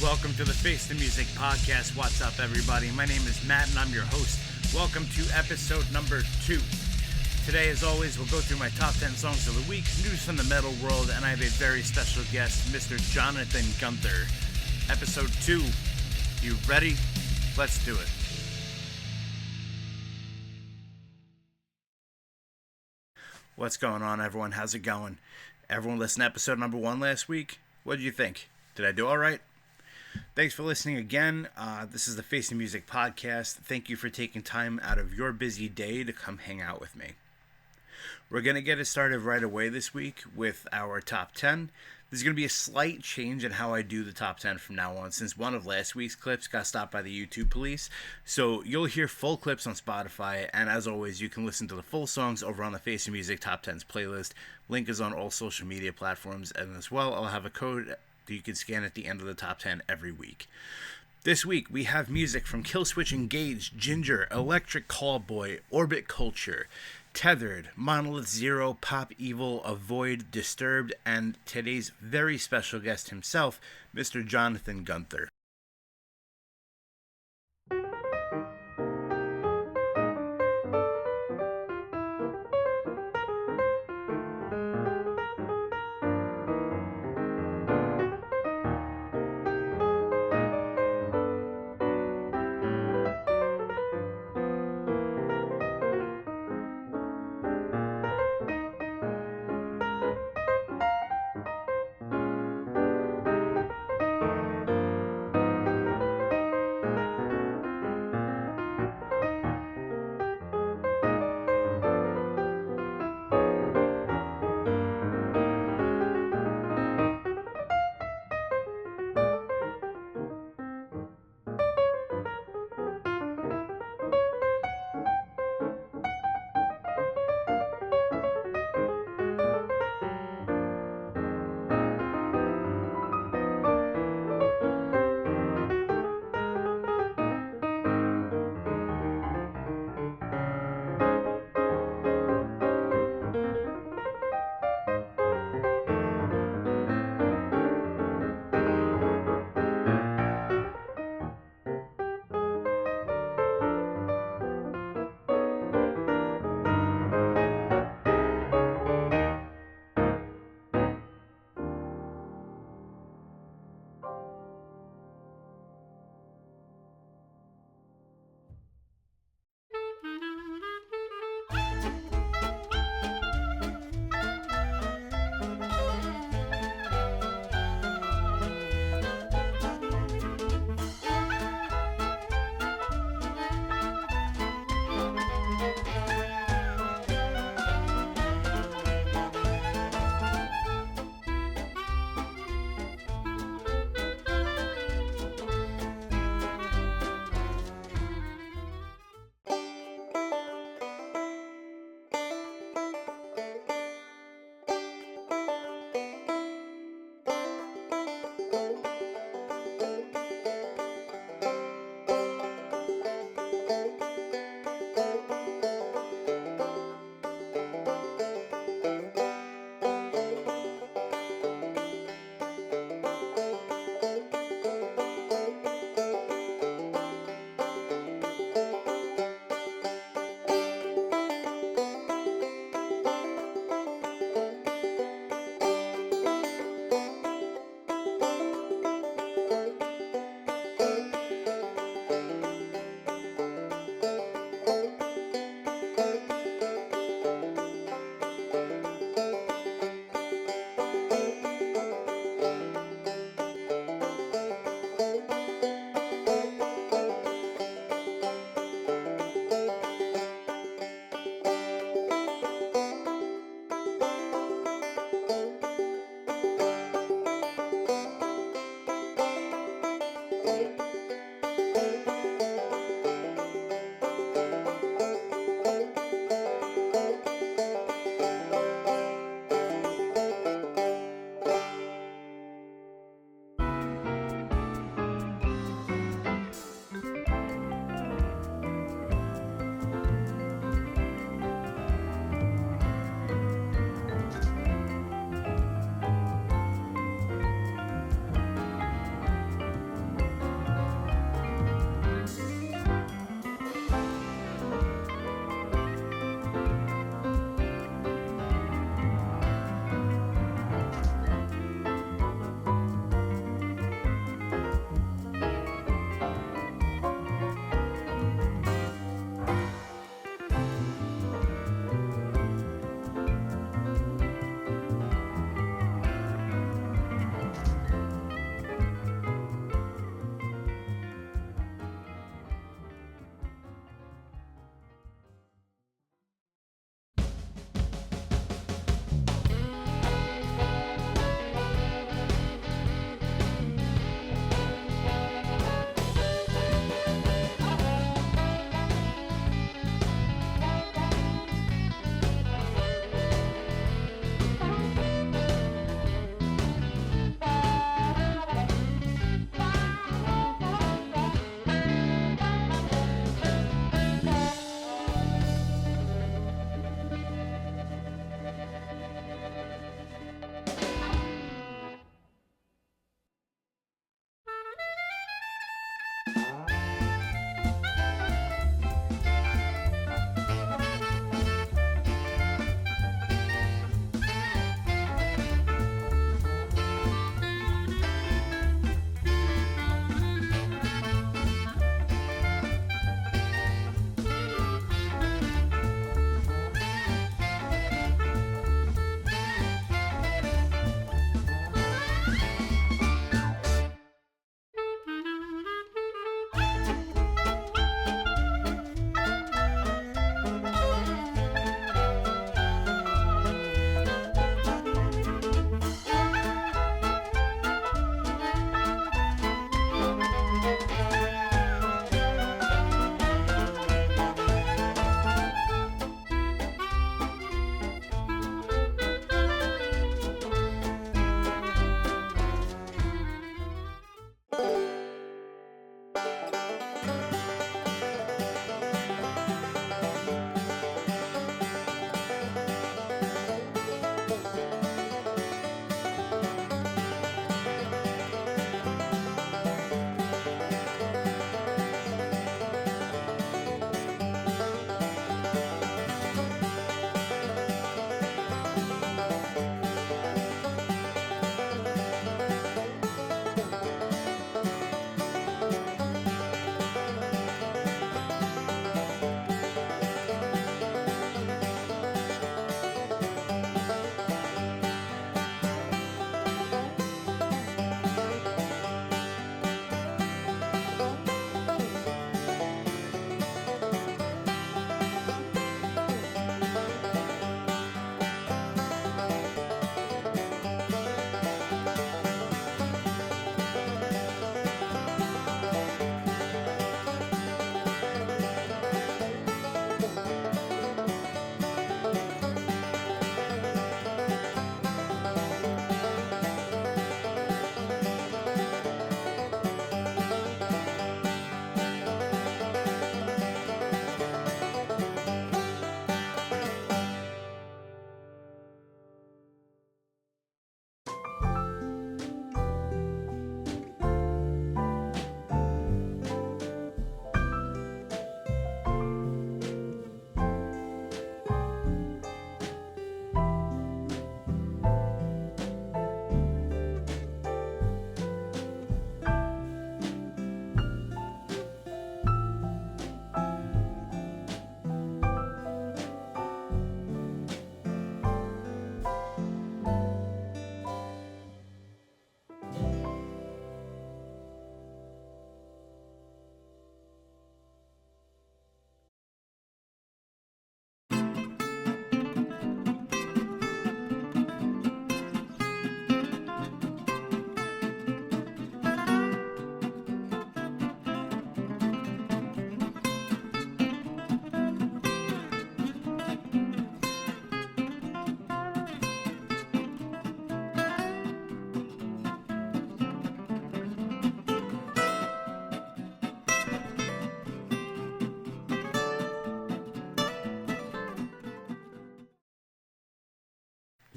Welcome to the Face the Music podcast. What's up, everybody? My name is Matt, and I'm your host. Welcome to episode number 2. Today, as always, we'll go through my top 10 songs of the week, news from the metal world, and I have a very special guest, Mr. Jonathan Gunther. Episode 2. You ready? Let's do it. What's going on, everyone? How's it going? Everyone listened to episode number 1 last week? What did you think? Did I do all right? Thanks for listening again. This is the Face the Music podcast. Thank you for taking time out of your busy day to come hang out with me. We're going to get it started right away this week with our top 10. There's going to be a slight change in how I do the top 10 from now on, since one of last week's clips got stopped by the YouTube police. So you'll hear full clips on Spotify, and as always, you can listen to the full songs over on the Face the Music Top 10s playlist. Link is on all social media platforms, and as well, I'll have a code that you can scan at the end of the top 10 every week. This week, we have music from Killswitch Engage, Ginger, Electric Callboy, Orbit Culture, Tethered, Monolith Zero, Pop Evil, Avoid, Disturbed, and today's very special guest himself, Mr. Jonathan Gunther.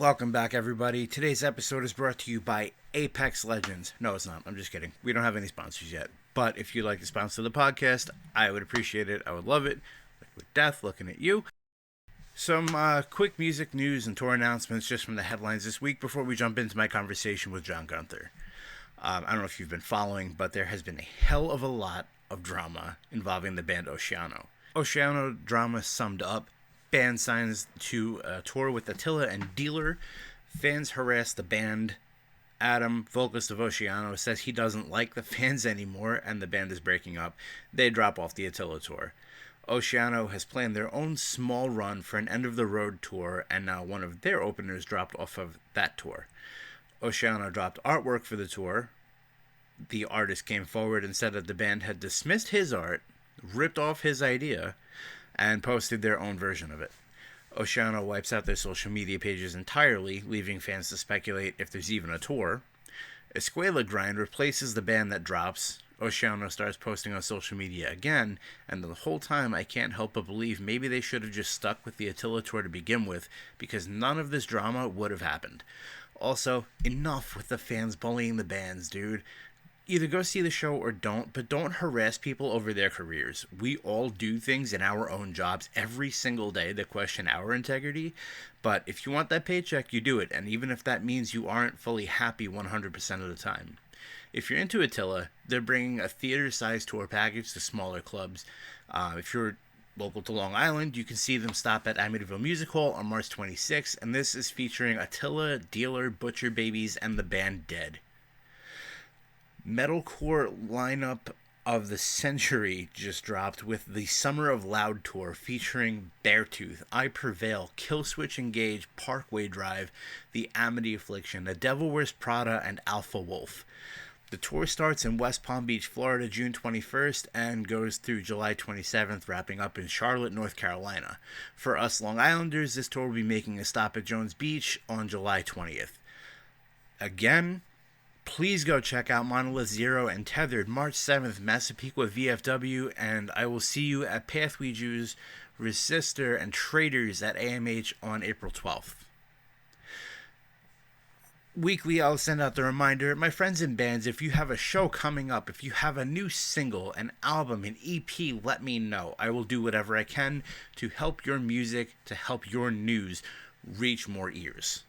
Welcome back, everybody. Today's episode is brought to you by Apex Legends. No, it's not. I'm just kidding. We don't have any sponsors yet. But if you'd like to sponsor the podcast, I would appreciate it. I would love it. With Death, looking at you. Some quick music news and tour announcements just from the headlines this week before we jump into my conversation with John Gunther. I don't know if you've been following, but there has been a hell of a lot of drama involving the band Oceano. Oceano drama summed up. Band signs to tour with Attila and Dealer. Fans harass the band. Adam, vocalist of Oceano, says he doesn't like the fans anymore and the band is breaking up. They drop off the Attila tour. Oceano has planned their own small run for an end-of-the-road tour, and now one of their openers dropped off of that tour. Oceano dropped artwork for the tour. The artist came forward and said that the band had dismissed his art, ripped off his idea, and posted their own version of it. Oceano wipes out their social media pages entirely, leaving fans to speculate if there's even a tour. Escuela Grind replaces the band that drops. Oceano starts posting on social media again, and the whole time I can't help but believe maybe they should have just stuck with the Attila tour to begin with, because none of this drama would have happened. Also, enough with the fans bullying the bands, dude. Either go see the show or don't, but don't harass people over their careers. We all do things in our own jobs every single day that question our integrity, but if you want that paycheck, you do it, and even if that means you aren't fully happy 100% of the time. If you're into Attila, they're bringing a theater-sized tour package to smaller clubs. If you're local to Long Island, you can see them stop at Amityville Music Hall on March 26th, and this is featuring Attila, Dealer, Butcher Babies, and the band Dead. Metalcore lineup of the century just dropped with the Summer of Loud tour featuring Beartooth, I Prevail, Killswitch Engage, Parkway Drive, The Amity Affliction, The Devil Wears Prada, and Alpha Wolf. The tour starts in West Palm Beach, Florida, June 21st and goes through July 27th, wrapping up in Charlotte, North Carolina. For us Long Islanders, this tour will be making a stop at Jones Beach on July 20th. Again, please go check out Monolith Zero and Tethered March 7th, Massapequa VFW, and I will see you at Pathway Jews, Resistor, and Traders at AMH on April 12th. Weekly, I'll send out the reminder. My friends in bands, if you have a show coming up, if you have a new single, an album, an EP, let me know. I will do whatever I can to help your music, to help your news reach more ears.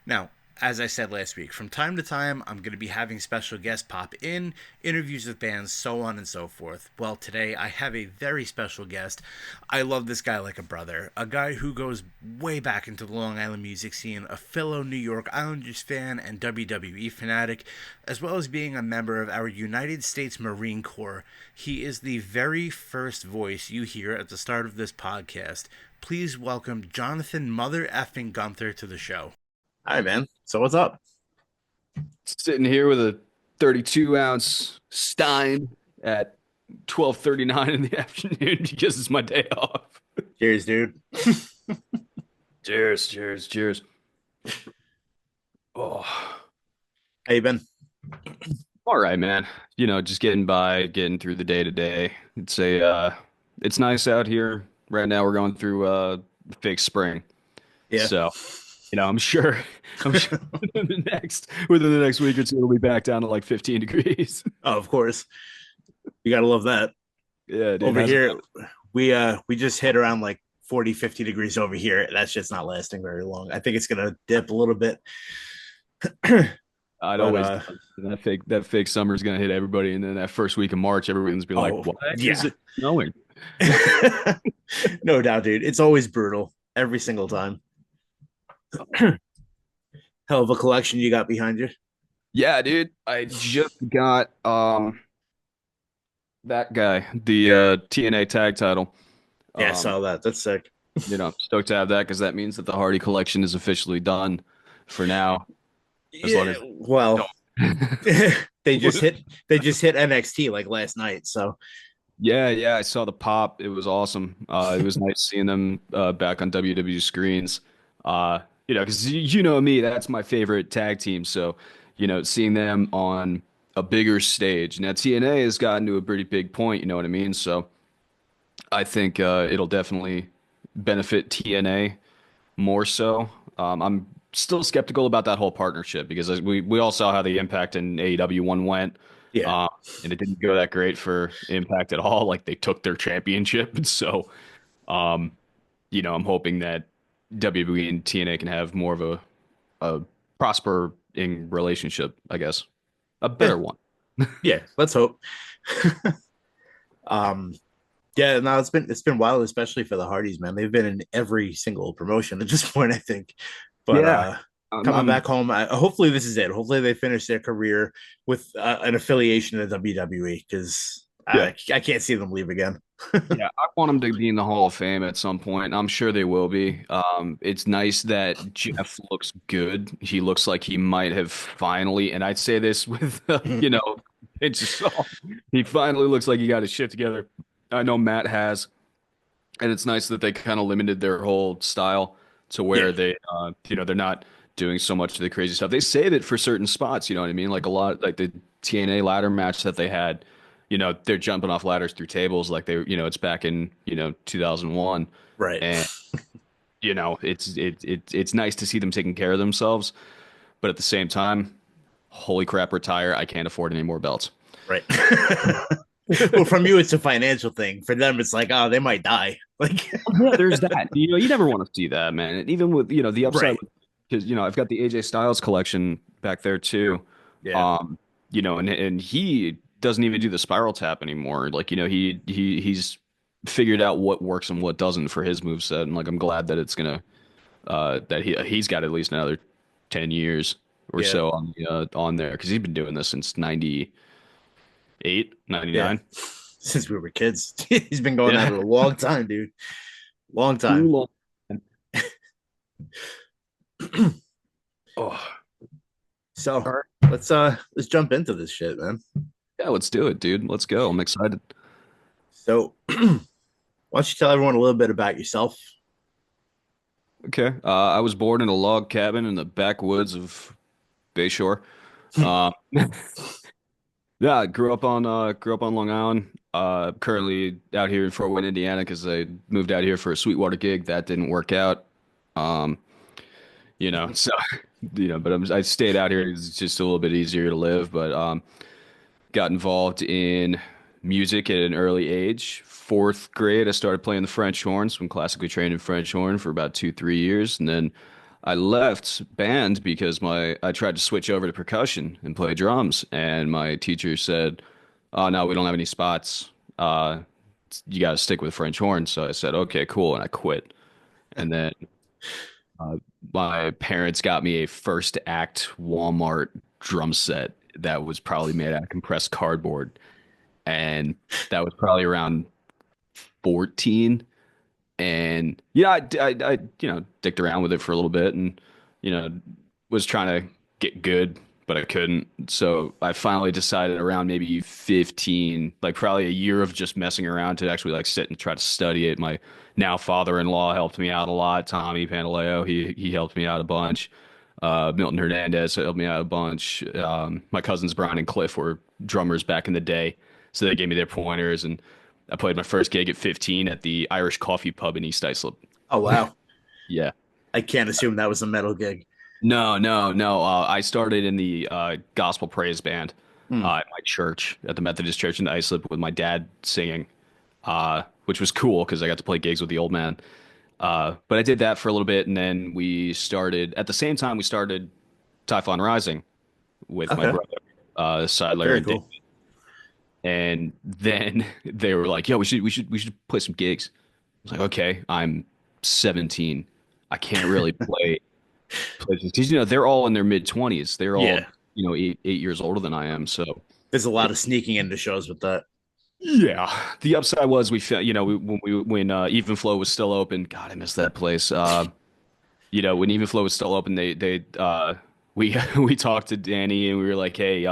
Now, as I said last week, from time to time, I'm going to be having special guests pop in, interviews with bands, so on and so forth. Well, today I have a very special guest. I love this guy like a brother. A guy who goes way back into the Long Island music scene, a fellow New York Islanders fan and WWE fanatic, as well as being a member of our United States Marine Corps. He is the very first voice you hear at the start of this podcast. Please welcome Jonathan Mother Effing Gunther to the show. Hi, man. So what's up? Sitting here with a 32-ounce Stein at 12:39 in the afternoon because it's my day off. Cheers, dude. Cheers. Oh, How you been? all right, man. Just getting by, getting through the day to day. It's nice out here right now. We're going through fake spring. Yeah. So, I'm sure within the next week or two, it'll be back down to like 15 degrees. Oh, of course. You gotta love that. Yeah, dude. Over here, we just hit around like 40, 50 degrees over here. That's just not lasting very long. I think it's gonna dip a little bit. That fake summer is gonna hit everybody, and then that first week of March, everyone's be like, "What is it snowing?" No doubt, dude. It's always brutal every single time. Hell of a collection you got behind you. Yeah, dude. I just got that guy, the TNA tag title. Yeah, I saw that. That's sick. Stoked to have that because that means that the Hardy collection is officially done for now. They just hit NXT like last night, so yeah, I saw the pop. It was awesome. It was nice seeing them back on WWE screens. Because me, that's my favorite tag team. So, seeing them on a bigger stage. Now, TNA has gotten to a pretty big point, you know what I mean? So, I think it'll definitely benefit TNA more so. I'm still skeptical about that whole partnership because we all saw how the Impact and AEW one went, Yeah. um, and it didn't go that great for Impact at all. Like they took their championship, so um, I'm hoping that WWE and TNA can have more of a prospering relationship, I guess, a Yeah. better one. Yeah. Let's hope. um, yeah, no, it's been wild, especially for the Hardys, man. They've been in every single promotion at this point, I think. But Yeah. coming I'm back home, hopefully this is it. Hopefully they finish their career with an affiliation to WWE because yeah. I can't see them leave again. Yeah, I want him to be in the Hall of Fame at some point. I'm sure they will be. It's nice that Jeff looks good. He looks like he might have finally, and I'd say this with, pinch of salt. He finally looks like he got his shit together. I know Matt has, and it's nice that they kind of limited their whole style to Yeah, where they're not doing so much of the crazy stuff. They save it for certain spots, you know what I mean? Like a lot, like the TNA ladder match that they had, they're jumping off ladders through tables like it's back in, 2001. right, And, it's nice to see them taking care of themselves. But at the same time, holy crap, retire. I can't afford any more belts. right. Well, from you, it's a financial thing. For them, it's like, oh, they might die. Like, Yeah, there's that. You never want to see that, man. And even with, the upside, right. because, I've got the AJ Styles collection back there too. Yeah, Um, and he doesn't even do the spiral tap anymore. Like, he's figured out what works and what doesn't for his moveset. And like, I'm glad that that he's got at least another 10 years or yeah, so on there because he's been doing this since 98, yeah. 99. Since we were kids, he's been going at Yeah. it a long time, dude. Long Too time. long. Oh, So all right. let's jump into this shit, man. Yeah, let's do it, dude. Let's go. I'm excited. So why don't you tell everyone a little bit about yourself? Okay. I was born in a log cabin in the backwoods of Bayshore. Yeah, I grew up on Long Island. Currently out here in Fort Wayne, Indiana, because I moved out here for a Sweetwater gig that didn't work out. Um, so but I stayed out here 'cause it's just a little bit easier to live. But got involved in music at an early age. Fourth grade, I started playing the French horn. So I'm classically trained in French horn for about 2, 3 years, and then I left band because I tried to switch over to percussion and play drums, and my teacher said, "Oh no, we don't have any spots. Uh, you got to stick with French horn." So I said, "Okay, cool," and I quit. And then uh, my parents got me a first act Walmart drum set that was probably made out of compressed cardboard, and that was probably around 14. And yeah, I dicked around with it for a little bit, and you know, was trying to get good, but I couldn't. So I finally decided around maybe 15, like probably a year of just messing around to actually like sit and try to study it. My now father-in-law helped me out a lot. Tommy Pantaleo, he helped me out a bunch. Milton Hernandez helped me out a bunch. My cousins Brian and Cliff were drummers back in the day, so they gave me their pointers, and I played my first gig at 15 at the Irish Coffee Pub in East Islip. Oh wow. Yeah. I can't assume that was a metal gig. No, no, no. I started in the gospel praise band Hmm. at my church, at the Methodist Church in Islip, with my dad singing, which was cool because I got to play gigs with the old man. But I did that for a little bit, and then at the same time, we started Typhon Rising with my Okay. brother, Seidler Very and Dave. cool. And then they were like, "Yo, we should play some gigs." I was like, "Okay, I'm 17. I can't really play because they're all in their mid 20s. They're Yeah. all 8 years older than I am. So There's a lot it, of sneaking into shows with that. yeah, the upside was we felt when Even Flow was still open. God, I miss that place. When Even Flow was still open, we we talked to Danny and we were like, "Hey,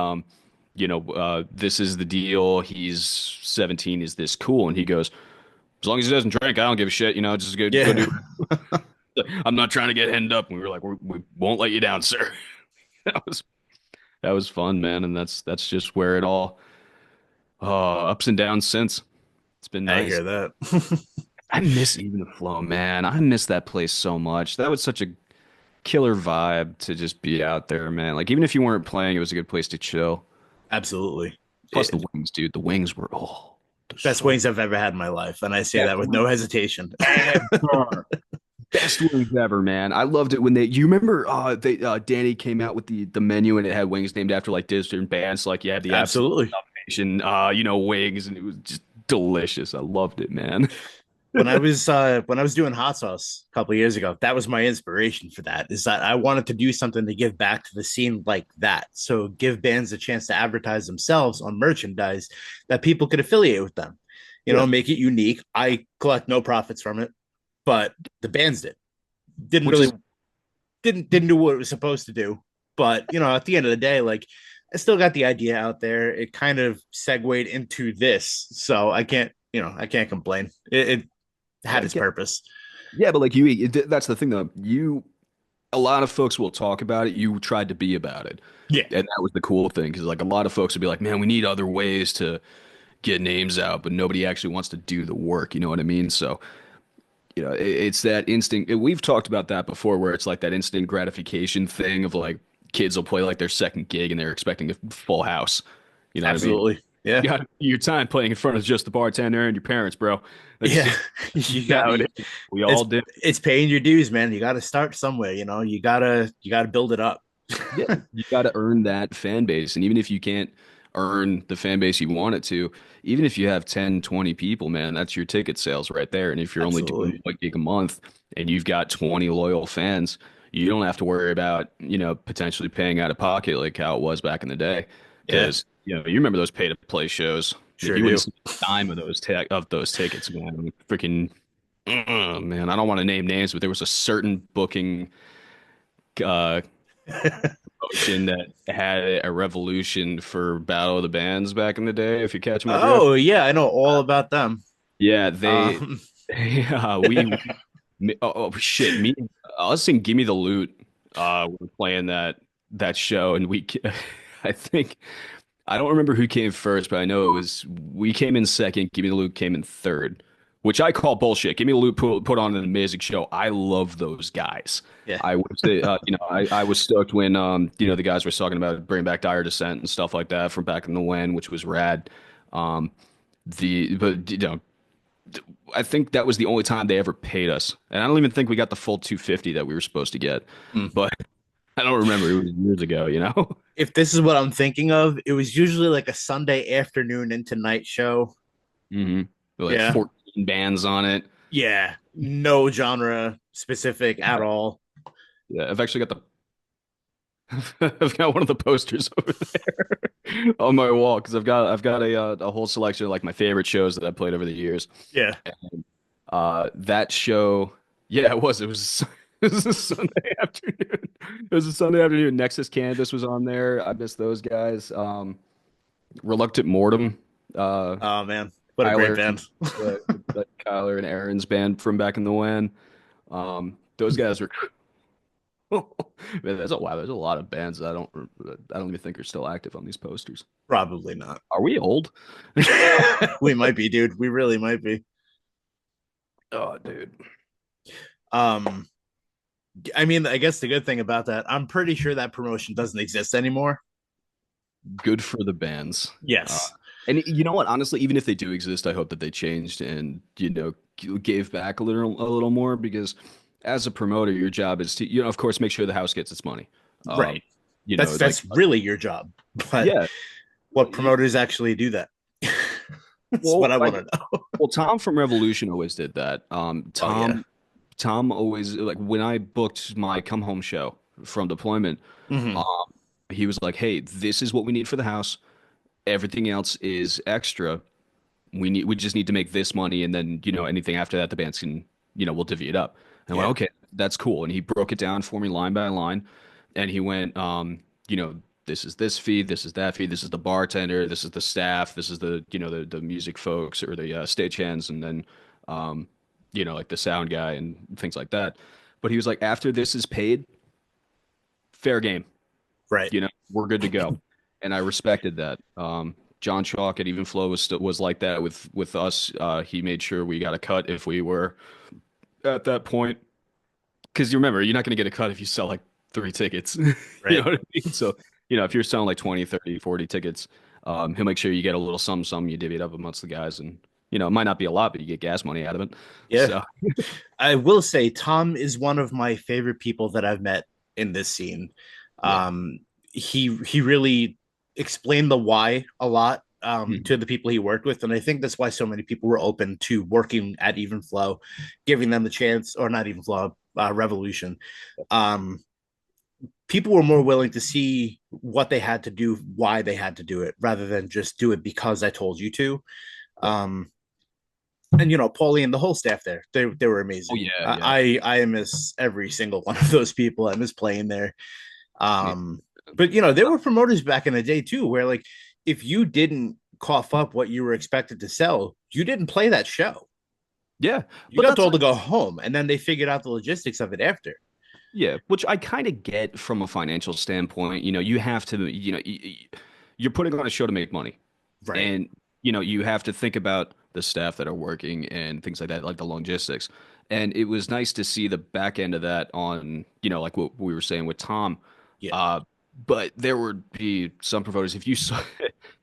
this is the deal. He's 17. Is this cool?" And he goes, "As long as he doesn't drink, I don't give a shit. Just go Yeah. do." I'm not trying to get hemmed up. And we were like, "We won't let you down, sir." That was fun, man, and that's just where it all ups and downs since. It's been I nice. hear that. I miss Even the Flow, man. I miss that place so much. That was such a killer vibe to just be out there, man. Like even if you weren't playing, it was a good place to chill. Absolutely. Plus the It, wings, dude. The wings were they're best so wings I've ever had in my life. And I say that with ever, no hesitation. ever. Best wings ever, man. I loved it when they. You remember, they Danny came out with the menu and it had wings named after like different bands. Like you had the Absolute Absolutely. Nation, wings, and it was just delicious. I loved it, man. When I was doing hot sauce a couple of years ago, that was my inspiration for that. Is that I wanted to do something to give back to the scene like that. So give bands a chance to advertise themselves on merchandise that people could affiliate with them. Yeah, Make it unique. I collect no profits from it, but the bands didn't which really is didn't do what it was supposed to do. But at the end of the day, like I still got the idea out there. It kind of segued into this, so I can't complain. It had its yeah, purpose. yeah, but like that's the thing though. A lot of folks will talk about it. You tried to be about it, Yeah, and that was the cool thing because like a lot of folks would be like, "Man, we need other ways to get names out," but nobody actually wants to do the work. You know what I mean? So it's that instinct. We've talked about that before, where it's like that instant gratification thing of like kids will play like their second gig and they're expecting a full house. You know what I mean? absolutely. Yeah, You got your time playing in front of just the bartender and your parents, bro. That's yeah. just you got how it you, is. We it's all did. it's paying your dues, man. You got to start somewhere. You gotta build it up. Yeah, you got to earn that fan base. And even if you can't earn the fan base you want it to, even if you have 10, 20 people, man, that's your ticket sales right there. And if you're only doing Absolutely. one gig a month and you've got 20 loyal fans, you don't have to worry about, potentially paying out of pocket like how it was back in the day. Yeah, Because, you remember those pay to play shows. Like sure you wouldn't do. see a dime of those tickets, man. Freaking, man, I don't want to name names, but there was a certain booking uh promotion that had a revolution for Battle of the Bands back in the day, if you catch my drift. Oh yeah, I know all about them. Yeah, they, Um, yeah, shit, us and Gimme the Loot, we were playing that show, and I think, I don't remember who came first, but I know we came in second, Gimme the Loot came in third, which I call bullshit. Gimme the Loot put on an amazing show. I love those guys. yeah, I was, I was stoked when, the guys were talking about bringing back Dire Descent and stuff like that from back in the when, which was rad. Um, but I think that was the only time they ever paid us, and I don't even think we got the full 250 that we were supposed to get. mm. But I don't remember. It was years ago, you know. If this is what I'm thinking of, it was usually like a Sunday afternoon into night show. hmm Like Yeah, 14 bands on it. yeah, no genre specific at all. Yeah, I've actually got I've got one of the posters over there on my wall because I've got a whole selection of like my favorite shows that I've played over the years. Yeah. That show, yeah, it was a Sunday afternoon. It was a Sunday afternoon. Nexus Canvas was on there. I miss those guys. Reluctant Mortem, Oh man, what a great Kyler, band. Kyler and Aaron's band from back in the when. Those guys were man, there's a lot of bands that I don't even think are still active on these posters. Probably not. Are we old? We might be, dude. We really might be. Oh, dude. Um, I mean, I guess the good thing about that, I'm pretty sure that promotion doesn't exist anymore. Good for the bands. Uh, Yes. and you know what? Honestly, even if they do exist, I hope that they changed and gave back a little more because as a promoter, your job is to of course make sure the house gets its money. Um, Right. That's like that's really your job. But yeah. what promoters actually do that? That's Well, what I want like to know. well, Tom from Revolution always did that. Oh yeah. Tom always like when I booked my come home show from deployment. Hmm. Um, he was like, "Hey, this is what we need for the house. Everything else is extra. We just need to make this money, and then anything after that, the bands can we'll divvy it up." And I went, Yeah. "Okay, that's cool." And he broke it down for me line by line, and he went, this is this fee, this is that fee, this is the bartender, this is the staff, this is the music folks or the stagehands, and then like the sound guy and things like that. But he was like, after this is paid, fair game. Right. We're good to go. And I respected that. John Chalk at Even Flow was like that with us. He made sure we got a cut if we were at that point. Because you remember, you're not going to get a cut if you sell like three tickets. You know Right. what I mean? So, if you're selling like 20, 30, 40 tickets, he'll make sure you get a little some, you divvy it up amongst the guys. And, it might not be a lot, but you get gas money out of it. Yeah. So, I will say Tom is one of my favorite people that I've met in this scene. yeah. He really explained the why a lot Mhm. to the people he worked with, and I think that's why so many people were open to working at Even Flow, giving them the chance, or not Even Flow, Revolution. Um, People were more willing to see what they had to do, why they had to do it, rather than just do it because I told you to. Yep. And Paulie and the whole staff there, they were Oh, amazing. yeah. Yeah. I miss every single one of those people. I miss playing there. Me. um but there were promoters back in the day too, where like if you didn't cough up what you were expected to sell, you didn't play that show. Yeah. You But got that's told to go home, and then they figured out the logistics of it after. Yeah, which I kind of get from a financial standpoint. You have to, you're putting on a show to make money. Right. And, you have to think about the staff that are working and things like that, like the logistics. And it was nice to see the back end of that on, like what we were saying with Tom. Yeah. Uh, but there would be some promoters, if you saw,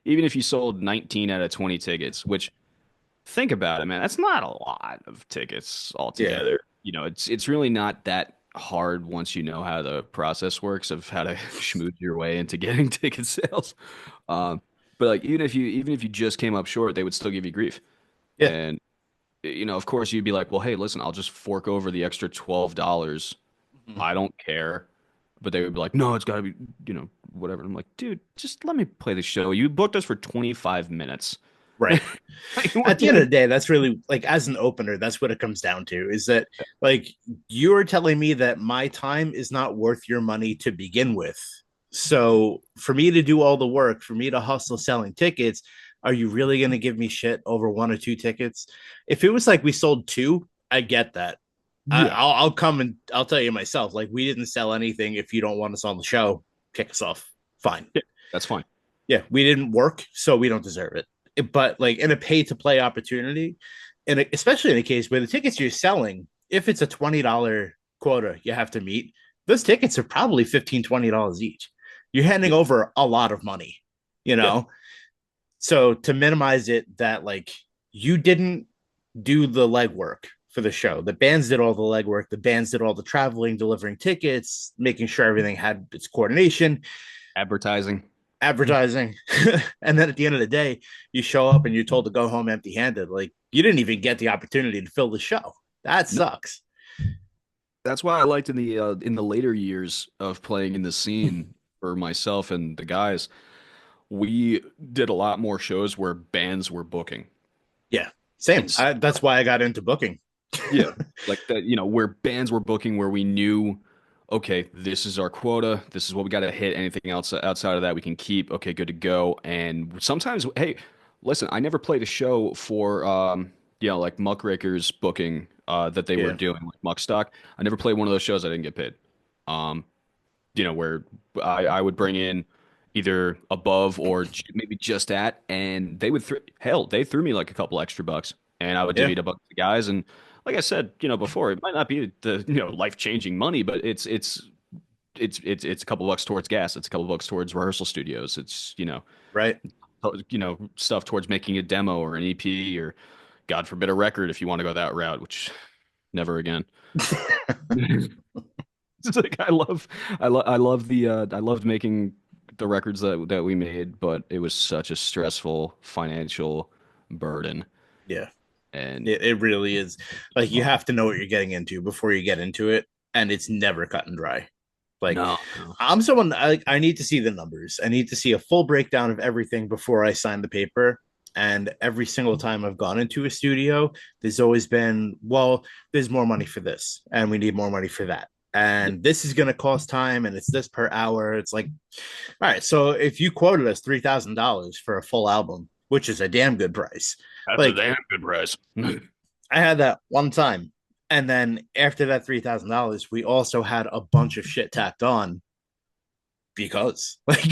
even if you sold 19 out of 20 tickets, which think about it, man, that's not a lot of tickets Yeah. altogether. It's really not that hard once you know how the process works of how to schmooze your way into getting ticket sales. Um, but like even if you just came up short, they would still give you grief. Yeah. And of course you'd be like, well, hey, listen, I'll just fork over the extra $12. Mhm. I don't care. But they would be like, no, it's got to be, whatever. I'm like, dude, just let me play the show. You booked us for 25 minutes. Right. Like, we're At the end of doing the day, that's really like, as an opener, that's what it comes down to, is that like you're telling me that my time is not worth your money to begin with. So for me to do all the work, for me to hustle selling tickets, are you really going to give me shit over one or two tickets? If it was like we sold two, I get that. Yeah, I'll come and I'll tell you myself, like, we didn't sell anything. If you don't want us on the show, kick us off. Fine. yeah, that's fine. Yeah, we didn't work, so we don't deserve it. But like in a pay to play opportunity, and especially in a case where the tickets you're selling, if it's a $20 quota you have to meet, those tickets are probably $15-$20 each. You're handing Yeah, over a lot of money, you yeah, know. So to minimize it, that like you didn't do the legwork for the show. The bands did all the legwork. The bands did all the traveling, delivering tickets, making sure everything had its coordination, advertising. advertising. And then at the end of the day, you show up and you're told to go home empty handed. Like, you didn't even get the opportunity to fill the show. That No, sucks. that's why I liked in the later years of playing in the scene for myself and the guys. We did a lot more shows where bands were booking. Yeah, same. It's That's why I got into booking. Yeah, like that, where bands were booking where we knew, okay, this is our quota, this is what we got to hit. Anything else outside of that we can keep. Okay, good to go. And sometimes, hey, listen, I never played a show for like Muckraker's booking that they were Yeah, doing like Muckstock. I never played one of those shows I didn't get paid. Um, where I would bring in either above or maybe just at, and they would hell, they threw me like a couple extra bucks, and I would yeah, divvy it up with the guys. And like I said, before, it might not be the life-changing money, but it's a couple bucks towards gas, it's a couple bucks towards rehearsal studios, it's right. stuff towards making a demo or an EP or God forbid a record if you want to go that route, which never again. It's like I loved making the records that we made, but it was such a stressful financial burden. Yeah, And it really is. Like, you oh, have to know what you're getting into before you get into it, and it's never cut and dry. Like, no, no. I'm someone, I need to see the numbers. I need to see a full breakdown of everything before I sign the paper. And every single time I've gone into a studio, there's always been, well, there's more money for this, and we need more money for that. Yeah, And this is going to cost time, and it's this per hour. It's like, all right, so if you quoted us $3,000 for a full album, which is a damn good price, that's a like, damn good price. I had that one time. And then after that $3,000, we also had a bunch of shit tacked on. because like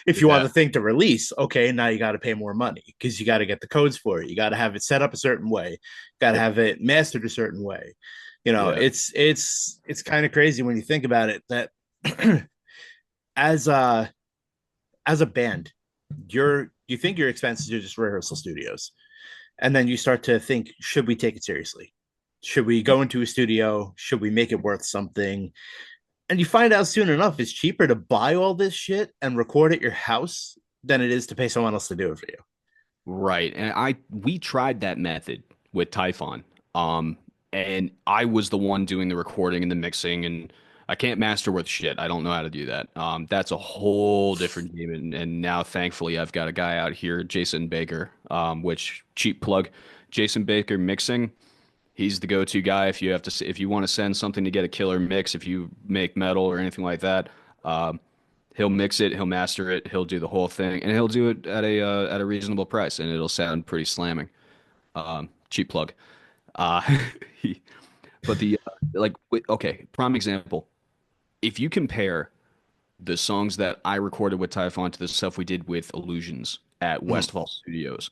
if you want Yeah, the thing to release, okay, now you got to pay more money because you got to get the codes for it. You got to have it set up a certain way, got to have it mastered a certain way. yeah. It's kind of crazy when you think about it that as a as a band, you think your expenses are just rehearsal studios, and then you start to think, should we take it seriously? Should we go into a studio? Should we make it worth something? And you find out soon enough it's cheaper to buy all this shit and record at your house than it is to pay someone else to do it for you. Right. And we tried that method with Typhon. Um, and I was the one doing the recording and the mixing, and I can't master with shit. I don't know how to do that. That's a whole different game. And now thankfully I've got a guy out here, Jason Baker, which cheap plug, Jason Baker mixing. He's the go-to guy if you want to send something to get a killer mix, if you make metal or anything like that. Um, He'll mix it, he'll master it, he'll do the whole thing, and he'll do it at a reasonable price, and it'll sound pretty slamming. Cheap plug. Uh, he, but okay, prime example. If you compare the songs that I recorded with Typhon to the stuff we did with Illusions at Mm. Westfall Studios,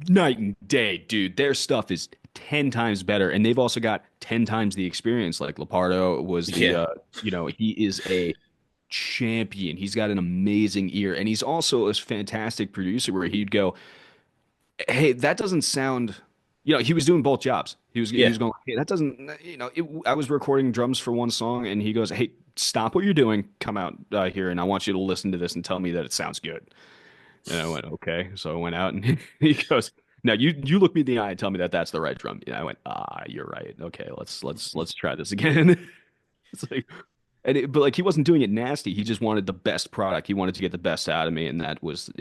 night and day, dude. Their stuff is 10 times better, and they've also got 10 times the experience. Like Lepardo was Yeah. he is a champion. He's got an amazing ear, and he's also a fantastic producer where he'd go, "Hey, that doesn't sound." He was doing both jobs. He Yeah. was going, "Hey, that doesn't." I was recording drums for one song, and he goes, "Hey, stop what you're doing. Come out here, and I want you to listen to this and tell me that it sounds good." And I went, "Okay." So I went out, and he goes, "Now you look me in the eye and tell me that that's the right drum." And I went, "Ah, you're right. Okay, let's try this again." It's like, but like he wasn't doing it nasty. He just wanted the best product. He wanted to get the best out of me, and that was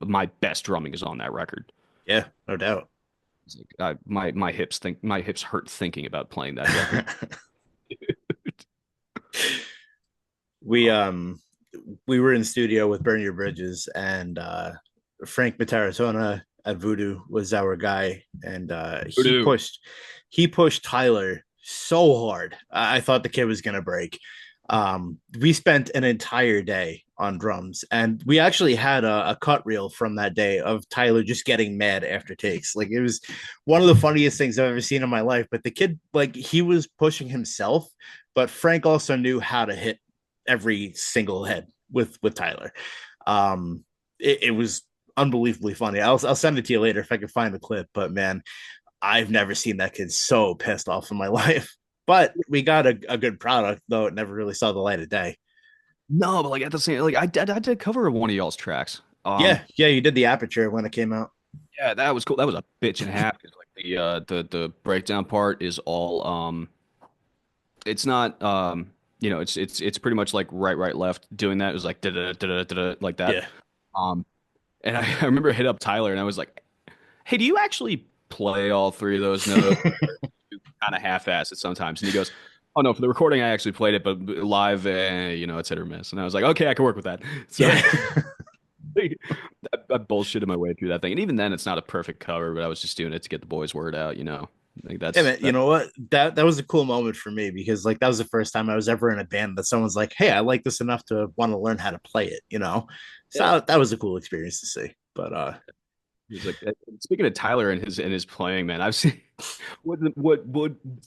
my best drumming is on that record. Yeah, no doubt. It's like, my hips hurt thinking about playing that record. we we were in the studio with Burn Your Bridges, and Frank Matarazona at Voodoo was our guy, and Voodoo. he pushed Tyler so hard. I thought the kid was gonna break. We spent an entire day on drums, and we actually had a cut reel from that day of Tyler just getting mad after takes. Like it was one of the funniest things I've ever seen in my life. But the kid, like he was pushing himself, but Frank also knew how to hit every single head with Tyler. It was unbelievably funny. I'll send it to you later if I can find the clip. But man, I've never seen that kid so pissed off in my life. But we got a good product, though it never really saw the light of day. No, but like at the same, like I did cover one of y'all's tracks. Yeah, yeah, you did the aperture when it came out. Yeah, that was cool. That was a bitch and a half. 'Cause, like the breakdown part is all it's not it's pretty much like right left doing that. It was like da da da da like that. Yeah. Um and I remember I hit up Tyler and I was like, "Hey, do you actually play all three of those notes? Kind of half-ass it sometimes." And he goes, "Oh no, for the recording I actually played it, but live, it's hit or miss." And I was like, "Okay, I can work with that." So Yeah. I bullshitted my way through that thing, and even then, it's not a perfect cover, but I was just doing it to get the boys' word out. Like Hey that's man, you that. know what? That was a cool moment for me because like that was the first time I was ever in a band that someone's like, "Hey, I like this enough to want to learn how to play it," you know? Yeah. So that was a cool experience to see. But He's like, speaking of Tyler and his playing, man, I've seen what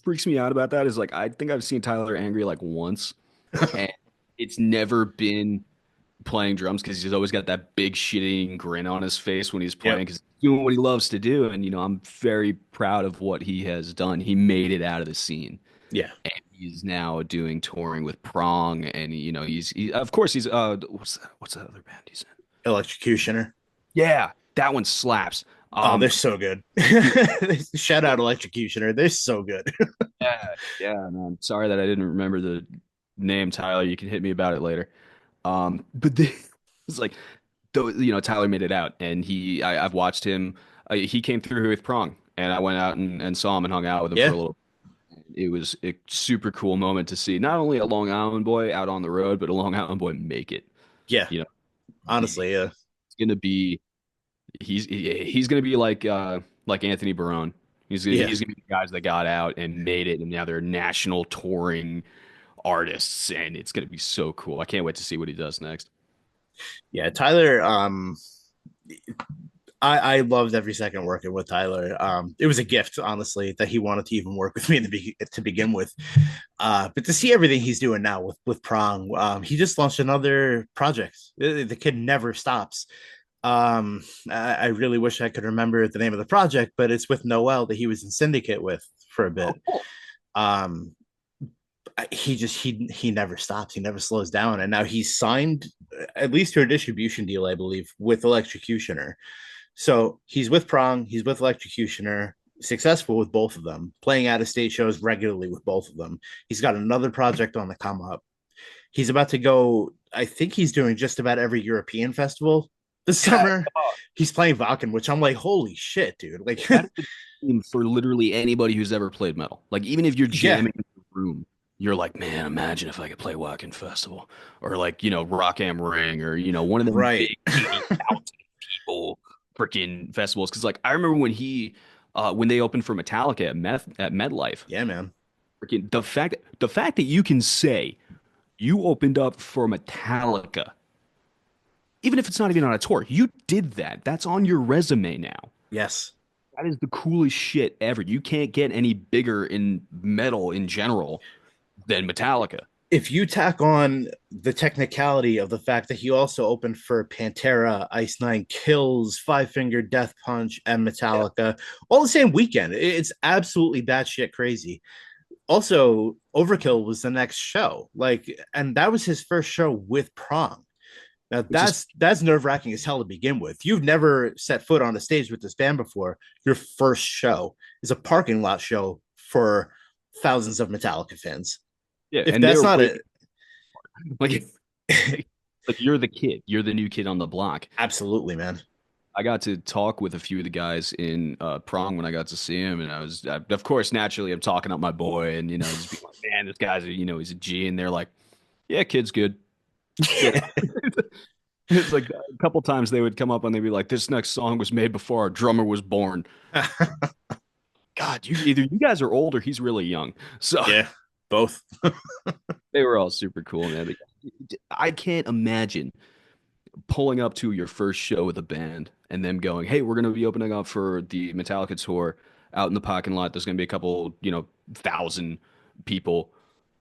freaks me out about that is like I think I've seen Tyler angry like once, and it's never been playing drums because he's always got that big shitting grin on his face when he's yep. playing because he's doing what he loves to do. And I'm very proud of what he has done. He made it out of the scene, Yeah. and he's now doing touring with Prong, and of course he's what's that other band he's in? Electrocutioner. Yeah, that one slaps. Oh, they're so good. Shout out Electrocutioner. They're so good. Yeah, yeah. And I'm sorry that I didn't remember the name, Tyler. You can hit me about it later. But it's like, though, Tyler made it out, and I've watched him. He came through with Prong, and I went out and saw him and hung out with him for Yeah. a little. It was a super cool moment to see not only a Long Island boy out on the road, but a Long Island boy make it. Yeah. You know, he's Honestly, yeah. gonna be he's gonna be like Anthony Barone. Yeah. He's gonna be the guys that got out and made it, and now they're national touring artists, and it's gonna be so cool. I can't wait to see what he does next. Yeah, Tyler. I loved every second working with Tyler. It was a gift, honestly, that he wanted to even work with me to begin with. But to see everything he's doing now with Prong, he just launched another project. The kid never stops. I really wish I could remember the name of the project, but it's with Noel that he was in Syndicate with for a Oh, bit. cool. Um, he never stops. He never slows down, and now he's signed at least to a distribution deal, I believe, with Electrocutioner. So he's with Prong, he's with Electrocutioner, successful with both of them, playing out of state shows regularly with both of them. He's got another project on the come up. He's about to go, I think he's doing just about every European festival this Yeah, summer. He's playing Valken, which I'm like, holy shit, dude. Like, that is the dream for literally anybody who's ever played metal. Like even if you're yeah, jamming in the room, you're like, man, imagine if I could play Wacken Festival or like Rock Am Ring or one of them right. big 80,000 people freaking festivals. Because like I remember when they opened for Metallica at MedLife, Yeah, man. freaking the fact that you can say you opened up for Metallica, even if it's not even on a tour, you did that. That's on your resume now. Yes. That is the coolest shit ever. You can't get any bigger in metal in general than Metallica. If you tack on the technicality of the fact that he also opened for Pantera, Ice Nine Kills, Five Finger Death Punch, and Yeah. Metallica all the same weekend, it's absolutely batshit crazy. Also, Overkill was the next show, like, and that was his first show with Prong. Now Which is that's nerve wracking as hell to begin with. You've never set foot on a stage with this band before. Your first show is a parking lot show for thousands of Metallica fans. yeah, If and that's they're not waiting. it, Like, like you're the kid, you're the new kid on the block. absolutely, man. I got to talk with a few of the guys in Prong when I got to see him, and of course, naturally, I'm talking up my boy, and just being like, man, this guy's he's a G, and they're like, yeah, kid's good. Yeah. It's like a couple times they would come up and they'd be like, "This next song was made before our drummer was born." God, either you guys are old or he's really young. So Yeah, both. they were all super cool, man. But I can't imagine pulling up to your first show with a band and them going, "Hey, we're going to be opening up for the Metallica tour out in the parking lot. There's going to be a couple, thousand people.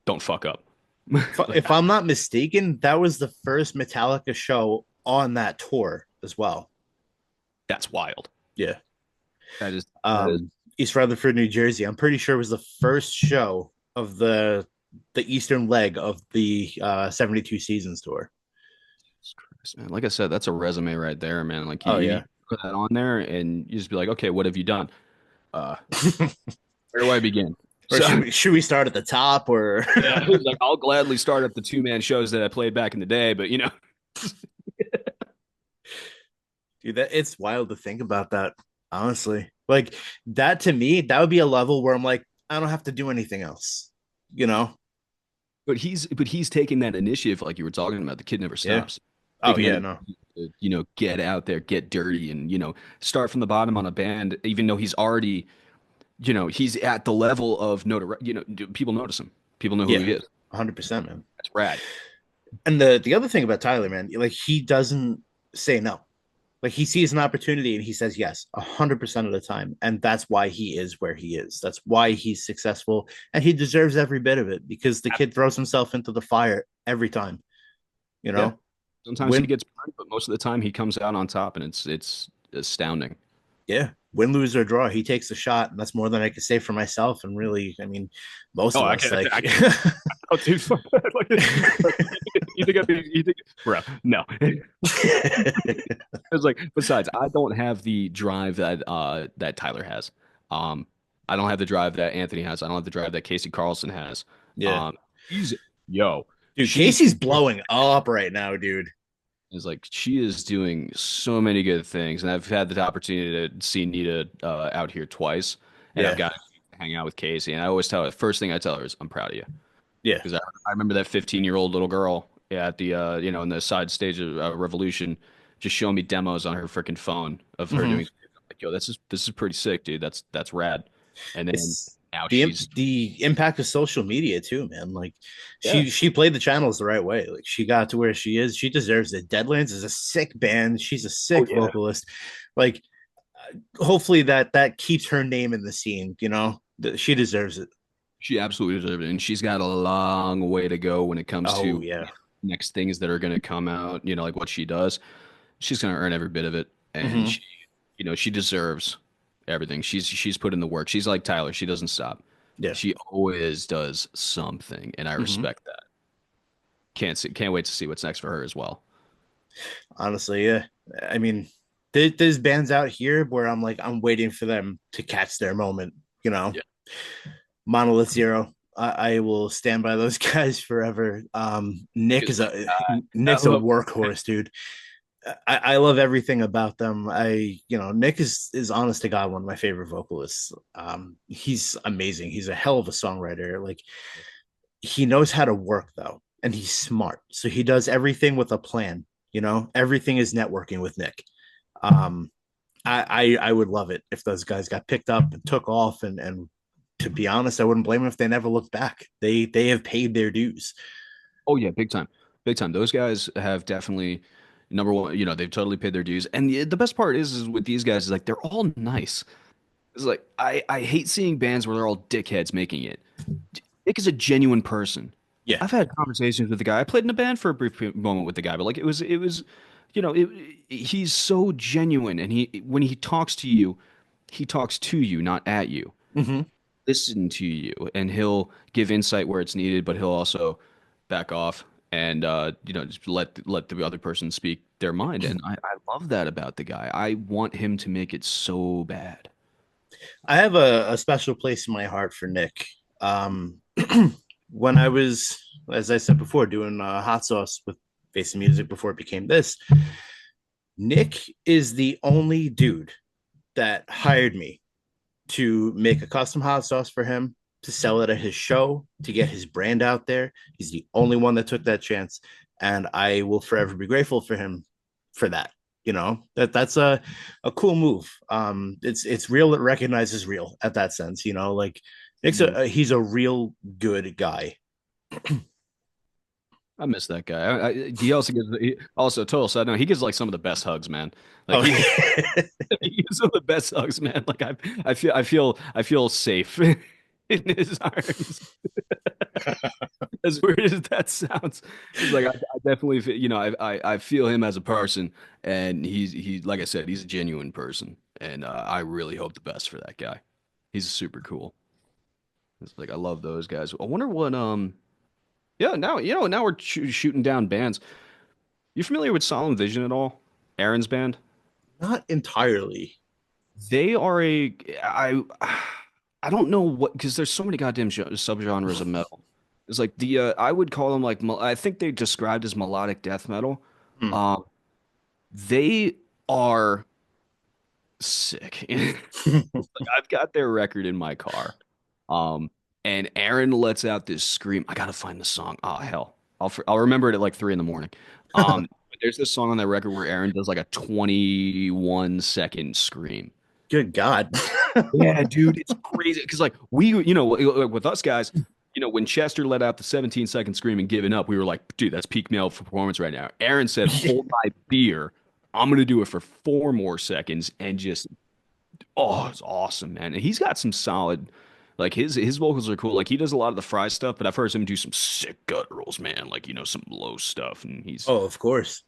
Don't fuck up." Like If I'm not mistaken, that was the first Metallica show on that tour as well. that's wild. Yeah. That is East Rutherford, New Jersey. I'm pretty sure it was the first show of the eastern leg of the 72 seasons tour. Man. Like I said, that's a resume right there, man. Like Oh you yeah. put that on there and you just be like, okay, what have you done? Uh, where do I begin? Or So should we start at the top or yeah, he's like I'll gladly start at the two-man shows that I played back in the day, but dude, that it's wild to think about that, honestly. Like that to me, that would be a level where I'm like, I don't have to do anything else, you know? but he's taking that initiative like you were talking about. The kid never Yeah. stops. Oh Taking yeah, that no. initiative to, get out there, get dirty, and start from the bottom on a band, even though he's already, he's at the level of notoriety. People notice him. People know who Yeah, he is. 100%, man. That's rad. And the other thing about Tyler, man, like he doesn't say no. Like he sees an opportunity and he says yes 100% of the time, and that's why he is where he is. That's why he's successful, and he deserves every bit of it because the kid throws himself into the fire every time. You Yeah. know, Sometimes he win, gets burned, but most of the time he comes out on top, and it's astounding. yeah, win, lose or draw, he takes a shot, and that's more than I could say for myself. And really, I mean, most Oh, of I us can't. like. I can't. Oh, dude, fuck that. Like, bro? No. It's like, besides, I don't have the drive that Tyler has. Um, I don't have the drive that Anthony has. I don't have the drive that Casey Carlson has. Yeah, Um, she's yo, dude, she's Casey's blowing up right now, dude. is like she is doing so many good things, and I've had the opportunity to see Nita out here twice, and I've Yeah, got to hang out with Casey, and I always tell her, first thing I tell her is, "I'm proud of you," yeah. because I remember that 15-year-old little girl at the in the side stage of Revolution, just showing me demos on her freaking phone of her Mm-hmm. doing. I'm like, yo, this is pretty sick, dude. That's rad. And then It's Now the she's the impact of social media too, man. Like yeah. she played the channels the right way. Like she got to where she is. She deserves it. Deadlands is a sick band. She's a Oh sick yeah. vocalist. Like hopefully that keeps her name in the scene. You know, she deserves it. She absolutely deserves it, and she's got a long way to go when it comes to Oh yeah. next things that are going to come out. You know, like what she does. She's going to earn every bit of it, and Hmm. she, she deserves everything. She's put in the work. She's like Tyler. She doesn't stop. Yeah. She always does something, and I Hmm. respect that. Can't wait to see what's next for her as well. Honestly, yeah. I mean, there's bands out here where I'm like, I'm waiting for them to catch their moment. You know, Yeah, Monolith Zero. I will stand by those guys forever. Nick Nick is is my a guy. Nick's a workhorse, dude. I love everything about them. Nick is honest to God one of my favorite vocalists. He's amazing. He's a hell of a songwriter. Like he knows how to work though, and he's smart. So he does everything with a plan. You know, everything is networking with Nick. Um, I would love it if those guys got picked up and took off and to be honest, I wouldn't blame them if they never looked back. They have paid their dues. Oh yeah, big time, big time. Those guys have definitely number one. They've totally paid their dues, and the best part is with these guys is like they're all nice. It's like I hate seeing bands where they're all dickheads making it. Nick is a genuine person. Yeah. I've had conversations with the guy. I played in a band for a brief moment with the guy, but like it was, he's so genuine, and he when he talks to you, he talks to you, not at you. Mm-hmm. Listen to you, and he'll give insight where it's needed, but he'll also back off and just let the other person speak their mind. And I love that about the guy. I want him to make it so bad. I have a special place in my heart for Nick. Um, when I was, as I said before, doing hot sauce with Face Music before it became this, Nick is the only dude that hired me to make a custom hot sauce for him, to sell it at his show, to get his brand out there. He's the only one that took that chance, and I will forever be grateful for him for that. You know, that's a cool move. It's real. It recognizes real at that sense. You know, like Mhm. he's a real good guy. I miss that guy. He also also total side note. He gives like some of the best hugs, man. Like Oh, he gives some of the best hugs, man. Like I feel safe in his arms. As weird as that sounds, it's like I definitely I feel him as a person, and he like I said, he's a genuine person, and I really hope the best for that guy. He's super cool. It's like I love those guys. I wonder what yeah, now we're shooting down bands. You familiar with Solemn Vision at all? Aaron's band? not entirely. They are a I don't know what because there's so many goddamn subgenres of metal. It's like I would call them like I think they described as melodic death metal. Hmm. Um, they are sick. Like I've got their record in my car. Um, and Aaron lets out this scream. I gotta find the song. Oh hell, I'll remember it at like 3 in the morning. There's this song on that record where Aaron does like a 21-second scream. Good God. Yeah, dude, it's crazy because like like, with us guys, when Chester let out the 17-second scream and giving up, we were like, dude, that's peak male performance right now. Aaron said, "Hold my beer. I'm gonna do it for 4 more seconds," and just it's awesome, man. And he's got some solid, like his vocals are cool. Like he does a lot of the Fry stuff, but I've heard him do some sick gutturals, man. Like some low stuff, and he's Oh, of course.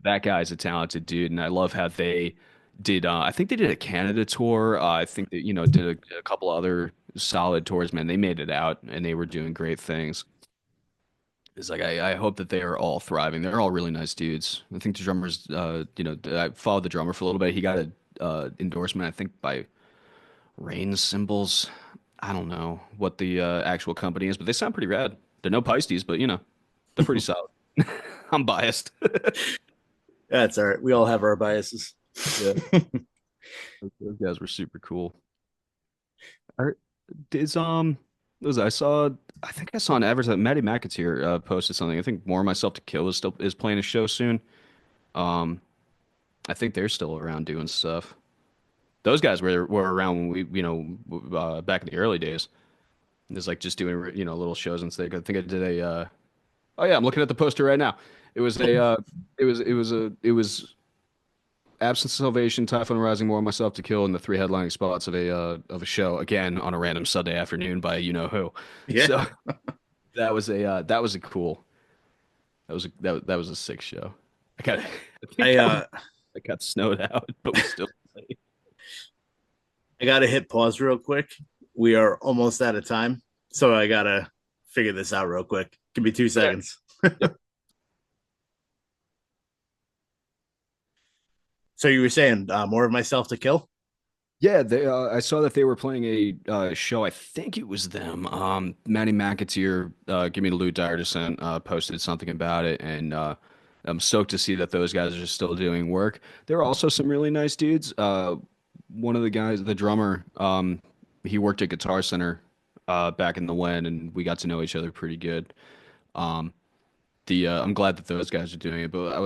that guy's a talented dude. And I love how they did. I think they did a Canada tour. I think that did a couple other solid tours. Man, they made it out, and they were doing great things. It's like I hope that they are all thriving. They're all really nice dudes. I think the drummers, I followed the drummer for a little bit. He got a endorsement, I think, by Rain Symbols. I don't know what the actual company is, but they sound pretty rad. They're no Pisces, but they're pretty solid. I'm biased. That's all right. We all have our biases. Yeah, those guys were super cool. Are- Is what was it? I think I saw an advertisement. Maddie McAteer posted something. I think More Myself to Kill is playing a show soon. Um, I think they're still around doing stuff. Those guys were around when we back in the early days. There's like just doing little shows and stuff. I think I did a. Oh yeah, I'm looking at the poster right now. It was a. It was Absence of Salvation, Typhoon Rising, More Myself to Kill, and the three headlining spots of a show again on a random Sunday afternoon by you know who. Yeah. So that was a cool that was a sick show. I think I I got snowed out, but we still played. I gotta hit pause real quick. We are almost out of time, so I gotta figure this out real quick. Give me 2 seconds. Yep. So you were saying more of myself to kill? Yeah, I saw that they were playing a show. I think it was them. Matty McAteer, Give Me the Loot, Dire Descent, posted something about it, and I'm stoked to see that those guys are still doing work. There are also some really nice dudes. One of the guys, the drummer, he worked at Guitar Center back in the when, and we got to know each other pretty good. Um, the I'm glad that those guys are doing it. But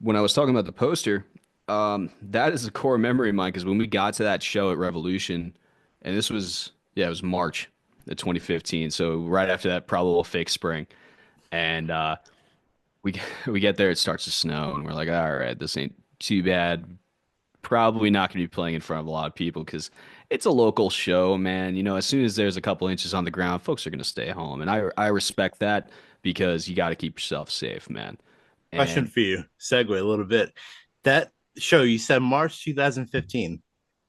when I was talking about the poster, that is a core memory of mine because when we got to that show at Revolution, and this was yeah, it was March of 2015, so right after that probable fake spring, and we we get there, it starts to snow, and we're like, all right, this ain't too bad. Probably not going to be playing in front of a lot of people because it's a local show, man. As soon as there's a couple inches on the ground, folks are going to stay home, and I respect that because you got to keep yourself safe, man. Question And for you. Segue a little bit. That show you said March 2015.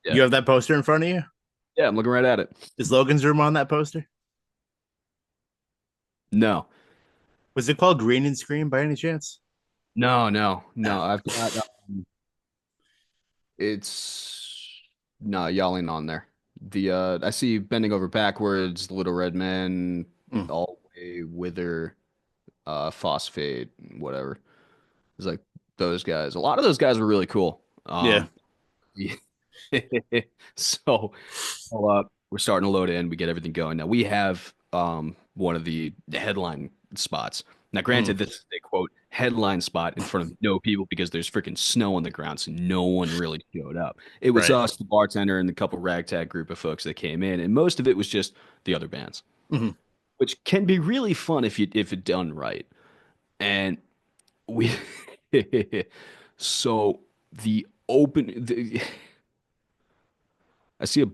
yeah, You have that poster in front of you? yeah, I'm looking right at it. Is Logan's Room on that poster? No. Was it called Green and Scream by any chance? No, no, no. Ah, I've got it's no, y'all ain't on there. The I see Bending Over Backwards, Little Red Men, mm, All Way, Wither, Phosphate, whatever. It's like those guys. A lot of those guys were really cool. yeah. Yeah. So we're starting to load in. We get everything going. Now we have one of the headline spots. Now, Mm, granted, this is a quote headline spot in front of no people because there's freaking snow on the ground, so no one really showed up. It was right. us, the bartender, and the couple ragtag group of folks that came in, and most of it was just the other bands, Mm, which can be really fun if it done right. And we, so the open, I see a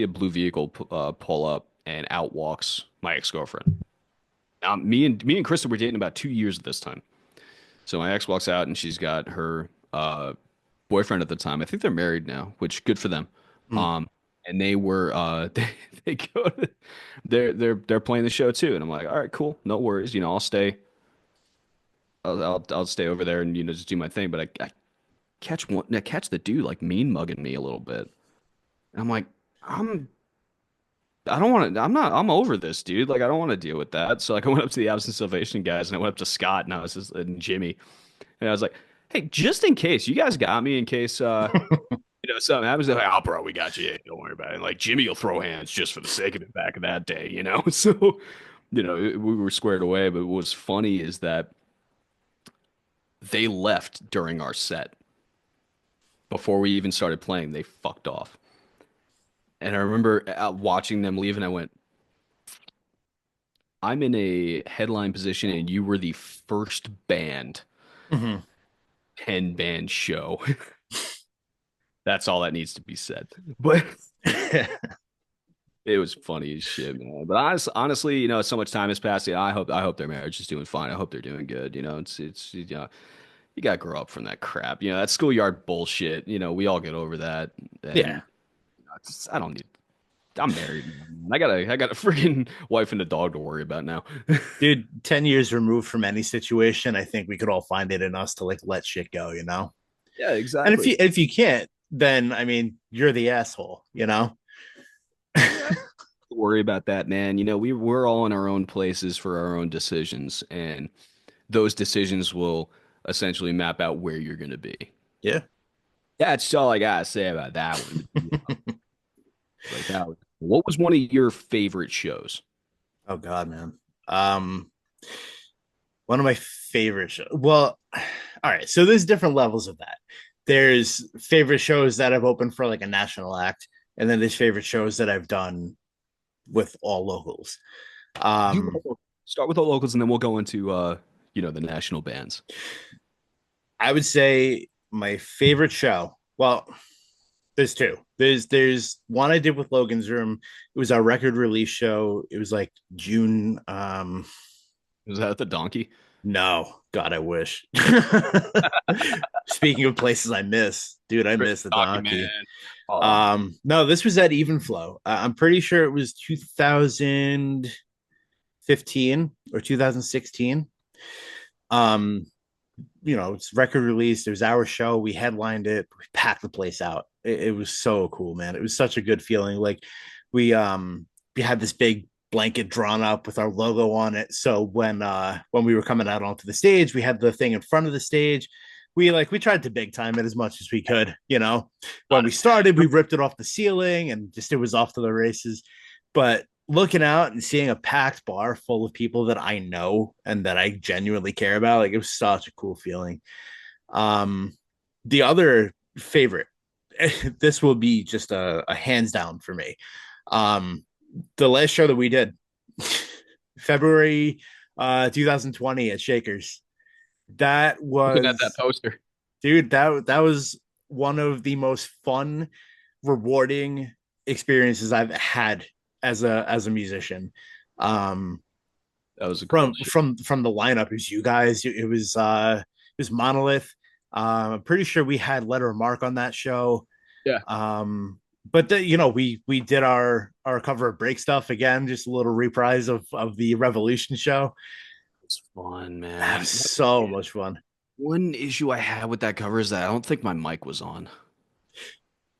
blue vehicle pull up, and out walks my ex girlfriend. Me and Krista were dating about 2 years at this time. So my ex walks out, and she's got her boyfriend at the time. I think they're married now, which good for them. mm. Um, and they were they go to, they're playing the show too, and I'm like, all right, cool, no worries. I'll stay. I'll stay over there and just do my thing. But I catch the dude like mean mugging me a little bit. And I'm like, I'm I don't want to. I'm over this, dude. Like, I don't want to deal with that. So, like, I went up to the Absence Salvation guys, and I went up to Scott, and I was just and Jimmy, and I was like, "Hey, just in case, you guys got me in case something happens." They're like, "Oh, bro, we got you. Yeah, don't worry about it." And, like, Jimmy will throw hands just for the sake of it back in that day. So, we were squared away. But what was funny is that they left during our set before we even started playing. They fucked off, and I remember watching them leave, and I went. I'm in a headline position and you were the first band, Mhm. 10 band show. That's all that needs to be said. But it was funny as shit, man. But honestly, so much time has passed. Yeah, I hope their marriage is doing fine. I hope they're doing good. You gotta grow up from that crap. That schoolyard bullshit. We all get over that. Yeah. And I don't need. I'm married. Man. I got a freaking wife and a dog to worry about now. Dude, 10 years removed from any situation, I think we could all find it in us to like let shit go. Yeah, And if exactly. you can't, then I mean, you're the asshole. Yeah, worry about that, man. We're all in our own places for our own decisions, and those decisions will essentially map out where you're going to be. Yeah. That's all I gotta say about that one. Like that. What was one of your favorite shows? Oh God, man. Um, one of my favorite shows. Well, all right. So there's different levels of that. There's favorite shows that I've opened for like a national act, and then there's favorite shows that I've done with all locals. Do Um, start with the locals, and then we'll go into the national bands. I would say my favorite show. Well, there's two. There's one I did with Logan's Room. It was our record release show. It was like June. Was that the Donkey? No, God, I wish. Speaking of places I miss, dude, I miss the Donkey donkey. man. Oh, No, this was at Evenflow. I'm pretty sure it was 2015 or 2016. Um, it's record release. It was our show. We headlined it. We packed the place out. It was so cool, man. It was such a good feeling. Like we had this big blanket drawn up with our logo on it. So when we were coming out onto the stage, we had the thing in front of the stage. We tried to big time it as much as we could. When we started, we ripped it off the ceiling and just it was off to the races. But looking out and seeing a packed bar full of people that I know and that I genuinely care about, like it was such a cool feeling. The other favorite, this will be just a hands down for me. The last show that we did, February 2020 at Shakers. That looking at that was, poster. dude, that was one of the most fun, rewarding experiences I've had as a musician. Um, That was a cool from from the lineup, it was you guys. It was Monolith. I'm pretty sure we had Letter of Mark on that show. yeah. But we did our cover of Break Stuff again, just a little reprise of the Revolution show. It's fun, That man. was so much fun. One issue I had with that cover is that I don't think my mic was on.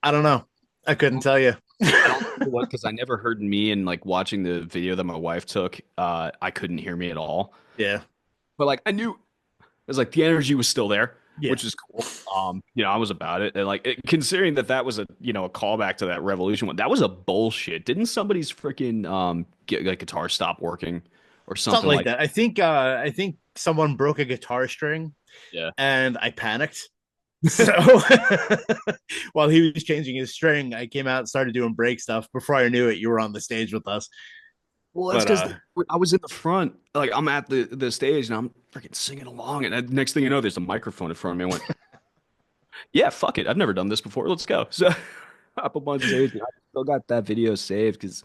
I don't know. I couldn't tell you. I don't know what, because I never heard me, and like watching the video that my wife took, I couldn't hear me at all. Yeah. But like I knew it was like the energy was still there, Yeah. which is cool. I was about it, and like considering that was a callback to that Revolution one. That was a bullshit. Didn't somebody's freaking get like guitar stop working or Something something like like? that. I think someone broke a guitar string Yeah. and I panicked. So while he was changing his string, I came out and started doing break stuff. Before I knew it, you were on the stage with us. Well, that's But because I was in the front, like I'm at the stage, and I'm freaking singing along, and next thing you know, there's a microphone in front of me. I went, "Yeah, fuck it, I've never done this before. Let's go." So up a bunch of stage, I still got that video saved because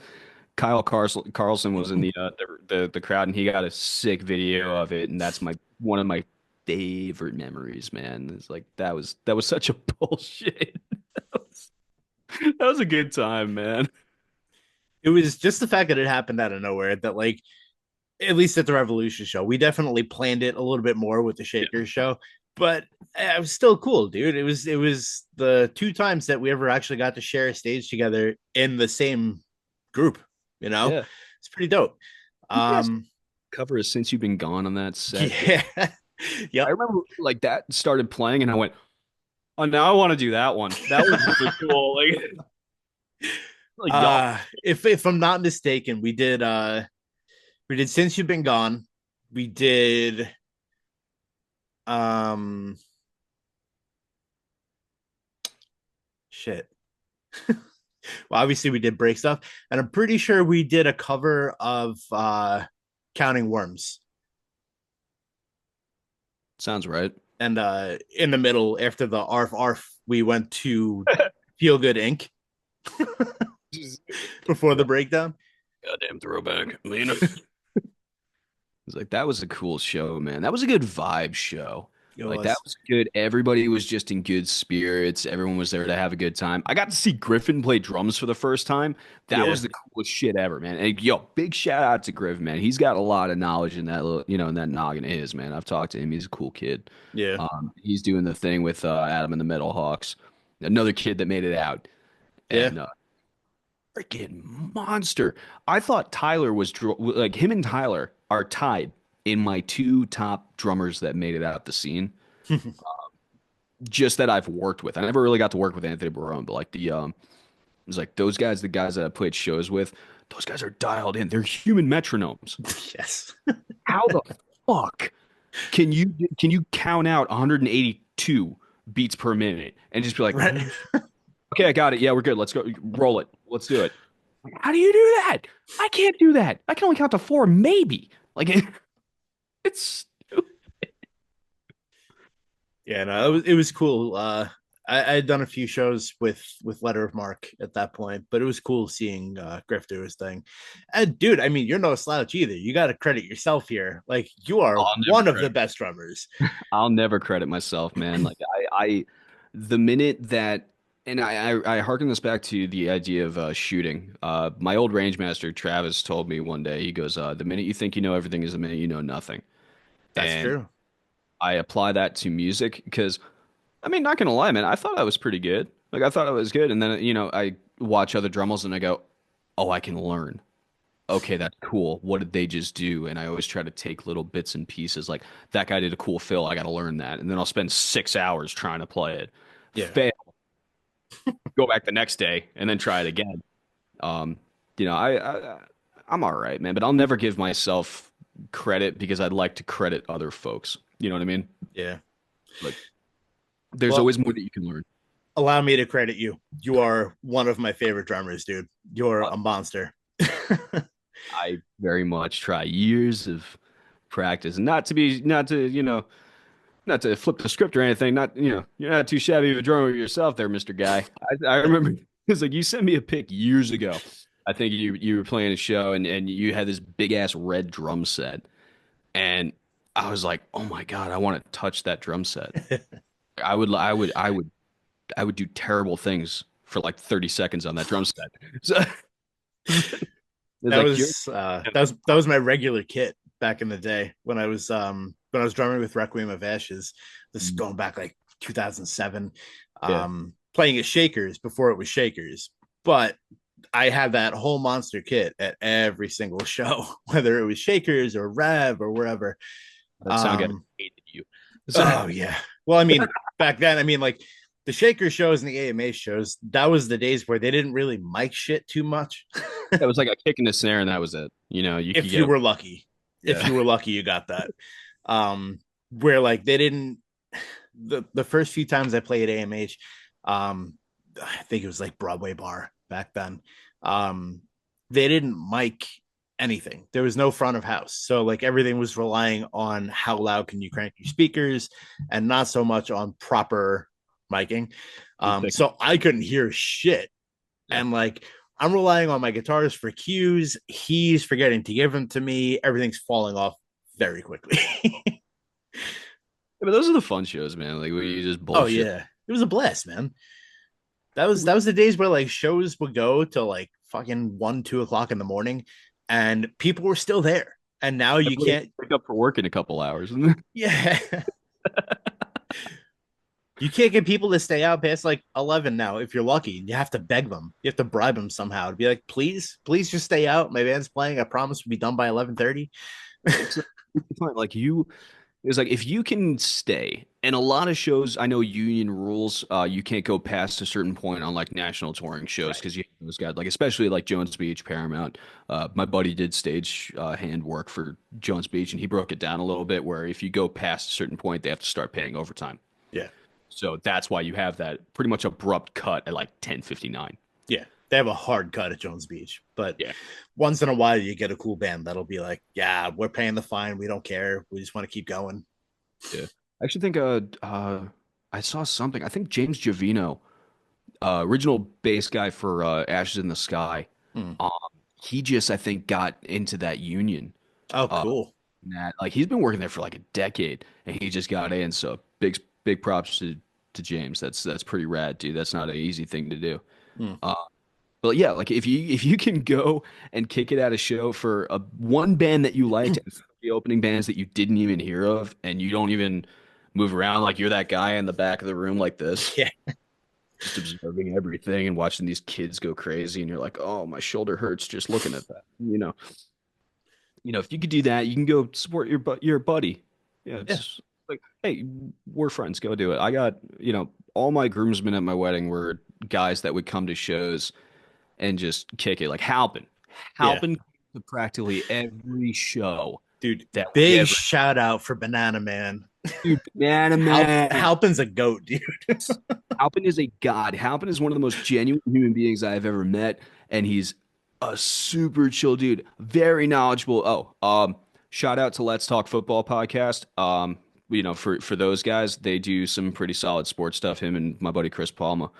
Carlson was in the crowd, and he got a sick video of it, and that's my one of my favorite memories, man. It's like that was such a bullshit. That was a good time, man. it was just the fact that it happened out of nowhere that, like, at least at the Revolution show, we definitely planned it a little bit more with the Yeah, Shakers show, but it was still cool, dude. It was the two times that we ever actually got to share a stage together in the same group. yeah. It's pretty dope. You guys Um, cover is Since You've Been Gone on that set. yeah, I yep. remember like that started playing, and I went, "Oh, now I want to do that one. That was really cool." Like y'all. If I'm not mistaken, we did Since You've Been Gone. We did um shit. Well, obviously we did break stuff, and I'm pretty sure we did a cover of Counting Worms. Sounds right. And in the middle, after the arf arf, we went to Feel Good Inc. before the breakdown. Goddamn throwback, Lena. It's like that was a cool show, man. That was a good vibe show. It Like that was. was good. Everybody was just in good spirits. Everyone was there to have a good time. I got to see Griffin play drums for the first time. That Yeah. was the coolest shit ever, man. And yo, big shout out to Griffin, man. He's got a lot of knowledge in that little, in that noggin of his, man. I've talked to him. He's a cool kid. Yeah. He's doing the thing with Adam and the Metal Hawks, another kid that made it out, Yeah. and freaking monster. I thought Tyler was like him and Tyler are tied in my two top drummers that made it out the scene. Just that I've worked with. I never really got to work with Anthony Barone, but like it was like those guys, the guys that I played shows with, those guys are dialed in. They're human metronomes. Yes. How the fuck can you count out 182 beats per minute and just be like, Right. okay, I got it. Yeah, we're good. Let's go. Roll it. Let's do it. How do you do that? I can't do that. I can only count to four, maybe. Like it's Yeah, no, it was cool. I had done a few shows with Letter of Mark at that point, but it was cool seeing Griff do his thing. And dude, I mean, you're no slouch either. You got to credit yourself here. Like you are I'll never one of the credit. best drummers. I'll never credit myself, man. Like the minute that, and I hearken this back to the idea of shooting. My old range master Travis told me one day. He goes, "The minute you think you know everything is the minute you know nothing." That's And true. I apply that to music because, I mean, not gonna lie, man, I thought I was pretty good. Like I thought I was good, and then I watch other drummers and I go, "Oh, I can learn." Okay, that's cool. What did they just do? And I always try to take little bits and pieces. Like that guy did a cool fill. I got to learn that. And then I'll spend 6 hours trying to play it. Yeah. Fail. Go back the next day and then try it again. Um, I'm all right, man. But I'll never give myself credit because I'd like to credit other folks. You know what I mean? Yeah. Like there's Well, always more that you can learn. allow me to credit you. You are one of my favorite drummers, dude. You're Uh, a monster. I very much try years of practice, and not to flip the script or anything. Not, you're not too shabby of a drummer yourself there, Mr. Guy. I remember it's like you sent me a pic years ago. I think you were playing a show and you had this big ass red drum set. And I was like, oh my God, I want to touch that drum set. I would do terrible things for like 30 seconds on that drum set. So it's that like you're was that was my regular kit back in the day when I was drumming with Requiem of Ashes. This is going back like 2007. yeah. Playing at Shakers before it was Shakers, but I had that whole monster kit at every single show, whether it was Shakers or Rev or wherever. That sound guy Um, hated you. oh yeah. Well, I mean, back then, I mean, like the Shaker shows and the AMA shows, that was the days where they didn't really mic shit too much. It was like a kick in the snare and that was it. You could If get you a were lucky, if yeah. you were lucky, you got that. Where like they didn't the first few times I played AMH, I think it was like Broadway Bar back then. Um, they didn't mic anything. There was no front of house, so like everything was relying on how loud can you crank your speakers, and not so much on proper miking. So I couldn't hear shit, Yeah. and like I'm relying on my guitars for cues. He's forgetting to give them to me. Everything's falling off very quickly. But those are the fun shows, man. Like where you just Oh bullshit. yeah, it was a blast, man. That was the days where like shows would go to like fucking 1, 2 o'clock in the morning, and people were still there. And now you Everybody can't. wake up for work in a couple hours. Yeah, you can't get people to stay out past like 11 now. If you're lucky, you have to beg them. You have to bribe them somehow to be like, please, please just stay out. My band's playing. I promise we'll be done by 11:30. It's fine. Like you, it's like if you can stay, and a lot of shows, I know union rules, you can't go past a certain point on like national touring shows Right. because you have those guys, like especially like Jones Beach, Paramount. My buddy did stage hand work for Jones Beach, and he broke it down a little bit where if you go past a certain point, they have to start paying overtime. Yeah. So that's why you have that pretty much abrupt cut at like 10:59. Yeah. They have a hard cut at Jones Beach, but Yeah. once in a while you get a cool band that'll be like, yeah, we're paying the fine. We don't care. We just want to keep going. Yeah. I actually think I saw something. I think James Jovino, original bass guy for Ashes in the Sky. Hmm. Um, he just I think got into that union. Oh, Uh, cool. that like he's been working there for like a decade and he just got in. So big props to James. That's pretty rad, dude. That's not an easy thing to do. Hmm. Uh, but yeah, like if you can go and kick it at a show for a one band that you liked and the opening bands that you didn't even hear of and you don't even move around like you're that guy in the back of the room like this, Yeah. just observing everything and watching these kids go crazy and you're like, "Oh, my shoulder hurts just looking at that." If you could do that, you can go support your buddy. Yeah, Yeah. it's like, hey, we're friends. Go do it. I got, all my groomsmen at my wedding were guys that would come to shows and just kick it. Like Halpin. Yeah. Halpin came to practically every show Dude, that we big ever. shout out for Banana Man. Dude, Banana Man. Halpin's a goat, dude. Halpin is a god. Halpin is one of the most genuine human beings I have ever met, and he's A super chill dude, very knowledgeable. Shout out to Let's Talk Football podcast. For those guys, they do some pretty solid sports stuff. Him and my buddy Chris Palma.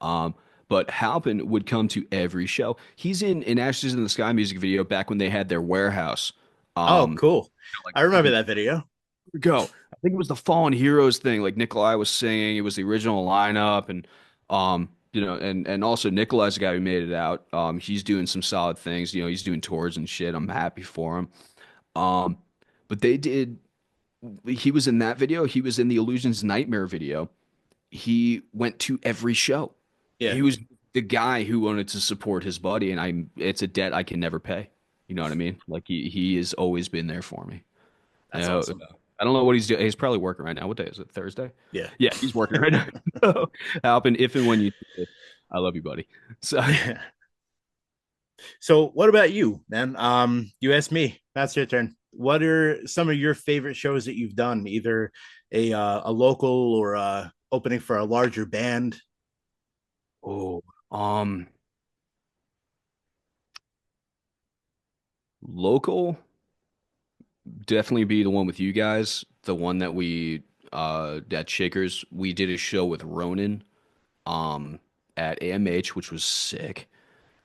Um, but Halpin would come to every show. He's in Ashes in the Sky music video back when they had their warehouse. Oh, Um, cool. like I remember that video. go. I think it was the Fallen Heroes thing. Like Nikolai was singing, it was the original lineup, and and also Nikolai's the guy who made it out. He's doing some solid things. He's doing tours and shit. I'm happy for him. Um, but they did. He was in that video. He was in the Illusions Nightmare video. He went to every show. Yeah, He was the guy who wanted to support his buddy, and it's a debt I can never pay. You know what I mean? Like he has always been there for me. that's awesome. I don't know what he's doing. He's probably working right now. What day is it? Thursday? Yeah. Yeah, he's working right now. So, Alpin, if and when you do it, I love you, buddy. So, So, what about you, man? You asked me. That's your turn. What are some of your favorite shows that you've done? Either a local or opening for a larger band? oh, um, local, definitely be the one with you guys. The one that we at Shakers, we did a show with Ronan um at AMH, which was sick.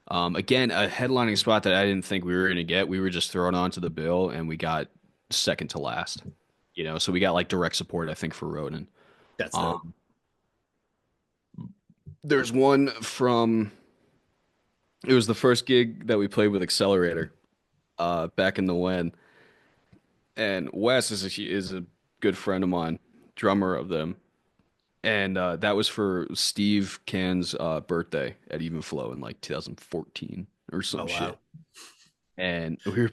Again, a headlining spot that I didn't think we were gonna get. We were just thrown onto the bill and we got second to last. So we got like direct support, I think, for Ronan. That's dope. Um, there's one from it was the first gig that we played with Accelerator, back in the when. And Wes is a good friend of mine, drummer of them. And that was for Steve Can's birthday at Even Flow in like 2014 or Oh some wow. shit. And we were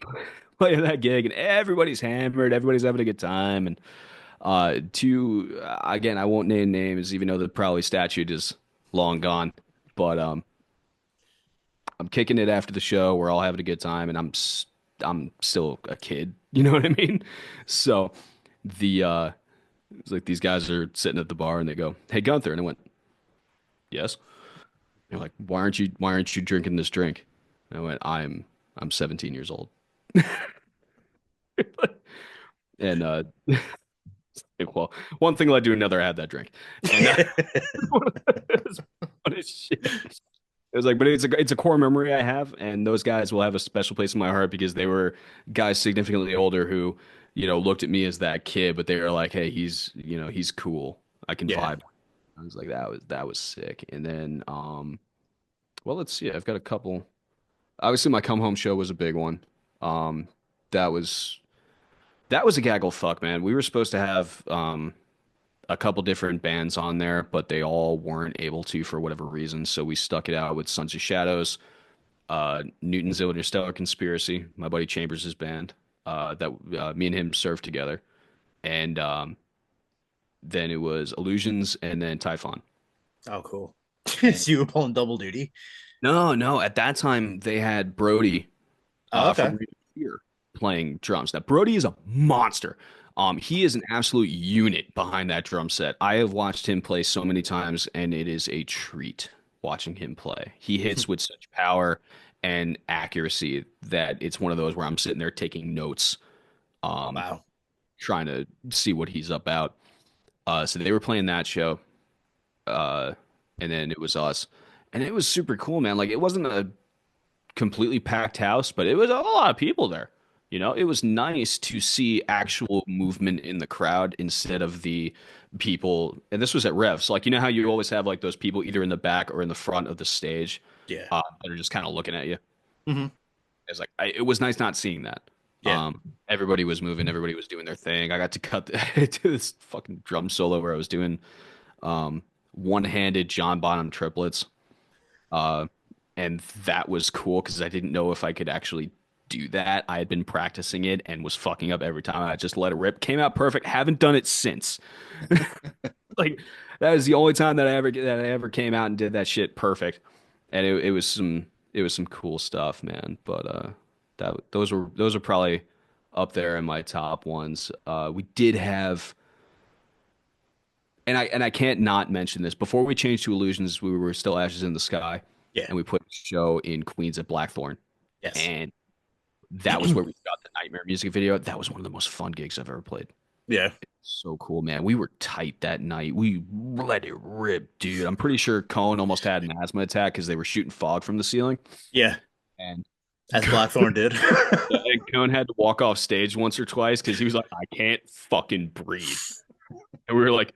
playing that gig, and everybody's hammered, everybody's having a good time. And again, I won't name names, even though the probably statute is long gone. But I'm kicking it after the show. We're all having a good time, and I'm still a kid. You know what I mean? So the it's like these guys are sitting at the bar, and they go, "Hey, Gunther," and I went, "Yes." They're like, "Why aren't you drinking this drink?" And I went, I'm 17 years old. And well, one thing led to another. I had that drink, and it was funny as shit. It was like, but it's a core memory I have, and those guys will have a special place in my heart because they were guys significantly older who, looked at me as that kid, but they were like, "Hey, he's cool. I can Yeah. vibe." I was like, that was sick. And then, well, let's see. I've got a couple. Obviously, my come home show was a big one. Um, that was that was a gaggle fuck, man. We were supposed to have a couple different bands on there, but they all weren't able to for whatever reason. So we stuck it out with Sons of Shadows, Newton's Interstellar Conspiracy, my buddy Chambers' band, that me and him served together, and then it was Illusions, and then Typhon. Oh, cool. And So you were pulling double duty. no, no, at that time they had Brody Oh, from okay. Real Fear playing drums. Now Brody is a monster. He is an absolute unit behind that drum set. I have watched him play so many times, and it is a treat watching him play. He hits with such power and accuracy that it's one of those where I'm sitting there taking notes, um, Wow. trying to see what he's about. So they were playing that show, uh, and then it was us, and it was super cool, man. Like it wasn't a completely packed house, but it was a lot of people there. It was nice to see actual movement in the crowd instead of the people. And this was at Rev. So, like, how you always have like those people either in the back or in the front of the stage, Yeah. that are just kind of looking at you. Hmm. It's like, it was nice not seeing that. Yeah. Everybody was moving, everybody was doing their thing. I got to cut to this fucking drum solo where I was doing one-handed John Bonham triplets. Uh, and that was cool because I didn't know if I could actually do that. I had been practicing it and was fucking up every time. I just let it rip. Came out perfect. Haven't done it since. Like that is the only time that I ever came out and did that shit perfect. And it was some cool stuff, man. But those are probably up there in my top ones. We did have, and I can't not mention this. Before we changed to Illusions, we were still Ashes in the Sky, Yeah. and we put a show in Queens at Blackthorn. Yes. and that was where we got the Nightmare music video. That was one of the most fun gigs I've ever played. Yeah. So cool, man. We were tight that night. We let it rip, dude. I'm pretty sure Cohen almost had an asthma attack because they were shooting fog from the ceiling. Yeah. And As Blackthorn did. and Cohen had to walk off stage once or twice because he was like, I can't fucking breathe. And we were like,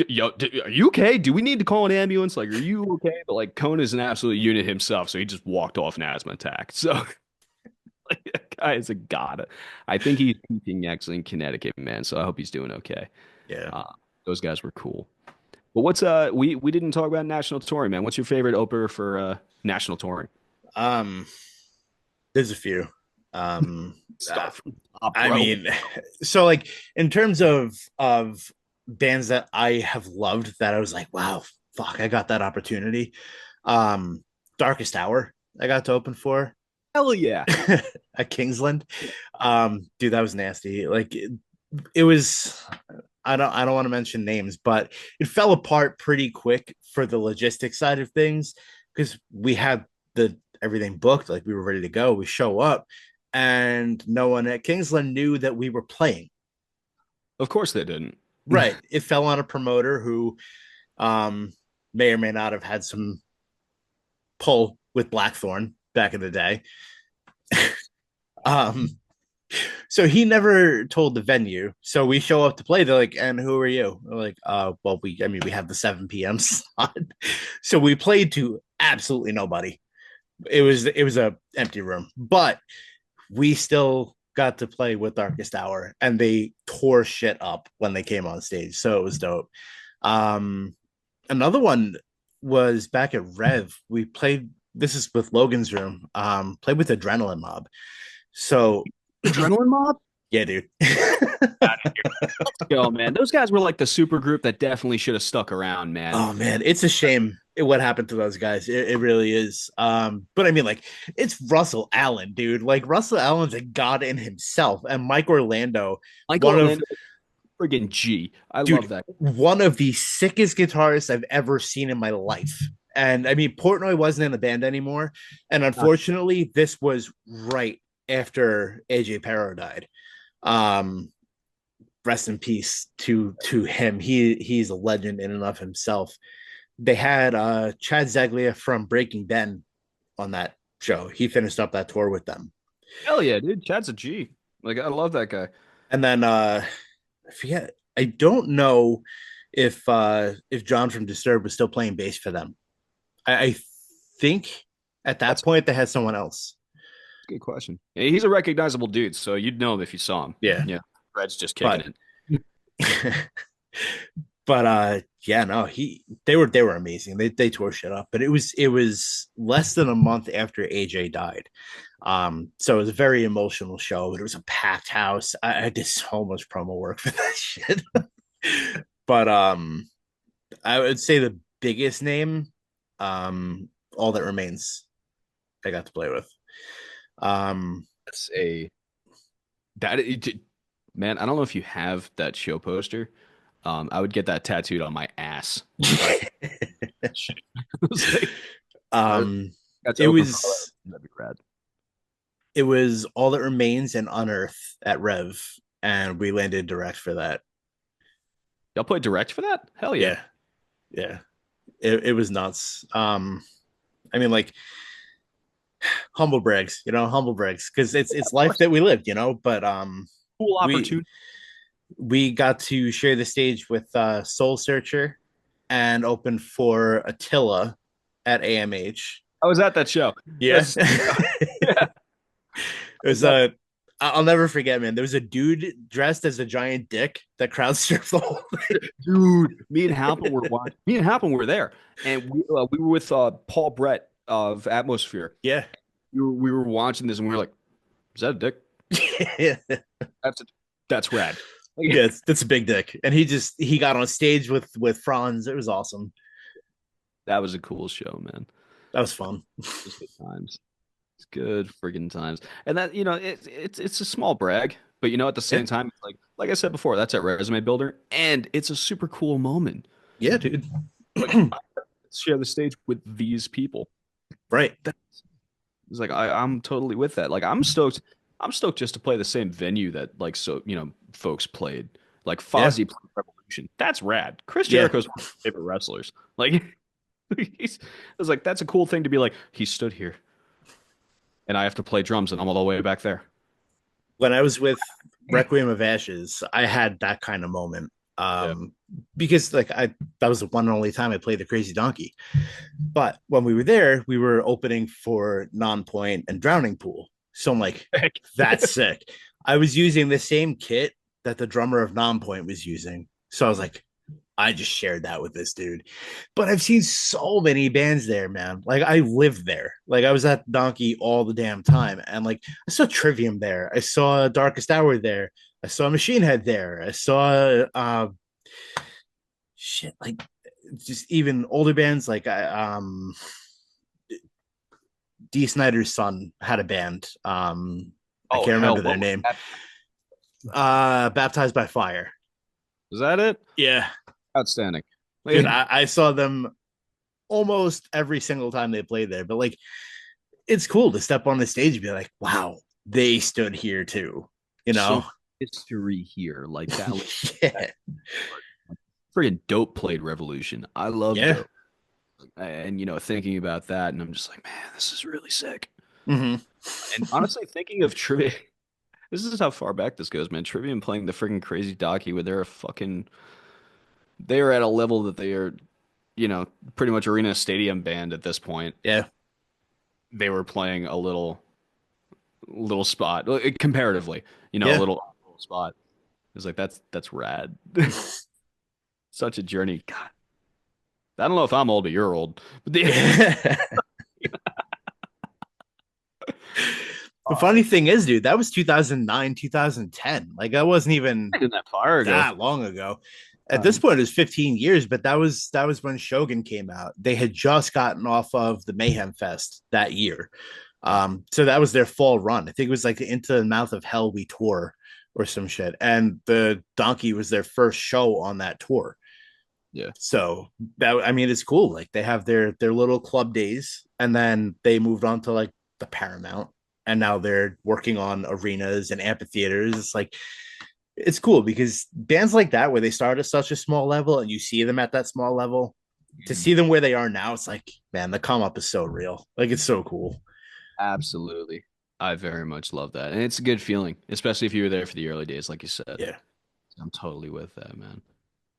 Yo, are you okay? Do we need to call an ambulance? Like, are you okay? But like, Cohen is an absolute unit himself, so he just walked off an asthma attack. So, like, that guy is a god. I think he's teaching actually in Connecticut, man. So I hope he's doing okay. Yeah. Those guys were cool. But what's we didn't talk about national touring, man. What's your favorite opener for national touring? Um, there's a few. Start from the top, I bro. mean, so like in terms of bands that I have loved that I was like, wow, fuck, I got that opportunity. Um, Darkest Hour, I got to open for Hell yeah. at Kingsland. Dude, that was nasty. Like it was. I don't want to mention names, but it fell apart pretty quick for the logistics side of things because we had the everything booked, like we were ready to go. We show up, and no one at Kingsland knew that we were playing. Of course they didn't. Right. It fell on a promoter who may or may not have had some pull with Blackthorn back in the day. um, so he never told the venue. So we show up to play. They're like, "And who are you?" We're like, well, we have the 7 p.m. slot." So we played to absolutely nobody. It was a empty room, but we still got to play with Darkest Hour, and they tore shit up when they came on stage. So it was dope. Um, Another one was back at Rev. We played. This is with Logan's Room. Played with Adrenaline Mob. So Adrenaline Mob? yeah, dude. Yo, man. Those guys were like the super group that definitely should have stuck around, man. Oh man, it's a shame what happened to those guys. It really is. But I mean, like, it's Russell Allen, dude. Like Russell Allen's a god in himself, and Mike Orlando, Michael one of Orlando, friggin' G. I dude, love that. one of the sickest guitarists I've ever seen in my life. And I mean, Portnoy wasn't in the band anymore, and unfortunately, this was right after AJ Perro died. Um, Rest in peace to him. He's a legend in and of himself. They had Chad Zeglia from Breaking Ben on that show. He finished up that tour with them. Hell yeah, dude. Chad's a G. Like, I love that guy. And then I forget. I don't know if John from Disturbed was still playing bass for them. I think at that That's point they had someone else. a good question. Yeah, he's a recognizable dude, so you'd know him if you saw him. Yeah. Yeah. Fred's just kicking But it. but yeah, no, they were amazing. They tore shit up, but it was less than a month after AJ died. So it was a very emotional show. It was a packed house. I did so much promo work for that shit. But I would say the biggest name, All That Remains, I got to play with. That's a that man, I don't know if you have that show poster. I would get that tattooed on my ass. Like, that's it open was that'd be rad. it was All That Remains and Unearth at Rev, and we landed direct for that. Y'all play direct for that? Hell yeah. Yeah. It was nuts. I mean, like, humble brags, humble brags, because it's life that we lived, but Cool we opportunity. we got to share the stage with Soul Searcher and open for Attila at AMH. I was at that show. Yeah. Yeah. It was I'll never forget, man. There was a dude dressed as a giant dick that crowd surfed the whole thing. Dude, me and Halpin were watching. Me and Halpin were there, and we were with Paul Brett of Atmosphere. Yeah. We were watching this, and we were like, "Is that a dick? Yeah. That's rad." Yeah, that's a big dick. And he got on stage with Franz. It was awesome. That was a cool show, man. That was fun. Just good times. It's good friggin' times. And that, it's a small brag, but at the same time, it's like I said before, that's a resume builder, and it's a super cool moment. Yeah, dude. Like, share the stage with these people. Right. It's like I'm totally with that. Like I'm stoked. I'm stoked just to play the same venue that like folks played. Like Yeah, Fozzy played Revolution. That's rad. Chris yeah. Jericho's one of my favorite wrestlers. Like I was like, that's a cool thing to be like, he stood here and I have to play drums and I'm all the way back there. When I was with Requiem of Ashes, I had that kind of moment. Yeah. Because like that was the one and only time I played the Crazy Donkey. But when we were there, we were opening for Non-Point and Drowning Pool. So I'm like, that's sick. I was using the same kit that the drummer of Non-Point was using. So I was like, I just shared that with this dude. But I've seen so many bands there, man. Like I lived there. Like I was at Donkey all the damn time. And like I saw Trivium there. I saw Darkest Hour there. I saw Machine Head there. I saw shit, like just even older bands like D. Snyder's son had a band. I Oh can't hell, remember their what was name. that? Baptized by Fire. Was that it? Yeah. Outstanding. Dude, I saw them almost every single time they played there. But like it's cool to step on the stage and be like, wow, they stood here too. You So know? history here. Like that was Yeah. freaking Dope played Revolution. I love Yeah. Dope. And thinking about that, and I'm just like, man, this is really sick. Mm-hmm. And honestly, thinking of trivia, this is how far back this goes, man. Trivium playing the freaking crazy donkey where they are at a level that they are, pretty much arena stadium band at this point. Yeah. They were playing a little spot comparatively, a Yeah. little spot. It was like that's rad. Such a journey. God, I don't know if I'm old or you're old, but The funny thing is, dude, that was 2009, 2010. Like that wasn't even not that far ago. that long ago. At this point, it was 15 years, but that was when Shogun came out. They had just gotten off of the Mayhem Fest that year. So that was their fall run. I think it was like Into the Mouth of Hell we tour or some shit. And the Donkey was their first show on that tour. Yeah. So that I mean it's cool. Like they have their little club days and then they moved on to like the Paramount and now they're working on arenas and amphitheaters. It's like it's cool because bands like that where they start at such a small level and you see them at that small level to see them where they are now, it's like, man, the come up is so real. Like it's so cool. Absolutely. I very much love that. And it's a good feeling, especially if you were there for the early days, like you said. Yeah. I'm totally with that, man.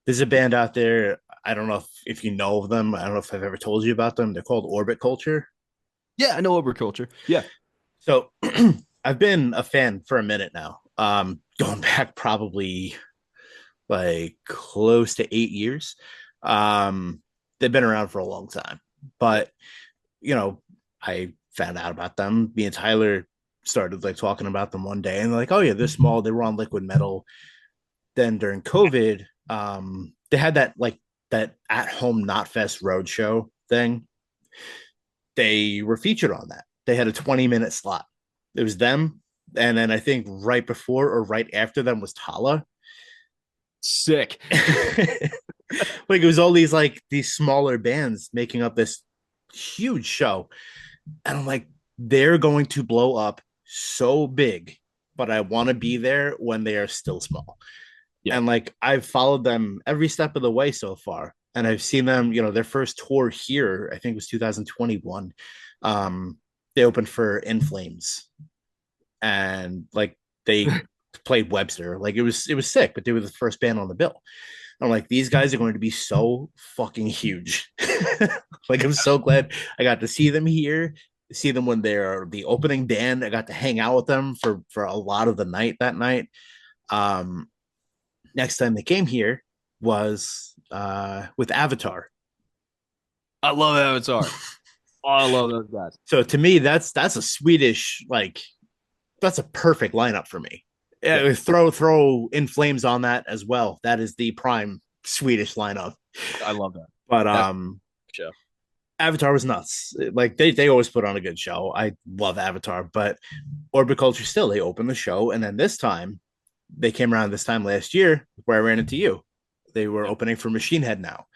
There's a band out there. I don't know if you know of them. I don't know if I've ever told you about them. They're called Orbit Culture. Yeah, I know agriculture. Yeah. So I've been a fan for a minute now. Going back probably like close to 8 years. They've been around for a long time, but I found out about them. Me and Tyler started like talking about them one day, and they're like, "Oh yeah, they're small. They were on Liquid Metal." Then during COVID, they had that at home Knotfest roadshow thing. They were featured on that. They had a 20-minute slot. It was them, and then I think right before or right after them was Tala. Sick. Like it was all these smaller bands making up this huge show. And I'm like, they're going to blow up so big, but I want to be there when they are still small. Yeah. And like I've followed them every step of the way so far. And I've seen them, their first tour here, I think it was 2021. They opened for In Flames. And like they played Webster. Like it was sick, but they were the first band on the bill. I'm like, these guys are going to be so fucking huge. Like, I'm so glad I got to see them here, see them when they're the opening band. I got to hang out with them for a lot of the night that night. Next time they came here was with Avatar. I love Avatar. Oh, I love those guys. So to me, that's a Swedish, like, that's a perfect lineup for me. Yeah. Throw In Flames on that as well. That is the prime Swedish lineup. I love that. But Show. Avatar was nuts. Like they always put on a good show. I love Avatar, but Orbiculture still, they opened the show, and then this time they came around this time last year where I ran into you. They were opening for Machine Head now.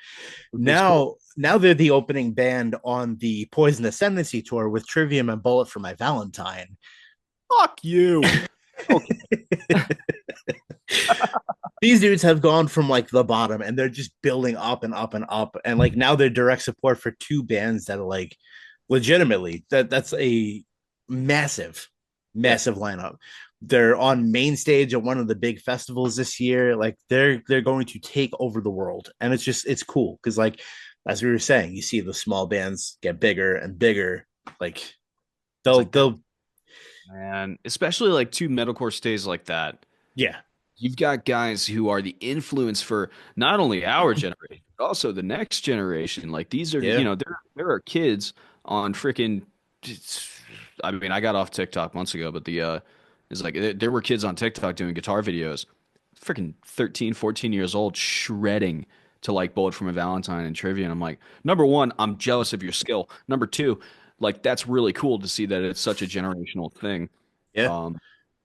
Now now they're the opening band on the Poison Ascendancy tour with Trivium and Bullet for My Valentine. Fuck you. Okay. These dudes have gone from like the bottom and they're just building up and up and up. And like now they're direct support for two bands that are like legitimately that's a massive, massive lineup. They're on main stage at one of the big festivals this year. Like they're going to take over the world. And it's cool because like as we were saying, you see the small bands get bigger and bigger. Like they'll man, especially like two metalcore stays like that. yeah. You've got guys who are the influence for not only our generation, but also the next generation. Like these are, Yeah. there are kids on freaking. I mean, I got off TikTok months ago, but it's like there were kids on TikTok doing guitar videos, freaking 13, 14 years old, shredding to like Bullet from a Valentine and Trivia. And I'm like, number one, I'm jealous of your skill. Number two, like that's really cool to see that it's such a generational thing. Yeah. Um,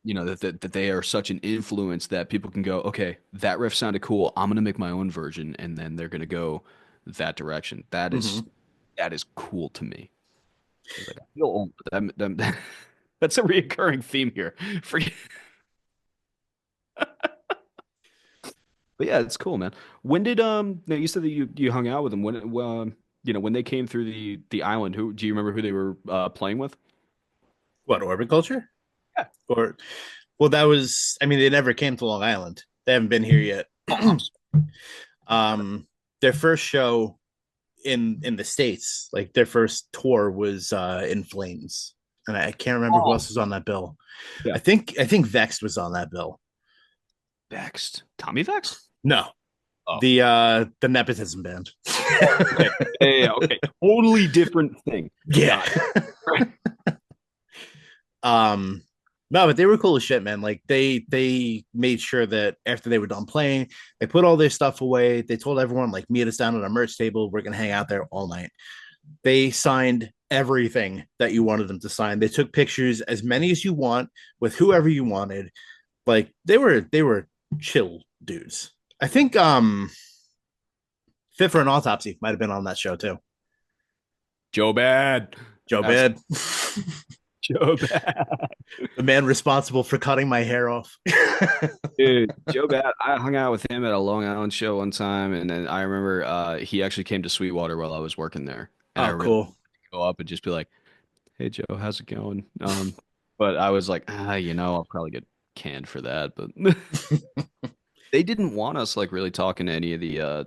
that they are such an influence that people can go, okay, that riff sounded cool. I'm gonna make my own version, and then they're gonna go that direction. Mm-hmm. That is cool to me. It's like I feel old, but that's a reoccurring theme here. For but yeah, it's cool, man. When did now you said that you hung out with them when when they came through the island? Who do you remember who they were playing with? What, Orbit Culture? Yeah. Or well, that was I mean, they never came to Long Island. They haven't been here yet. um their first show in the States, like their first tour was in Flames. And I can't remember who Oh, else was on that bill. yeah. I think Vexed was on that bill. Vexed. Tommy Vexed? No, Oh. the nepotism band. Okay. Yeah, okay. Totally different thing. Yeah. um no, but they were cool as shit, man. Like they made sure that after they were done playing, they put all their stuff away. They told everyone like meet us down at a merch table. We're gonna hang out there all night. They signed everything that you wanted them to sign. They took pictures, as many as you want, with whoever you wanted. Like they were chill dudes. I think Fit for an Autopsy might have been on that show too. Joe Bad. Joe That's Bad. Joe Bad. The man responsible for cutting my hair off. Dude, Joe Bad. I hung out with him at a Long Island show one time, and then I remember he actually came to Sweetwater while I was working there, and I Oh, really cool. go up and just be like, "Hey, Joe, how's it going?" But I was like, I'll probably get canned for that. But they didn't want us like really talking to any of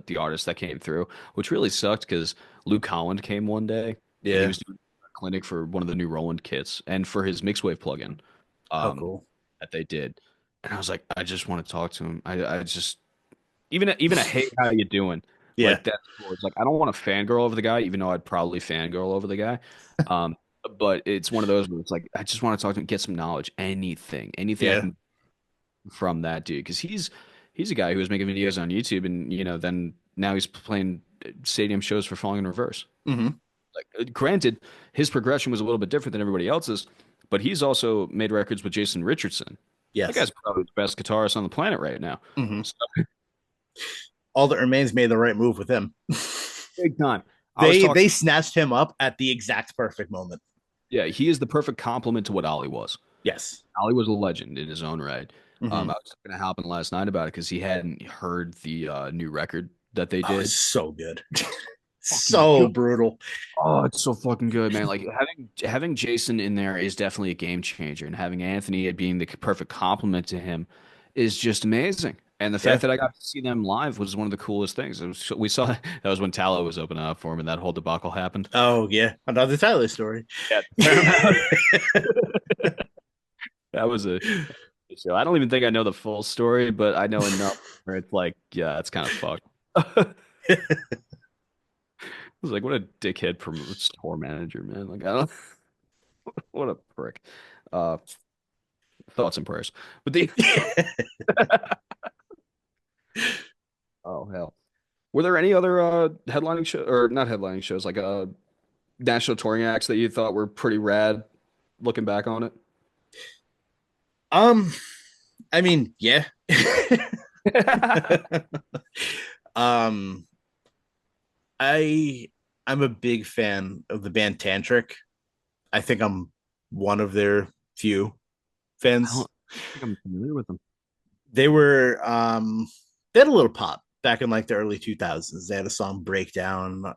the artists that came through, which really sucked because Luke Holland came one day and he Yeah. was doing a clinic for one of the new Roland kits and for his Mixwave plugin Oh, um, cool. that they did. And I was like, I just want to talk to him. I just even a hey, how you doing? Yeah. Like that's cool. It's like I don't want to fangirl over the guy, even though I'd probably fangirl over the guy. Um, but it's one of those where it's like I just want to talk to him, get some knowledge, anything I Yeah. can from that dude because he's a guy who was making videos on YouTube and then now he's playing stadium shows for Falling in Reverse. Mm-hmm. Like granted, his progression was a little bit different than everybody else's, but he's also made records with Jason Richardson. That Yes. guy's probably the best guitarist on the planet right now. Mm-hmm. So, All that remains made the right move with him. big time. I was They talking. snatched him up at the exact perfect moment. Yeah, he is the perfect complement to what Ollie was. Yes. Ollie was a legend in his own right. I Mm-hmm. was talking to Halpin last night about it because he hadn't heard the new record that they Oh, did. it's so good. Fucking So good. brutal. Oh, it's so fucking good, man. Like having Jason in there is definitely a game changer, and having Anthony being the perfect complement to him is just amazing. And the fact Yeah. that I got to see them live was one of the coolest things. We saw that was when Tallow was opening up for him, and that whole debacle happened. Oh yeah. Another Tyler story. Yeah, Paramount. That was a so I don't even think I know the full story, but I know enough where it's like, yeah, it's kind of fucked. I was like, what a dickhead store manager, man. Like, I don't, what a prick. Uh, thoughts and prayers. But the oh hell, were there any other headlining show or not headlining shows like national touring acts that you thought were pretty rad? Looking back on it, um, I mean, yeah. um, I I'm a big fan of the band Tantric. I think I'm one of their few I fans. don't think I'm familiar with them. They were they had a little pop back in like the early 2000s. They had a song Breakdown.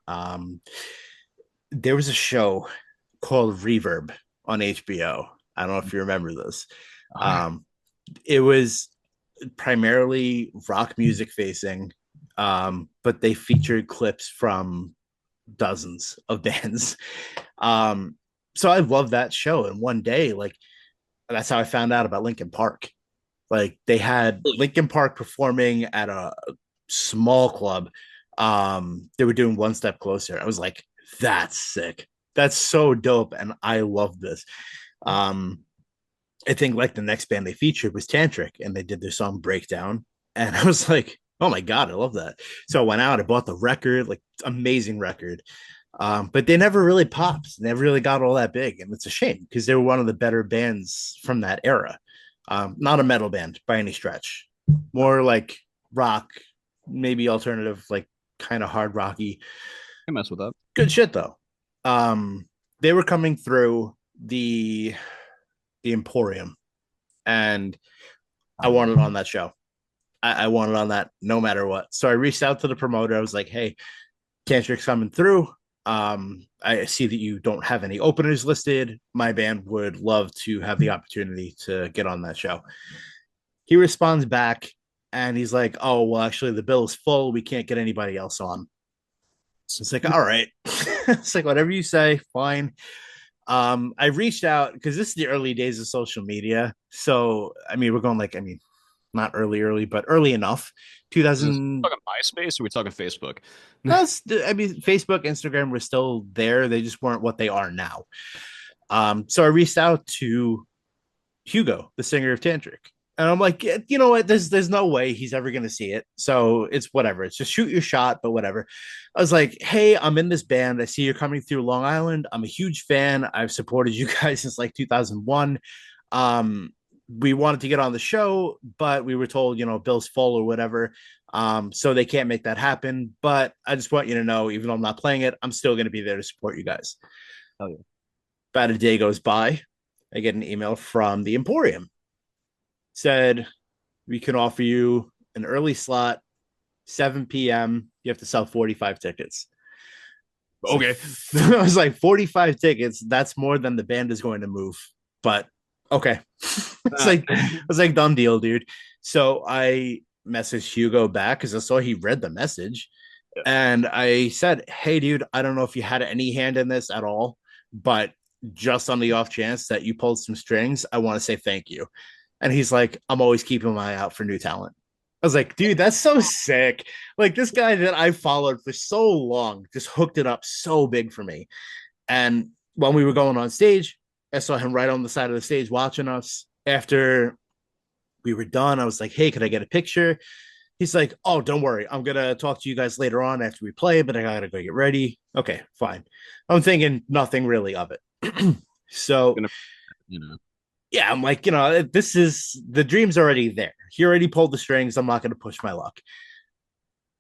There was a show called Reverb on HBO. I don't know if you remember this. All right. Um, it was primarily rock music facing, but they featured clips from dozens of bands. Um, so I love that show. And one day, like that's how I found out about Linkin Park. Like they had Linkin Park performing at a small club. They were doing One Step Closer. I was like, that's sick. That's so dope, and I love this. Um, I think like the next band they featured was Tantric, and they did their song Breakdown, and I was like, oh my god, I love that. So I went out, I bought the record, like amazing record. But they never really popped, never really got all that big, and it's a shame because they were one of the better bands from that era. Not a metal band by any stretch, more like rock, maybe alternative, like kind of hard rocky. I mess with that. Good shit though. Um, they were coming through the Emporium, and I wanted on that show. I wanted on that no matter what. So I reached out to the promoter. I was like, "Hey, Tantric's coming through. I see that you don't have any openers listed. My band would love to have the opportunity to get on that show." He responds back and he's like, "Oh, well, actually, the bill is full. We can't get anybody else on." So it's like, all right. It's like, whatever you say, fine. I reached out because this is the early days of social media. So, I mean, we're going like, I mean, not early, but early enough. Is this 2000, talking MySpace or are we talking Facebook? that's, I mean, Facebook, Instagram were still there. They just weren't what they are now. So I reached out to Hugo, the singer of Tantric. And I'm like, yeah, you know what? There's no way he's ever gonna see it. So it's whatever. It's just shoot your shot, but whatever. I was like, hey, I'm in this band. I see you're coming through Long Island. I'm a huge fan. I've supported you guys since like 2001. We wanted to get on the show, but we were told, Bill's full or whatever. So they can't make that happen. But I just want you to know, even though I'm not playing it, I'm still gonna be there to support you guys. Oh yeah. About a day goes by. I get an email from the Emporium. Said we can offer you an early slot, 7 p.m. You have to sell 45 tickets. Okay. I was like, 45 tickets. That's more than the band is going to move. But okay. It's like done deal, dude. So I messaged Hugo back because I saw he read the message. And I said, hey, dude, I don't know if you had any hand in this at all, but just on the off chance that you pulled some strings, I want to say thank you. And he's like, I'm always keeping my eye out for new talent. I was like, dude, that's so sick. Like this guy that I followed for so long just hooked it up so big for me. And when we were going on stage, I saw him right on the side of the stage watching us. After we were done, I was like, hey, could I get a picture? He's like, oh, don't worry. I'm going to talk to you guys later on after we play, but I got to go get ready. Okay, fine. I'm thinking nothing really of it. So, Gonna, you know. yeah, I'm like, this is the dream's already there. He already pulled the strings. I'm not going to push my luck.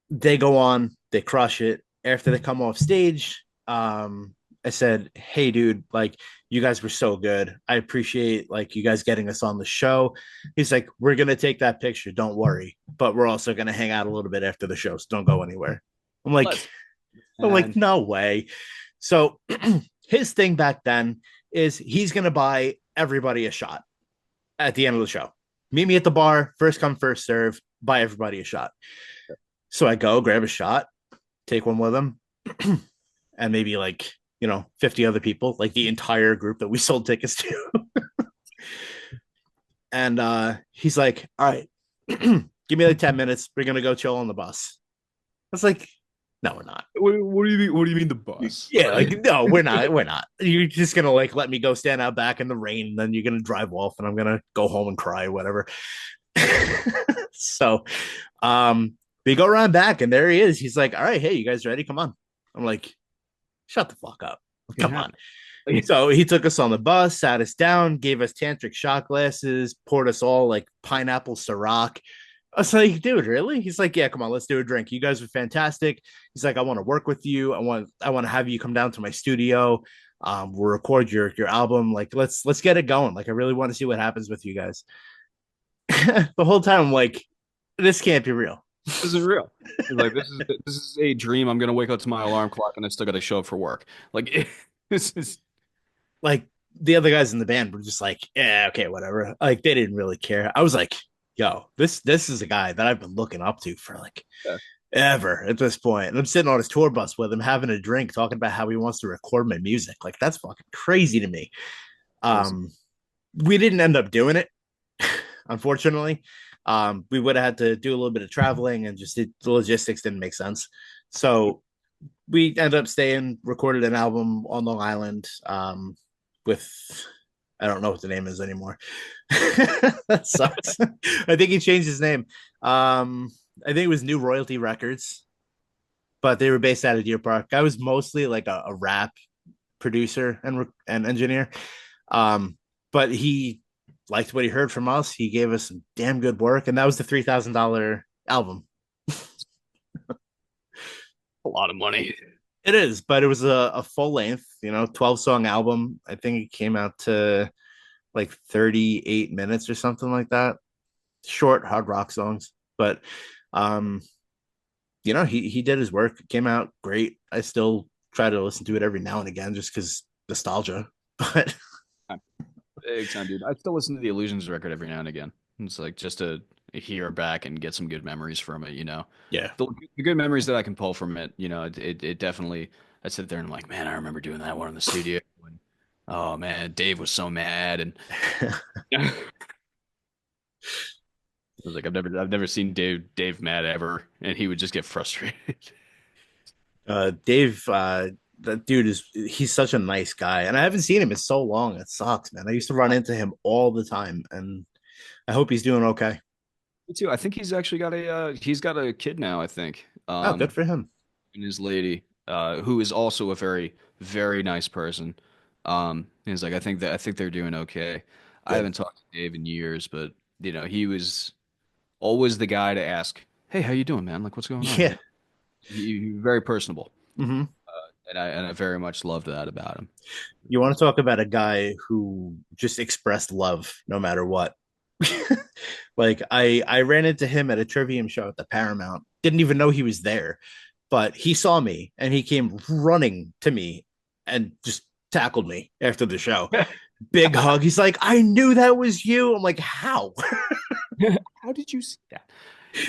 They go on, they crush it. After they come off stage, I said, hey, dude, like, you guys were so good. I appreciate like you guys getting us on the show. He's like, we're going to take that picture. Don't worry. But we're also going to hang out a little bit after the show. So don't go anywhere. I'm like, no way. So his thing back then is he's going to buy everybody a shot at the end of the show. Meet me at the bar, first come, first serve, buy everybody a shot. So I go grab a shot, take one with him, and maybe like, 50 other people, like the entire group that we sold tickets to. And he's like, all right, give me like 10 minutes. We're going to go chill on the bus. I was like, no, we're not. What do you mean? What do you mean the bus? Yeah, like no, we're not. We're not. You're just gonna like let me go stand out back in the rain, and then you're gonna drive off, and I'm gonna go home and cry, whatever. So, we go around back, and there he is. He's like, "All right, hey, you guys ready? Come on." I'm like, "Shut the fuck up! Come on." So he took us on the bus, sat us down, gave us tantric shot glasses, poured us all like pineapple Ciroc. I was like, dude, really? He's like, yeah, come on, let's do a drink. You guys are fantastic. He's like, I want to work with you. I want to have you come down to my studio. We'll record your album. Like, let's get it going. Like, I really want to see what happens with you guys. The whole time, I'm like, this can't be real. This is real. He's like, this is a dream. I'm gonna wake up to my alarm clock and I still gotta show up for work. Like this is Like the other guys in the band were just like, yeah, okay, whatever. Like they didn't really care. I was like, yo, this is a guy that I've been looking up to for like yeah, ever at this point. And I'm sitting on his tour bus with him, having a drink, talking about how he wants to record my music. Like that's fucking crazy to me. awesome. Um, we didn't end up doing it, unfortunately. We would have had to do a little bit of traveling, and just the logistics didn't make sense. So we ended up staying, recorded an album on Long Island with I don't know what the name is anymore. That sucks. I think he changed his name. I think it was New Royalty Records, but they were based out of Deer Park. I was mostly like a rap producer and engineer. But he liked what he heard from us. He gave us some damn good work, and that was the $3,000 album. A lot of money. It is, but it was a full length, 12-song album. I think it came out to like 38 minutes or something like that. Short hard rock songs, but um, he did his work. It came out great. I still try to listen to it every now and again just because nostalgia. But Big time, dude. I still listen to the Illusions record every now and again. It's like just to hear back and get some good memories from it, you know. yeah, The good memories that I can pull from it, it definitely I sit there and I'm like, man, I remember doing that one in the studio. And, oh man, Dave was so mad and I was like, I've never seen Dave mad ever, and he would just get frustrated. Dave, that dude he's such a nice guy, and I haven't seen him in so long. It sucks, man. I used to run into him all the time, and I hope he's doing okay. Me too. I think he's got a kid now, I think. Oh, good for him. And his lady, who is also a very, very nice person. He's like, I think they're doing okay. I Good. haven't talked to Dave in years, but he was always the guy to ask, "Hey, how you doing, man? Like, what's going on?" Yeah. He very personable, Hmm. and I very much loved that about him. You want to talk about a guy who just expressed love no matter what? Like I ran into him at a Trivium show at the Paramount. Didn't even know he was there, but he saw me and he came running to me and just tackled me after the show. Big hug. He's like, I knew that was you. I'm like, how? How did you see that?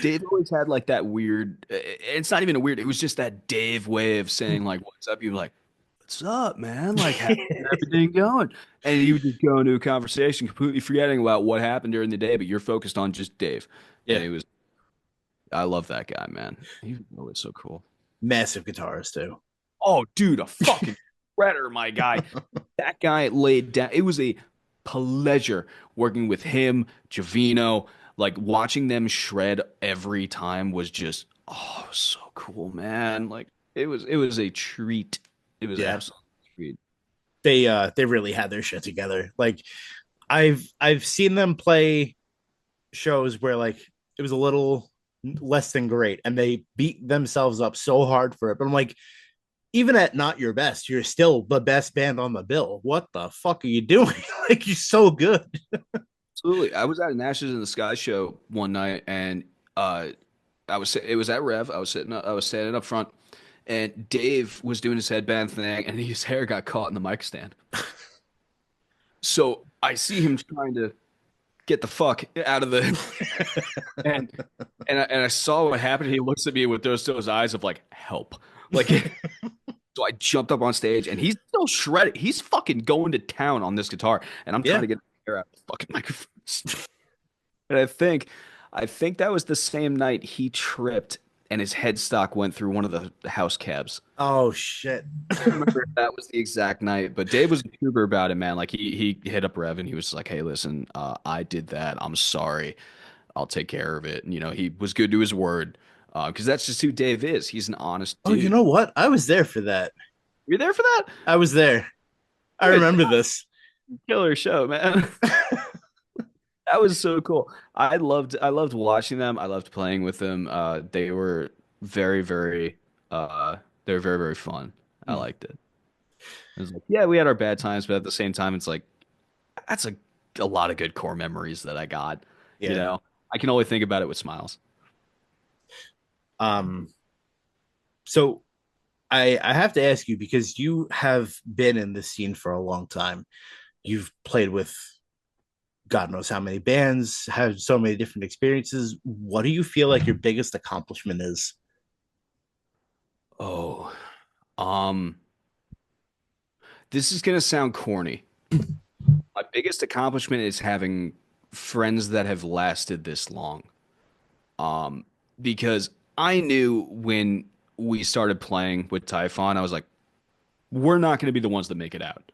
Dave always had like that weird. It's not even a weird. It was just that Dave way of saying like, "What's up?" You were like, "What's up, man? Like, how's everything going?" And you would just go into a conversation, completely forgetting about what happened during the day, but you're focused on just Dave. And Yeah. it was. I love that guy, man. He was always so cool. Massive guitarist too. Oh, dude, a fucking shredder, my guy. That guy laid down. It was a pleasure working with him, Javino. Like watching them shred every time was just so cool, man. Like it was a treat. It was Yeah. absolutely a treat. They really had their shit together. Like I've seen them play shows where like it was a little less than great and they beat themselves up so hard for it. But I'm like, even at not your best, you're still the best band on the bill. What the fuck are you doing? Like you're so good. Absolutely. I was at an Ashes in the Sky show one night, and it was at Rev. I was standing up front, and Dave was doing his headband thing, and his hair got caught in the mic stand. So I see him trying to get the fuck out of the and and I saw what happened. He looks at me with those eyes of like help, like. So I jumped up on stage, and he's still shredded. He's fucking going to town on this guitar, and I'm trying Yeah. to get the hair out of the fucking microphones. And I think that was the same night he tripped and his headstock went through one of the house cabs. Oh shit. I remember if that was the exact night, but Dave was a trooper about it, man. Like he hit up Rev and he was like, "Hey, listen, I did that. I'm sorry. I'll take care of it." And he was good to his word, because that's just who Dave is. He's an honest Oh, you dude. know what? I was there for that. You're there for that? I was there. I Good. remember this. Killer show, man. That was so cool. I loved watching them. I loved playing with them. They were very, very they were very, very fun. I Mm, liked it. It was like, yeah, we had our bad times, but at the same time, it's like that's a lot of good core memories that I got. You yeah. know, I can only think about it with smiles. Um, so I have to ask you because you have been in this scene for a long time. You've played with God knows how many bands, had so many different experiences. What do you feel like your biggest accomplishment is? Oh, um, this is gonna sound corny. My biggest accomplishment is having friends that have lasted this long. Um, because I knew when we started playing with Typhon, I was like, we're not going to be the ones that make it out,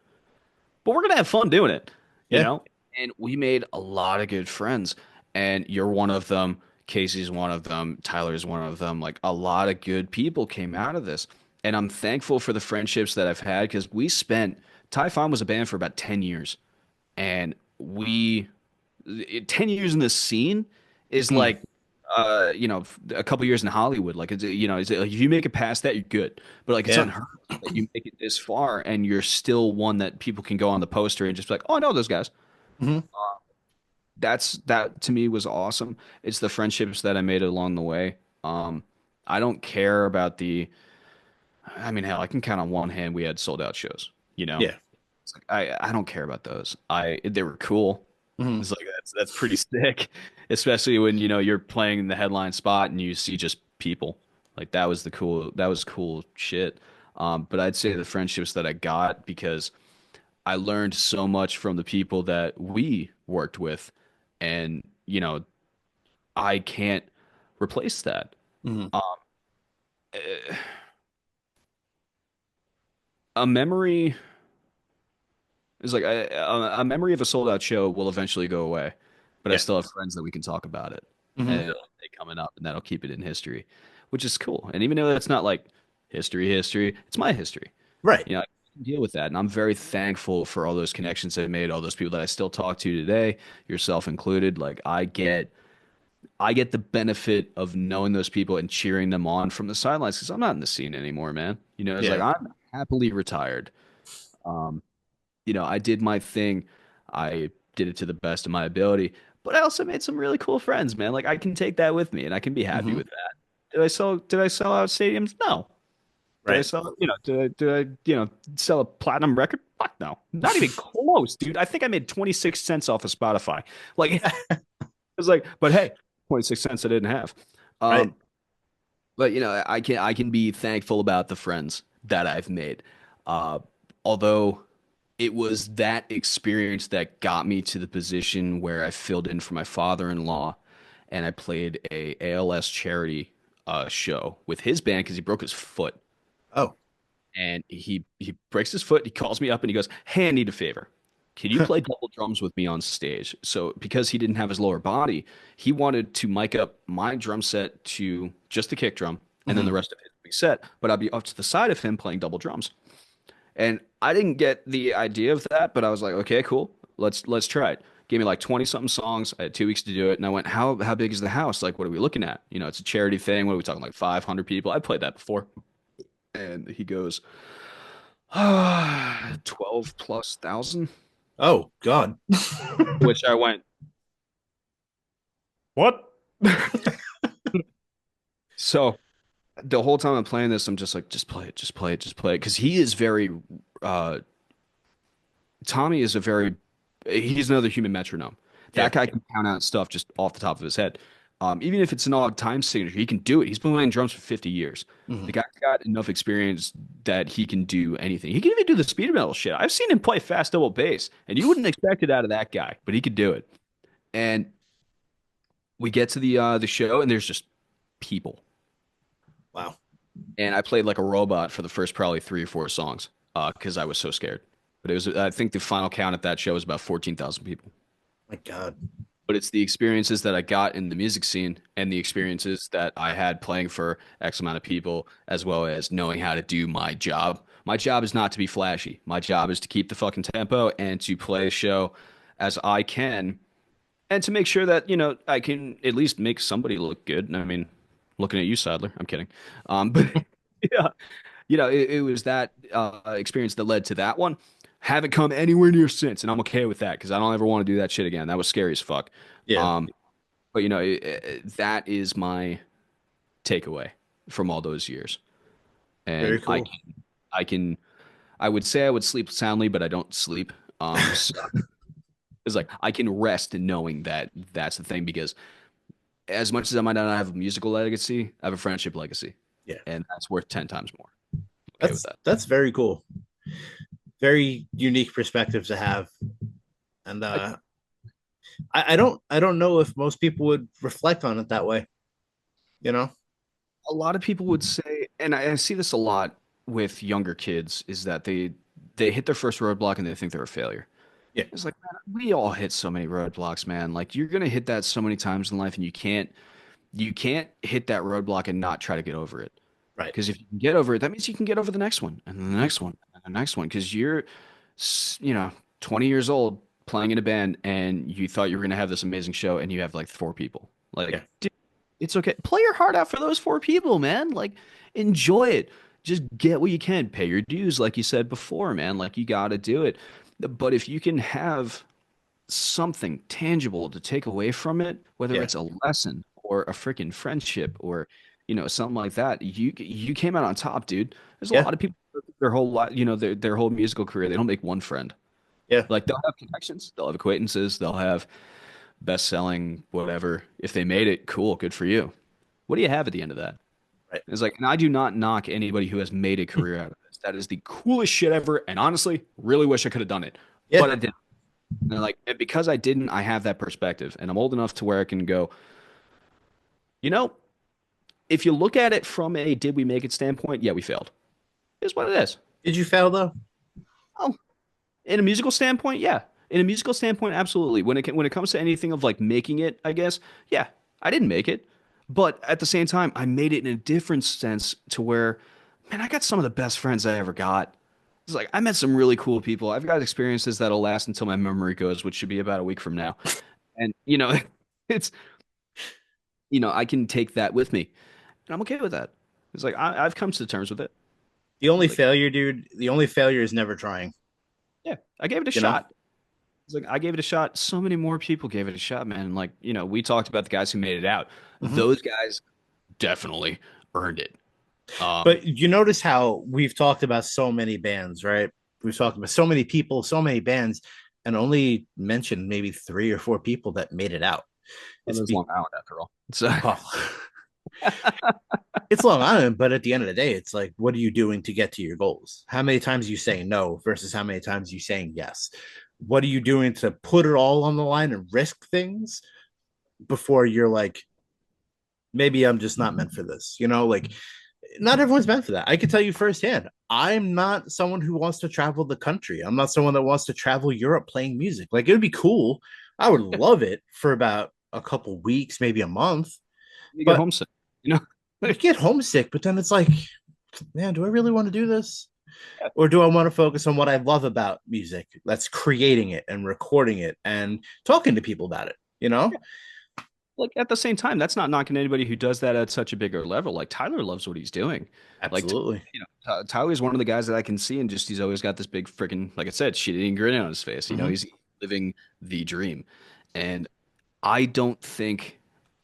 but we're going to have fun doing it, you Yeah. know? And we made a lot of good friends, and you're one of them. Casey's one of them. Tyler's one of them. Like a lot of good people came out of this. And I'm thankful for the friendships that I've had because we spent, Typhon was a band for about 10 years. And 10 years in this scene is Mm, like a couple years in Hollywood. Like like if you make it past that, you're good. But like it's yeah. unheard of that you make it this far and you're still one that people can go on the poster and just be like, oh, I know those guys. Hmm. That to me was awesome. It's the friendships that I made along the way. I don't care about I mean, hell, I can count on one hand we had sold out shows, you know? Yeah. It's like I don't care about those. They were cool. Hmm. It's like that's pretty sick, especially when you're playing in the headline spot and you see just people. Like that was cool shit. But I'd say the friendships that I got because I learned so much from the people that we worked with, and I can't replace that. Hmm. Um, eh, a memory is like a memory of a sold out show will eventually go away, but I Yeah. still have friends that we can talk about it, and Hmm. it'll be coming up, and that'll keep it in history, which is cool. And even though that's not like history, it's my history. Right. I can deal with that, and I'm very thankful for all those connections I've made, all those people that I still talk to today, yourself included. Like I get the benefit of knowing those people and cheering them on from the sidelines because I'm not in the scene anymore, man. It's like Yeah. I'm happily retired. Um, I did my thing. I did it to the best of my ability, but I also made some really cool friends, man. Like I can take that with me and I can be happy Hmm. with that. Did I sell out stadiums? No. Did I Right. sell, did I sell a platinum record? Fuck no. Not even close, dude. I think I made 26 cents off of Spotify. Like it was like, but hey, 26 cents I didn't have. Right. Um, but I can be thankful about the friends that I've made. Uh, although it was that experience that got me to the position where I filled in for my father-in-law and I played a ALS charity show with his band because he broke his foot. Oh. And he breaks his foot. He calls me up and he goes, "Hey, I need a favor. Can you play double drums with me on stage?" So because he didn't have his lower body, he wanted to mic up my drum set to just the kick drum and then the Hmm. rest of it would be set, but I'd be off to the side of him playing double drums. And I didn't get the idea of that, but I was like, okay, cool. Let's try it. Gave me like 20 something songs. I had 2 weeks to do it. And I went, how big is the house? Like, what are we looking at? It's a charity thing. What are we talking like 500 people? I played that before. And he goes, 12 plus thousand, Oh God. which I went, what? So the whole time I'm playing this, I'm just like, just play it, just play it, just play it. Because he is uh, Tommy is he's another human metronome. Yeah. That guy can count out stuff just off the top of his head. Even if it's an odd time signature, he can do it. He's been playing drums for 50 years. The Hmm. guy's got enough experience that he can do anything. He can even do the speed metal shit. I've seen him play fast double bass, and you wouldn't expect it out of that guy, but he could do it. And we get to the show, and there's just people. Wow. And I played like a robot for the first probably 3 or 4 songs because I was so scared. But I think the final count at that show was about 14,000 people. My God. But it's the experiences that I got in the music scene and the experiences that I had playing for X amount of people, as well as knowing how to do my job. My job is not to be flashy. My job is to keep the fucking tempo and to play a show as I can and to make sure that, I can at least make somebody look good. And I mean, looking at you, Sadler, I'm kidding. But yeah, it was that experience that led to that one. Haven't come anywhere near since, and I'm okay with that because I don't ever want to do that shit again. That was scary as fuck. Yeah, Um, but that is my takeaway from all those years. very And cool. I can, I would say I would sleep soundly, but I don't sleep. So it's like I can rest in knowing that that's the thing because as much as I might not have a musical legacy, I have a friendship legacy, Yeah, and that's worth 10 times more. Okay with that's that. that's very cool. Very unique perspective to have, and I, I don't know if most people would reflect on it that way. You know? a lot of people would say, and I see this a lot with younger kids, is that they hit their first roadblock and they think they're a failure. Yeah, It's like, man, we all hit so many roadblocks, man. Like you're gonna hit that so many times in life, and you can't hit that roadblock and not try to get over it. right. Because if you can get over it, that means you can get over the next one and then the next one and the next one. Because you're, 20 years old playing in a band and you thought you were going to have this amazing show and you have like four people. Like, Yeah, dude, it's okay. Play your heart out for those four people, man. Like, enjoy it. Just get what you can. Pay your dues, like you said before, man. Like, you got to do it. But if you can have something tangible to take away from it, whether yeah, it's a lesson or a freaking friendship or something like that, you came out on top, dude. There's a yeah, lot of people their whole life, their whole musical career, they don't make one friend. yeah. Like they'll have connections, they'll have acquaintances, they'll have best-selling whatever. If they made it, cool, good for you. What do you have at the end of that? Right. It's like, and I do not knock anybody who has made a career out of this. That is the coolest shit ever. And honestly, really wish I could have done it, Yeah. but I didn't. And because I didn't, I have that perspective, and I'm old enough to where I can go, you know, if you look at it from a did we make it standpoint, yeah, we failed. Is what it is. Did you fail though? Oh, in a musical standpoint, yeah. In a musical standpoint, absolutely. When it comes to anything of like making it, I guess, yeah, I didn't make it, but at the same time, I made it in a different sense to where, man, I got some of the best friends I ever got. It's like I met some really cool people. I've got experiences that'll last until my memory goes, which should be about a week from now. And it's I can take that with me, and I'm okay with that. It's like I've come to terms with it. The only Like, failure, dude, the only failure is never trying, yeah, I gave it a you know? shot. It's like I gave it a shot. So many more people gave it a shot, man. And like, we talked about the guys who made it out. Hmm. Those guys definitely earned it. But you notice how we've talked about so many bands, right? We've talked about so many people, so many bands, and only mentioned maybe three or four people that made it out. Well, It's there's Long Island after all. So well, it's Long Island, but at the end of the day, it's like, what are you doing to get to your goals? How many times you saying no versus how many times you saying yes? What are you doing to put it all on the line and risk things before you're like, maybe I'm just not meant for this? Like not everyone's meant for that. I can tell you firsthand. I'm not someone who wants to travel the country. I'm not someone that wants to travel Europe playing music. Like it would be cool. I would love it for about a couple weeks, maybe a month, you get but homesick, you know? you get homesick. But then it's like, man, do I really want to do this? Or do I want to focus on what I love about music? That's creating it and recording it and talking to people about it, you know? Like at the same time, that's not knocking anybody who does that at such a bigger level. Like Tyler loves what he's doing. Like Absolutely. Tyler's one of the guys that I can see, and just he's always got this big freaking, like I said, shit-eating grin on his face. Hmm. He's living the dream, and I don't think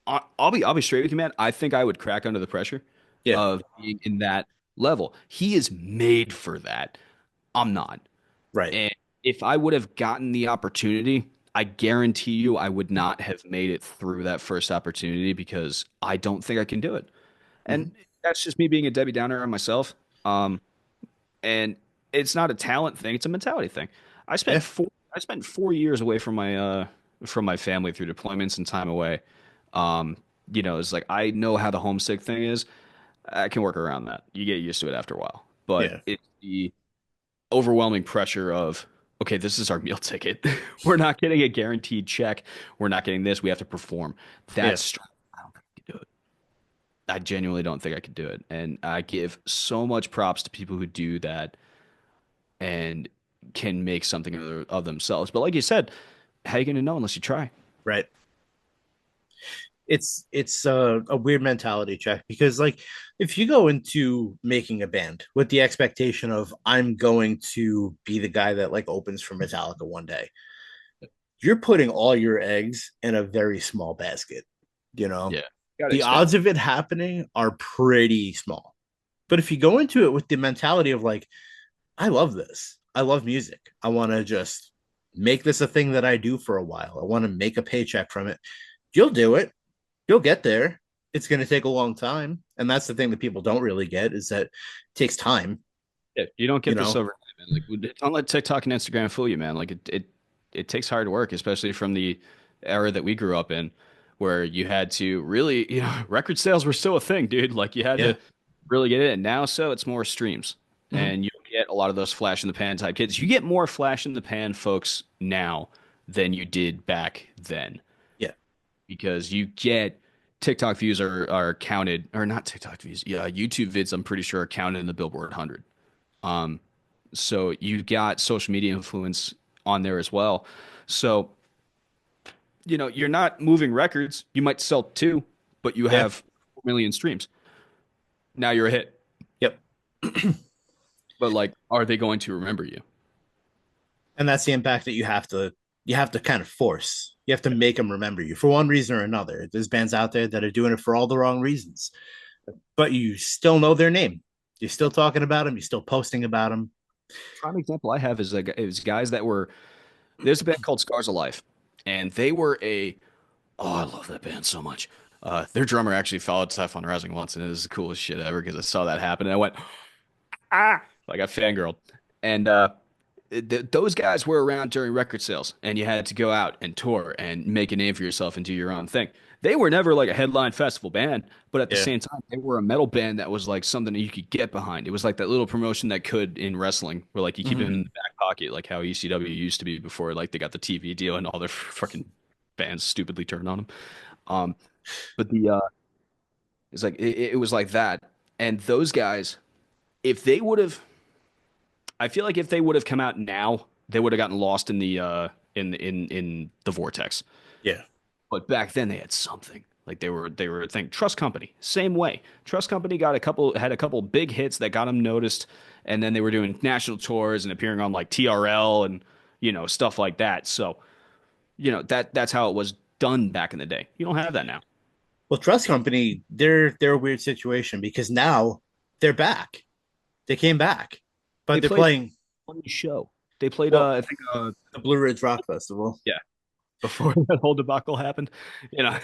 I'll be straight with you, man. I think I would crack under the pressure Yeah. of being in that level. He is made for that. I'm not. Right. And if I would have gotten the opportunity, I guarantee you I would not have made it through that first opportunity because I don't think I can do it. And Hmm. that's just me being a Debbie Downer on myself. Um, and it's not a talent thing; it's a mentality thing. I spent Yeah. four I spent 4 years away from my family through deployments and time away. Um, it's like I know how the homesick thing is. I can work around that. You get used to it after a while. But Yeah. it's the overwhelming pressure of, okay, this is our meal ticket. We're not getting a guaranteed check. We're not getting this. We have to perform. Yeah. That's I don't think I can do it. I genuinely don't think I could do it. And I give so much props to people who do that and can make something of themselves. But like you said, how are you going to know unless you try? Right. it's a weird mentality check because like if you go into making a band with the expectation of I'm going to be the guy that like opens for Metallica one day, you're putting all your eggs in a very small basket, you know. Yeah. Gotta The expand. odds of it happening are pretty small. But if you go into it with the mentality of like, I love this, I love music, I want to just make this a thing that I do for a while, I want to make a paycheck from it, you'll do it. You'll get there. It's going to take a long time. And that's the thing that people don't really get is that it takes time, Yeah, you don't you get this know? overnight, man. Like, don't let TikTok and Instagram fool you, man. Like, it takes hard work, especially from the era that we grew up in, where you had to really, record sales were still a thing, dude. Like, you had Yeah. to really get it. And now, so it's more streams, Mm-hmm. and you get a lot of those flash in the pan type kids. You get more flash in the pan folks now than you did back then, Yeah. because you get TikTok views are counted, or not TikTok views, yeah, YouTube vids. I'm pretty sure are counted in the Billboard 100. Um, so you got social media influence on there as well. So, you're not moving records. You might sell two, but you Yeah. have 4 million streams. Now you're a hit. Yep. But like, are they going to remember you? And that's the impact that you have to kind of force. You have to make them remember you for one reason or another. There's bands out there that are doing it for all the wrong reasons, but you still know their name. You're still talking about them. You're still posting about them. Prime example I have is guys that were there's a band called Scars of Life, and they were a oh, I love that band so much. Their drummer actually followed Typhon Rising once, and it was the coolest shit ever because I saw that happen, and I went, ah, like I fangirled. And those guys were around during record sales, and you had to go out and tour and make a name for yourself and do your own thing. They were never like a headline festival band, but at the Yeah. same time, they were a metal band that was like something that you could get behind. It was like that little promotion that could in wrestling, where like you keep Mm-hmm. them in the back pocket, like how ECW used to be before like they got the TV deal and all their fucking bands stupidly turned on them. Um, but it's like it was like that, and those guys, if they would have I feel like if they would have come out now, they would have gotten lost in the in the vortex. Yeah. But back then they had something. Like they were a thing. Trust Company, same way. Trust Company had a couple big hits that got them noticed, and then they were doing national tours and appearing on like TRL and stuff like that. So that's how it was done back in the day. You don't have that now. Well, Trust Company, they're a weird situation because now they're back. They came back, They but they're played playing one show. They played well I think the Blue Ridge Rock Festival. yeah, before that whole debacle happened. You know.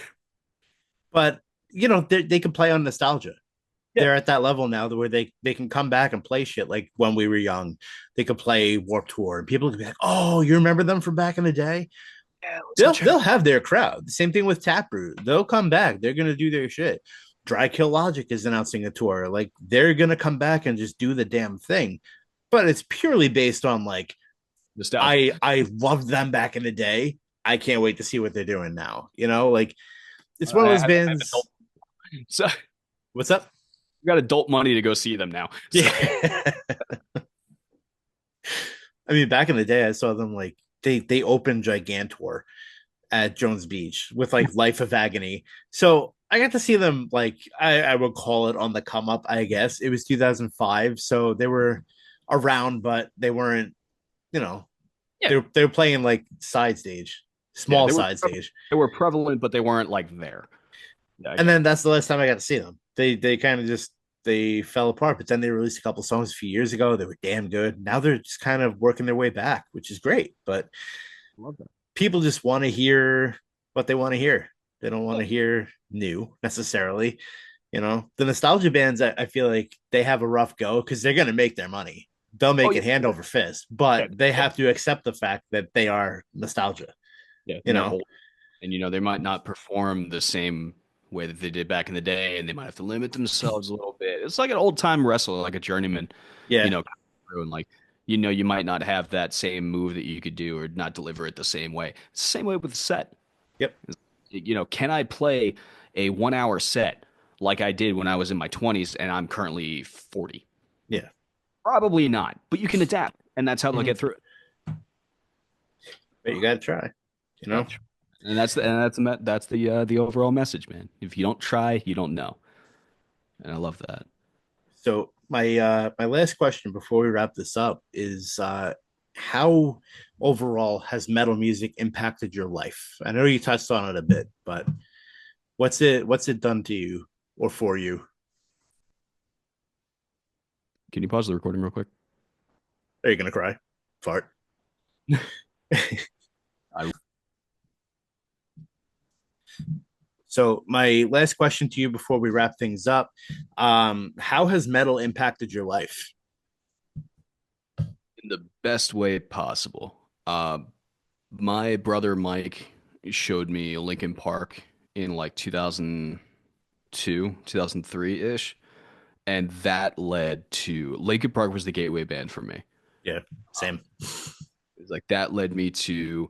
But they can play on nostalgia. Yeah. They're at that level now where they can come back and play shit like when we were young. They could play Warped Tour, and people can be like, "Oh, you remember them from back in the day?" Yeah, let's go They'll check. have their crowd. The same thing with Taproot. They'll come back. They're gonna do their shit. Dry Kill Logic is announcing a tour. Like they're gonna come back and just do the damn thing. But it's purely based on like Nostalgia. I loved them back in the day. I can't wait to see what they're doing now. Like it's one of those I have bands. adult, so What's up? you got adult money to go see them now. So Yeah. I mean, back in the day, I saw them like they opened Gigantor at Jones Beach with like Life of Agony. So I got to see them like I would call it on the come up, I guess. It was 2005. So they were around, but they weren't, you know, yeah, they were playing like side stage, yeah, small side stage. they were prevalent, but they weren't like there. Yeah, I And get it. then that's the last time I got to see them. They kind of just they fell apart, but then they released a couple songs a few years ago. They were damn good. Now they're just kind of working their way back, which is great. But I love that. people just want to hear what they want to hear. They don't want Yeah, to hear new necessarily. The nostalgia bands, I feel like they have a rough go because they're going to make their money. They'll oh make yeah, it hand over fist, yeah, but they yeah, have to accept the fact that they are nostalgia. yeah. You And they're know, old, and they might not perform the same way that they did back in the day, and they might have to limit themselves a little bit. It's like an old time wrestler, like a journeyman, yeah, and like you might not have that same move that you could do or not deliver it the same way. It's the same way with the set. yep, Can I play a 1 hour set like I did when I was in my 20s and I'm currently 40? yeah. Probably not, but you can adapt, and that's how they'll Mhm. get through it. But you got to try. You know, And that's the overall message, man. If you don't try, you don't know. And I love that. So my last question before we wrap this up is how overall has metal music impacted your life? I know you touched on it a bit, but what's it done to you or for you? Can you pause the recording real quick? Are you gonna cry? Fart. I So my last question to you before we wrap things up, how has metal impacted your life? In the best way possible. My brother Mike showed me Linkin Park in like 2002, 2003-ish, and that led to Linkin Park was the gateway band for me. Yeah, Um, same. it was like that led me to,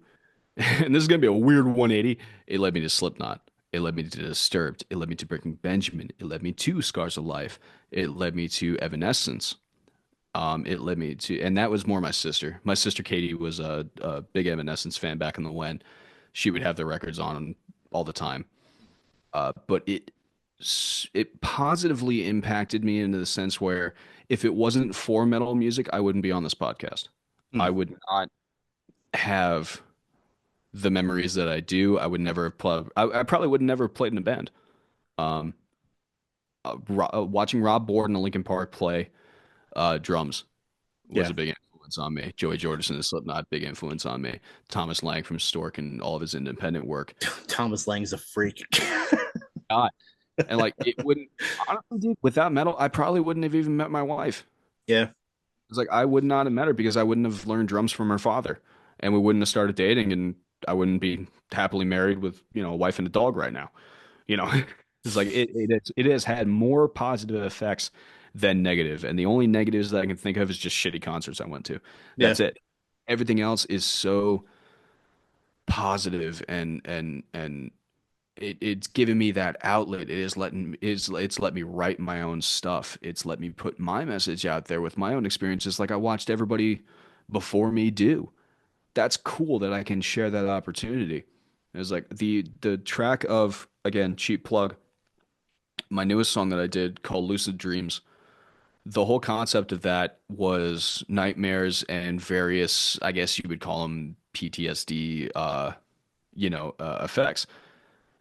and this is gonna be a weird 180. It led me to Slipknot. It led me to Disturbed. It led me to Breaking Benjamin. It led me to Scars of Life. It led me to Evanescence. It led me to, and that was more my sister. My sister Katie was a big Evanescence fan back in the when. She would have the records on all the time. But it positively impacted me into the sense where if it wasn't for metal music, I wouldn't be on this podcast. I Mm. would not have the memories that I do. I would never have played. I probably would never have played in a band. Um, Watching Rob Bourne and Linkin Park play drums was Yeah, a big influence on me. Joey Jordison of Slipknot, big influence on me. Thomas Lang from Stork and all of his independent work. Thomas Lang's a freak. God. And like it wouldn't honestly, dude, without metal, I probably wouldn't have even met my wife. Yeah, It's like I would not have met her because I wouldn't have learned drums from her father. And we wouldn't have started dating and I wouldn't be happily married with, a wife and a dog right now. You know, it's like it has had more positive effects than negative. And the only negatives that I can think of is just shitty concerts I went to. yeah. That's it. Everything else is so positive and it's given me that outlet. It's let me write my own stuff. It's let me put my message out there with my own experiences like I watched everybody before me do. That's cool that I can share that opportunity. It's like the track of, again, cheap plug, my newest song that I did called Lucid Dreams. The whole concept of that was nightmares and various, I guess you would call them PTSD, effects.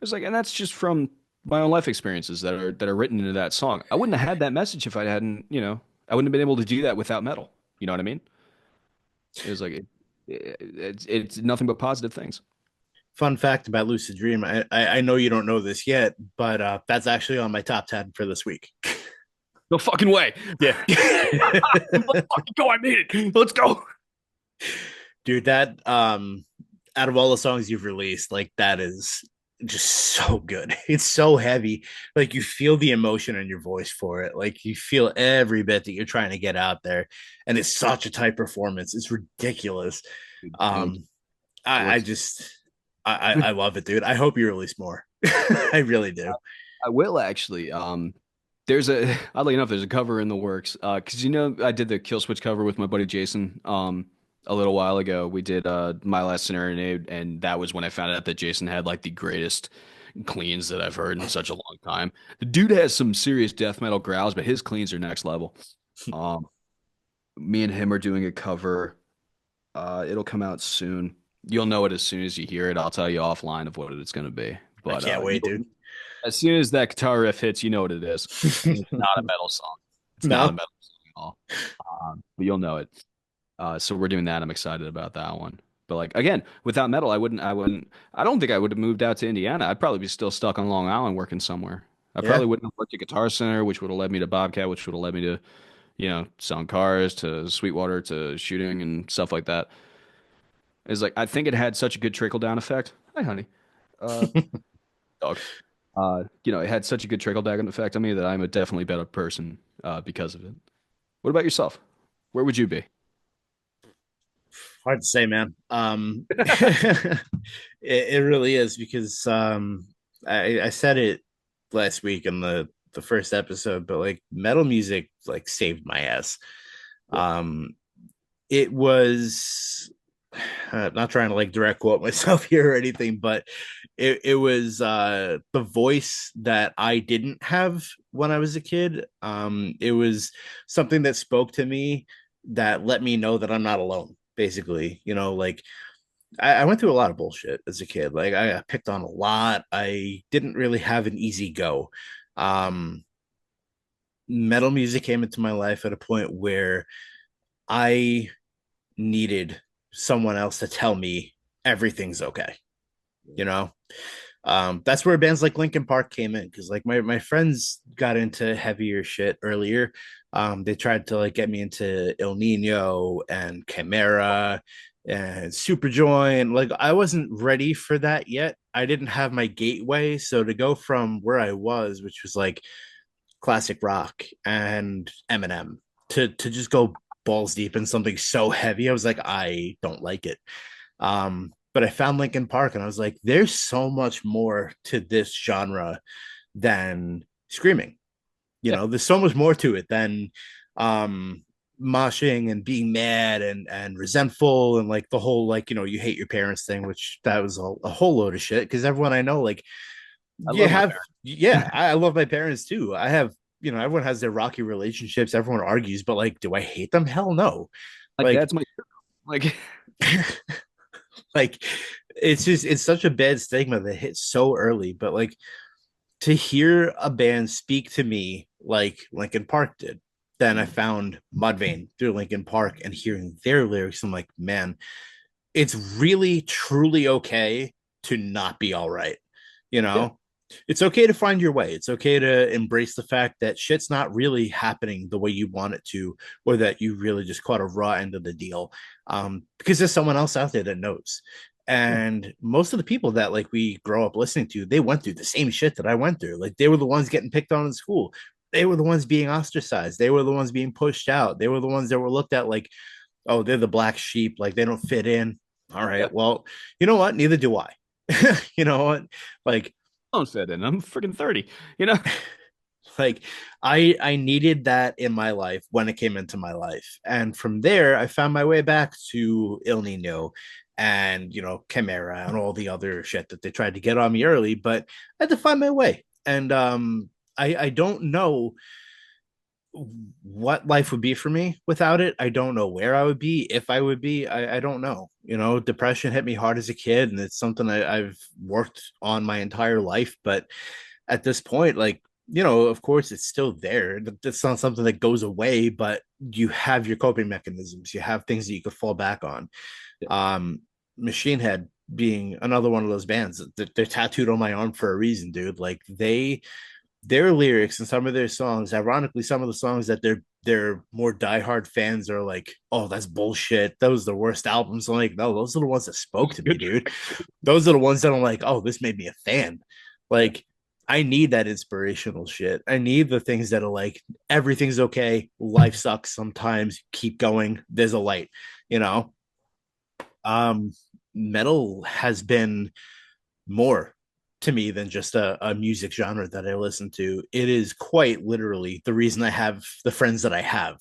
It's like, and that's just from my own life experiences that are written into that song. I wouldn't have had that message if I hadn't, I wouldn't have been able to do that without metal. You know what I mean? It was like it's nothing but positive things. Fun fact about Lucid Dream. I know you don't know this yet, but that's actually on my top 10 for this week. No fucking way. Yeah. Let's fucking go. I made it. Let's go. Dude, that out of all the songs you've released, like that is just so good. It's so heavy. Like you feel the emotion in your voice for it. Like you feel every bit that you're trying to get out there. And it's such a tight performance. It's ridiculous. Dude, Um I what's just I love it, dude. I hope you release more. I really do. I will actually. There's a oddly enough, there's a cover in the works. Because I did the Kill Switch cover with my buddy Jason. A little while ago, we did My Last Serenade, and that was when I found out that Jason had like the greatest cleans that I've heard in such a long time. The dude has some serious death metal growls, but his cleans are next level. Um, Me and him are doing a cover. It'll come out soon. You'll know it as soon as you hear it. I'll tell you offline of what it's going to be. I But can't wait, dude. as soon as that guitar riff hits, you know what it is. And it's not a metal song. It's not a No. metal song at all. But you'll know it. So we're doing that. I'm excited about that one. But like again, without metal, I don't think I would have moved out to Indiana. I'd probably be still stuck on Long Island working somewhere. I Yeah. probably wouldn't have worked at Guitar Center, which would have led me to Bobcat, which would have led me to, selling cars, to Sweetwater, to shooting and stuff like that. It's like I think it had such a good trickle down effect. Hi, honey. Uh, Dog. It had such a good trickle down effect on me that I'm a definitely better person because of it. What about yourself? Where would you be? Hard to say, man. It really is because I said it last week in the first episode, but like metal music like saved my ass. Yeah. It was not trying to like direct quote myself here or anything, but it was the voice that I didn't have when I was a kid. It was something that spoke to me that let me know that I'm not alone, basically. Like I went through a lot of bullshit as a kid. Like I got picked on a lot. I didn't really have an easy go. Um, Metal music came into my life at a point where I needed someone else to tell me everything's okay. You know, that's where bands like Linkin Park came in because like my friends got into heavier shit earlier. They tried to like get me into El Nino and Chimera and Superjoy, and like I wasn't ready for that yet. I didn't have my gateway, so to go from where I was, which was like classic rock and Eminem, to just go balls deep in something so heavy, I was like, I don't like it. But I found Linkin Park and I was like, there's so much more to this genre than screaming. Yeah. There's so much more to it than um moshing and being mad and resentful and like the whole like you hate your parents thing, which that was a whole load of shit because everyone I know like I you love my have parents. yeah, I love my parents too. I have everyone has their rocky relationships, everyone argues, but like do I hate them? Hell no. My Like dad's my like like it's such a bad stigma that hits so early, but like to hear a band speak to me like Linkin Park did. Then I found Mudvayne through Linkin Park and hearing their lyrics, I'm like, man, it's really truly okay to not be all right. You yeah. know, it's okay to find your way. It's okay to embrace the fact that shit's not really happening the way you want it to, or that you really just caught a raw end of the deal. Because there's someone else out there that knows. Yeah. And most of the people that like we grow up listening to, they went through the same shit that I went through. Like they were the ones getting picked on in school. They were the ones being ostracized. They were the ones being pushed out. They were the ones that were looked at like, oh, they're the black sheep. Like they don't fit in. All Yeah. right. Well, you know what? Neither do I. You know what? Like I don't fit in. I'm freaking 30, you know? like I needed that in my life when it came into my life, and from there I found my way back to Il Nino and Chimera and all the other shit that they tried to get on me early, but I had to find my way. And I don't know what life would be for me without it. I don't know where I would be if I would be. I don't know. Depression hit me hard as a kid, and it's something I've worked on my entire life. But at this point, like, of course, it's still there. It's not something that goes away, but you have your coping mechanisms. You have things that you could fall back on. Yeah. Machine Head being another one of those bands that they're tattooed on my arm for a reason, dude. Like their lyrics and some of their songs, ironically, some of the songs that their more diehard fans are like, oh, that's bullshit. Those are the worst albums. I'm like, no, those are the ones that spoke to me, dude. Those are the ones that I'm like, oh, this made me a fan. Like, I need that inspirational shit. I need the things that are like, everything's okay. Life sucks sometimes. Keep going. There's a light, you know? Um, Metal has been more to me than just a music genre that I listen to. It is quite literally the reason I have the friends that I have,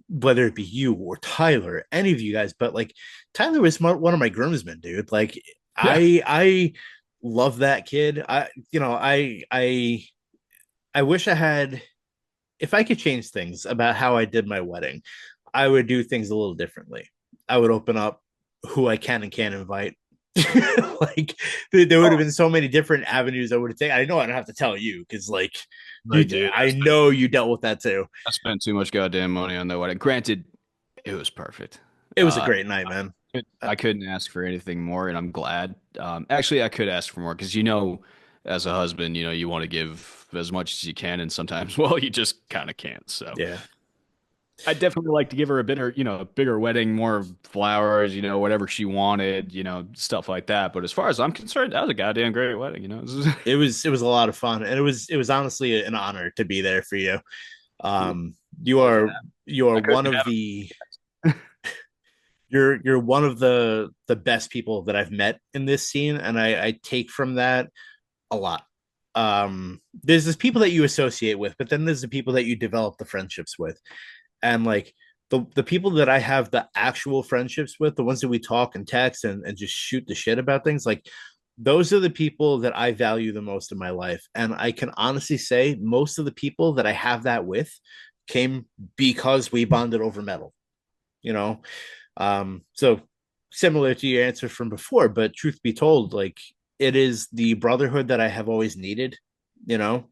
whether it be you or Tyler, any of you guys, but like Tyler was one of my groomsmen, dude. Like Yeah. I love that kid. I wish I had, if I could change things about how I did my wedding, I would do things a little differently. I would open up who I can and can't invite. Like there would have Oh, been so many different avenues I would have taken. I know I don't have to tell you because like I did. I know you dealt with that too. I spent too much goddamn money on that wedding. Granted, it was perfect. It was a Uh, great night, man. I couldn't ask for anything more, and I'm glad. Actually, I could ask for more because as a husband, you want to give as much as you can, and sometimes, well, you just kind of can't. So Yeah. I definitely like to give her a bigger wedding, more flowers, whatever she wanted, stuff like that. But as far as I'm concerned, that was a goddamn great wedding. It was a lot of fun, and it was honestly an honor to be there for you. Cool. You Love it. are you are I one couldn't of have the you're one of the best people that I've met in this scene, and I take from that a lot. There's this people that you associate with, but then there's the people that you develop the friendships with, and like the people that I have the actual friendships with, the ones that we talk and text and just shoot the shit about things, like those are the people that I value the most in my life. And I can honestly say most of the people that I have that with came because we bonded over metal, you know? So similar to your answer from before, but truth be told, like it is the brotherhood that I have always needed, you know?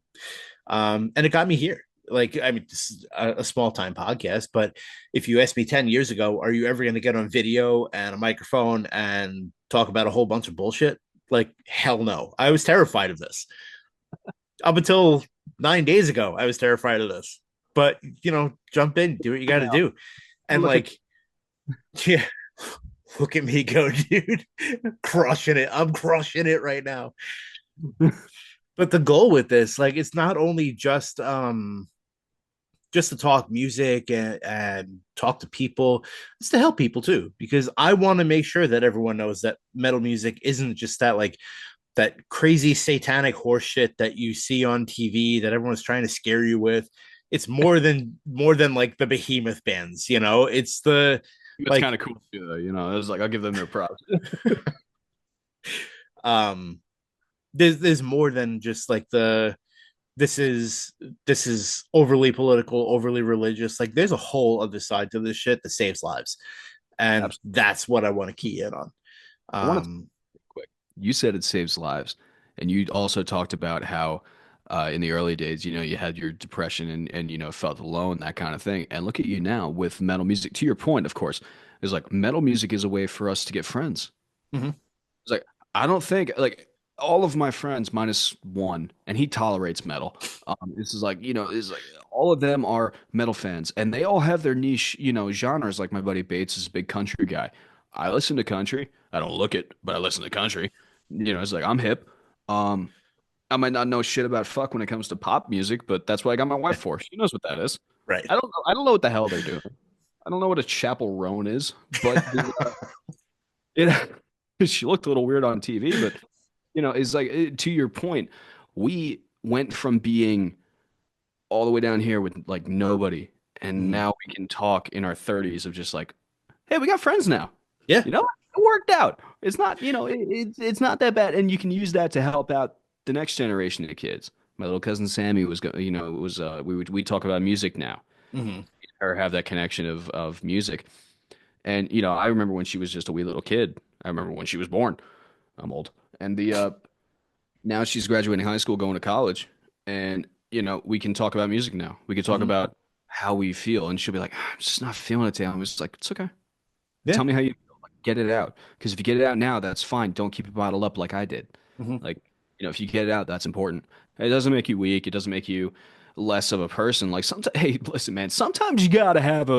And it got me here. Like, I mean, this is a small time podcast, but if you asked me 10 years ago, are you ever going to get on video and a microphone and talk about a whole bunch of bullshit? Like, hell no. I was terrified of this. Up until 9 days ago, I was terrified of this. But, jump in, do what you got to do. And, Look at like, yeah, look at me go, dude. Crushing it. I'm crushing it right now. But the goal with this, like, it's not only just to talk music and talk to people. It's to help people too, because I want to make sure that everyone knows that metal music isn't just that like that crazy satanic horse shit that you see on TV that everyone's trying to scare you with. It's more than like the behemoth bands, It's the it's like kind of cool too, though. It was like I'll give them their props. um there's more than just like the this is overly political, overly religious. Like there's a whole other side to this shit that saves lives. And Absolutely. that's what I want to key in on. I want to Um quick. You said it saves lives, and you also talked about how in the early days, you had your depression and felt alone, that kind of thing. And look at you now with metal music. To your point, of course, is like metal music is a way for us to get friends. mhm. It's like I don't think like all of my friends minus one, and he tolerates metal. This is like is like all of them are metal fans, and they all have their niche genres. Like my buddy Bates is a big country guy. I listen to country. I don't look it, but I listen to country. It's like I'm hip. Um, I might not know shit about fuck when it comes to pop music, but that's what I got my wife for. She knows what that is. Right. I don't know. I don't know what the hell they're doing. I don't know what a Chapel Roan is, but it she looked a little weird on TV, but it's like to your point, we went from being all the way down here with like nobody, and Mhm. now we can talk in our 30s of just like, hey, we got friends now. Yeah. You know, it worked out. It's not, it's not that bad, and you can use that to help out the next generation of kids. My little cousin Sammy was, was we talk about music now. Mhm. Her have that connection of music, and I remember when she was just a wee little kid. I remember when she was born. I'm old, and the now she's graduating high school, going to college, and we can talk about music now. We can talk Mhm. about how we feel, and she'll be like, "I'm just not feeling it today." I'm just like, "It's okay. Yeah. Tell me how you feel. Like, get it out. Because if you get it out now, that's fine. Don't keep it bottled up like I did. Mhm. Like, if you get it out, that's important. It doesn't make you weak. It doesn't make you less of a person. Like sometimes, hey, listen, man. Sometimes you gotta have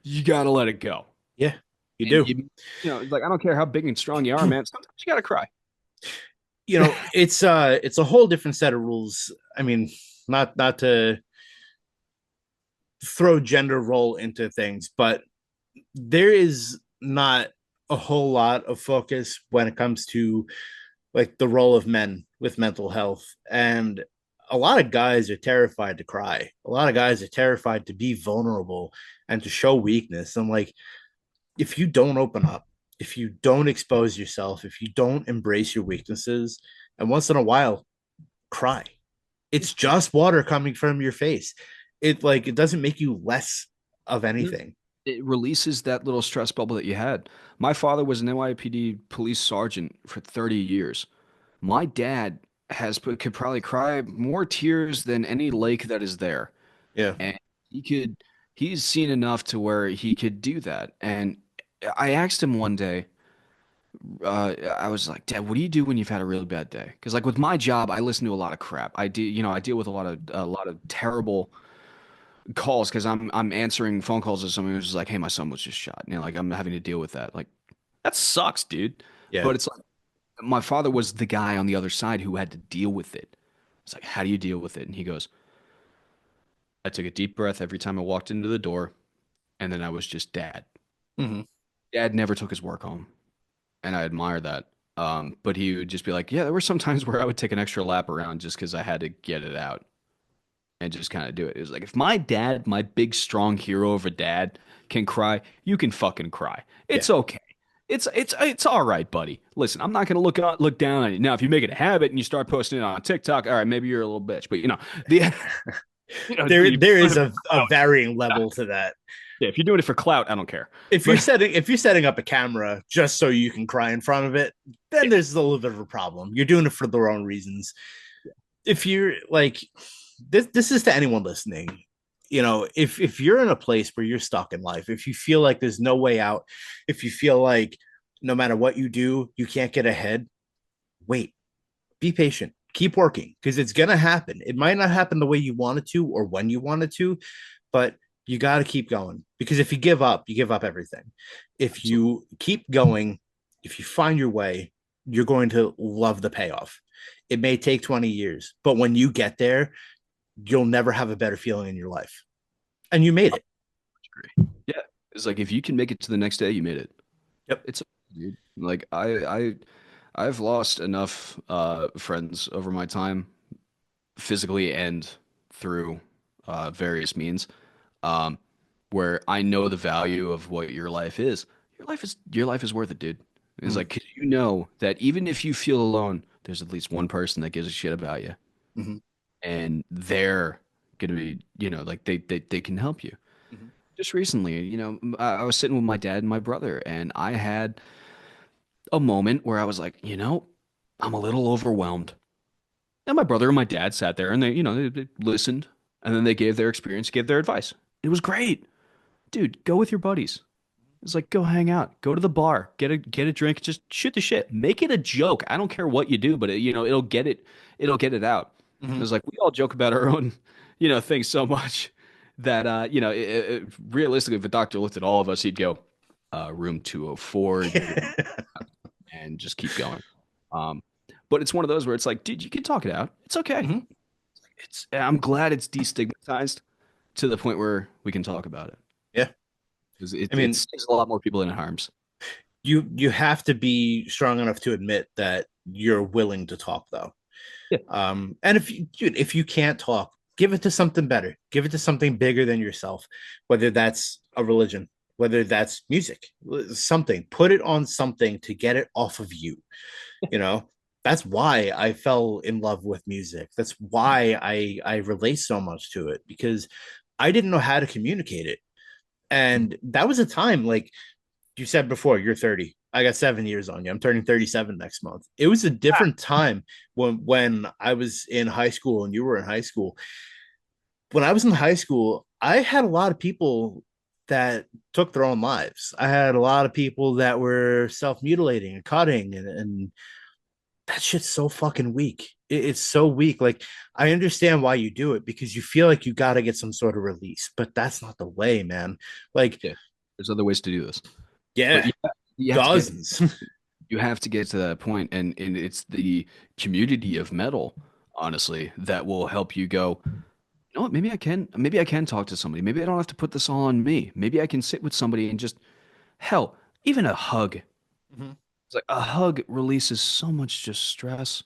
you gotta let it go. Yeah. You And do. it's like I don't care how big and strong you are, man. Sometimes you gotta cry. It's a whole different set of rules. I mean, not to throw gender role into things, but there is not a whole lot of focus when it comes to like the role of men with mental health. And a lot of guys are terrified to cry. A lot of guys are terrified to be vulnerable and to show weakness. And like, if you don't open up, if you don't expose yourself, if you don't embrace your weaknesses, and once in a while, cry. It's just water coming from your face. It doesn't make you less of anything. It releases that little stress bubble that you had. My father was an NYPD police sergeant for 30 years. My dad could probably cry more tears than any lake that is there. Yeah. And he's seen enough to where he could do that. And I asked him one day, I was like, Dad, what do you do when you've had a really bad day? Because like with my job, I listen to a lot of crap. I deal with a lot of terrible calls because I'm answering phone calls to someone who's like, hey, my son was just shot. Like I'm having to deal with that. Like that sucks, dude. Yeah. But it's like my father was the guy on the other side who had to deal with it. It's like, how do you deal with it? And he goes, I took a deep breath every time I walked into the door, and then I was just dad. Mm-hmm. Dad never took his work home, and I admire that. But he would just be like, yeah, there were some times where I would take an extra lap around just because I had to get it out. and just kind of do it. It was like, if my dad, my big strong hero of a dad, can cry, you can fucking cry. Yeah. It's okay. It's all right, buddy. Listen, I'm not gonna look down on you. Now, if you make it a habit and you start posting it on TikTok, all right, maybe you're a little bitch. But the There is a varying level to that. yeah, if you're doing it for clout, I don't care. If you're setting up a camera just so you can cry in front of it, then there's a little bit of a problem. You're doing it for the wrong reasons. If you're like this is to anyone listening. If you're in a place where you're stuck in life, if you feel like there's no way out, if you feel like no matter what you do, you can't get ahead, wait, be patient, keep working, because it's going to happen. It might not happen the way you want it to or when you want it to, but you got to keep going, because if you give up everything. If you keep going, if you find your way, you're going to love the payoff. It may take 20 years, but when you get there, you'll never have a better feeling in your life. And you made it. Yeah. It's like, if you can make it to the next day, you made it. Yep. It's dude. Like I've lost enough friends over my time, physically and through various means, um, where I know the value of what your life is. Your life is worth it, dude. It's like, 'cause you know that even if you feel alone, there's at least one person that gives a shit about you, Mm-hmm. and they're gonna be, like they can help you. Mm-hmm. Just recently, I was sitting with my dad and my brother, and I had a moment where I was like, I'm a little overwhelmed. And my brother and my dad sat there and they listened, and then they gave their experience, gave their advice. It was great. Dude, go with your buddies. It's like, go hang out, go to the bar, get a drink, just shoot the shit, make it a joke. I don't care what you do, but it'll get it out. Mm-hmm. It's like, we all joke about our own, things so much that realistically, if a doctor looked at all of us, he'd go, room 204, and just keep going. But it's one of those where it's like, dude, you can talk it out. It's okay. Mm-hmm. I'm glad it's destigmatized to the point where we can talk about it. Yeah. It sticks a lot more people in harms. You have to be strong enough to admit that you're willing to talk, though. Yeah. And if you can't talk, give it to something better. Give it to something bigger than yourself, whether that's a religion, whether that's music, something. Put it on something to get it off of you. That's why I fell in love with music. That's why I relate so much to it, because I didn't know how to communicate it. And that was a time, like you said before, you're 30. I got 7 years on you. I'm turning 37 next month. It was a different time when I was in high school and you were in high school. When I was in high school, I had a lot of people that took their own lives. I had a lot of people that were self-mutilating and cutting, and that shit's so fucking weak. It's so weak. Like, I understand why you do it, because you feel like you got to get some sort of release, but that's not the way, man. Like, Yeah, there's other ways to do this. yeah, you dozens. You have to get to that point, and it's the community of metal, honestly, that will help you go, you know what, maybe I can talk to somebody. Maybe I don't have to put this all on me. Maybe I can sit with somebody and just, hell, even a hug. Mm-hmm. It's like a hug releases so much just stress.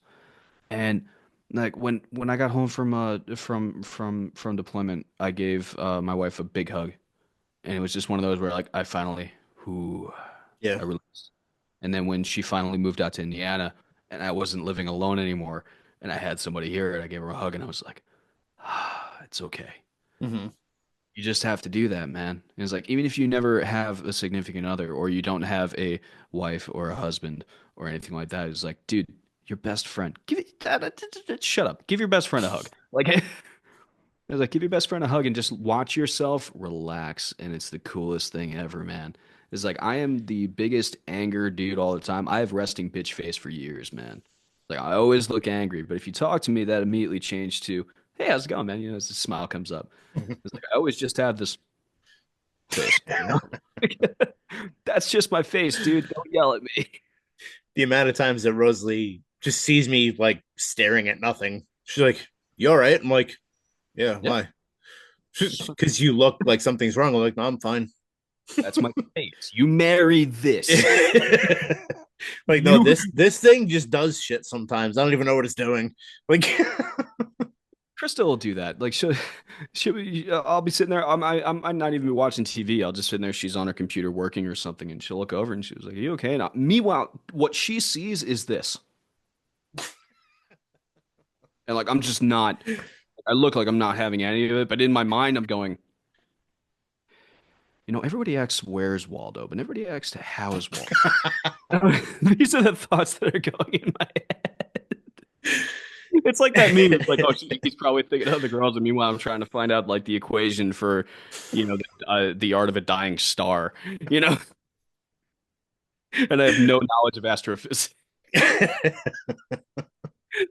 And like when I got home from deployment, I gave my wife a big hug, and it was just one of those where, like, I finally, Yeah. I released. And then when she finally moved out to Indiana, and I wasn't living alone anymore, and I had somebody here, and I gave her a hug, and I was like, it's okay. Mm-hmm. You just have to do that, man. And it's like, even if you never have a significant other, or you don't have a wife or a husband or anything like that, it's like, dude, your best friend, shut up. Give your best friend a hug. Like, it's like, give your best friend a hug and just watch yourself relax. And it's the coolest thing ever, man. It's like, I am the biggest anger dude all the time. I have resting bitch face for years, man. Like, I always look angry, but if you talk to me, that immediately changed to, hey, how's it going, man? As a smile comes up. It's like, I always just have this face. That's just my face, dude. Don't yell at me. The amount of times that Rosalie just sees me like staring at nothing, she's like, "You all right?" I'm like, "Yeah, Yep. why?" Because you look like something's wrong. I'm like, "No, I'm fine." That's my face. You marry this. Like, no, this thing just does shit sometimes. I don't even know what it's doing. Like, Krista will do that. Like I'll be sitting there. I'm not even watching TV. I'll just sit there. She's on her computer working or something, and she'll look over and she was like, "Are you okay?" And meanwhile, what she sees is this, and like I'm just not. I look like I'm not having any of it, but in my mind, I'm going. Everybody asks where's Waldo, but everybody asks how is Waldo. These are the thoughts that are going in my head. It's like that meme. It's like, oh, he's probably thinking of the girls, and meanwhile, I'm trying to find out like the equation for, the art of a dying star, you know, and I have no knowledge of astrophysics.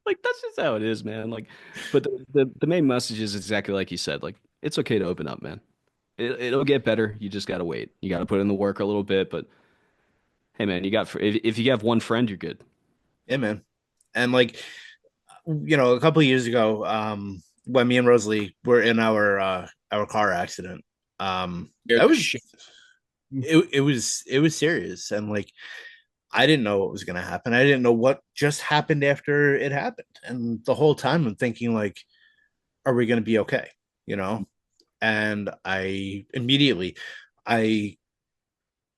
Like that's just how it is, man. Like, but the main message is exactly like you said. Like, it's okay to open up, man. It'll get better. You just gotta wait. You gotta put in the work a little bit, but hey, man, if you have one friend, you're good. Yeah, man. And like, a couple of years ago, when me and Rosalie were in our car accident, Scared that the was shit. it was serious, and like I didn't know what was gonna happen. I didn't know what just happened after it happened, and the whole time I'm thinking like, are we gonna be okay? You know? And I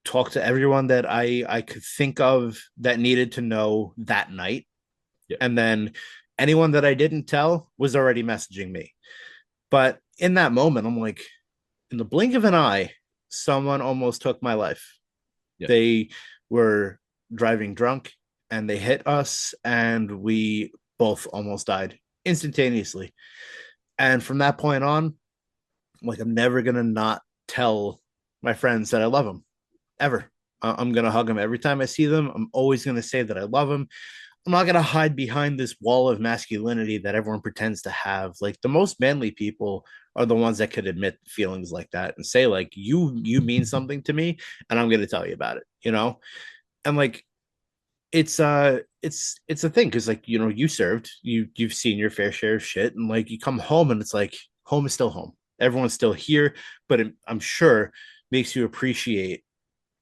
talked to everyone that I could think of that needed to know that night. Yeah. And then anyone that I didn't tell was already messaging me. But in that moment, I'm like, in the blink of an eye, someone almost took my life. Yeah. They were driving drunk and they hit us, and we both almost died instantaneously. And from that point on, like, I'm never going to not tell my friends that I love them ever. I'm going to hug them every time I see them. I'm always going to say that I love them. I'm not going to hide behind this wall of masculinity that everyone pretends to have. Like, the most manly people are the ones that could admit feelings like that and say like, you mean something to me, and I'm going to tell you about it. And like, it's a thing, because like, you served, you've seen your fair share of shit, and like you come home and it's like home is still home. Everyone's still here, but I'm sure makes you appreciate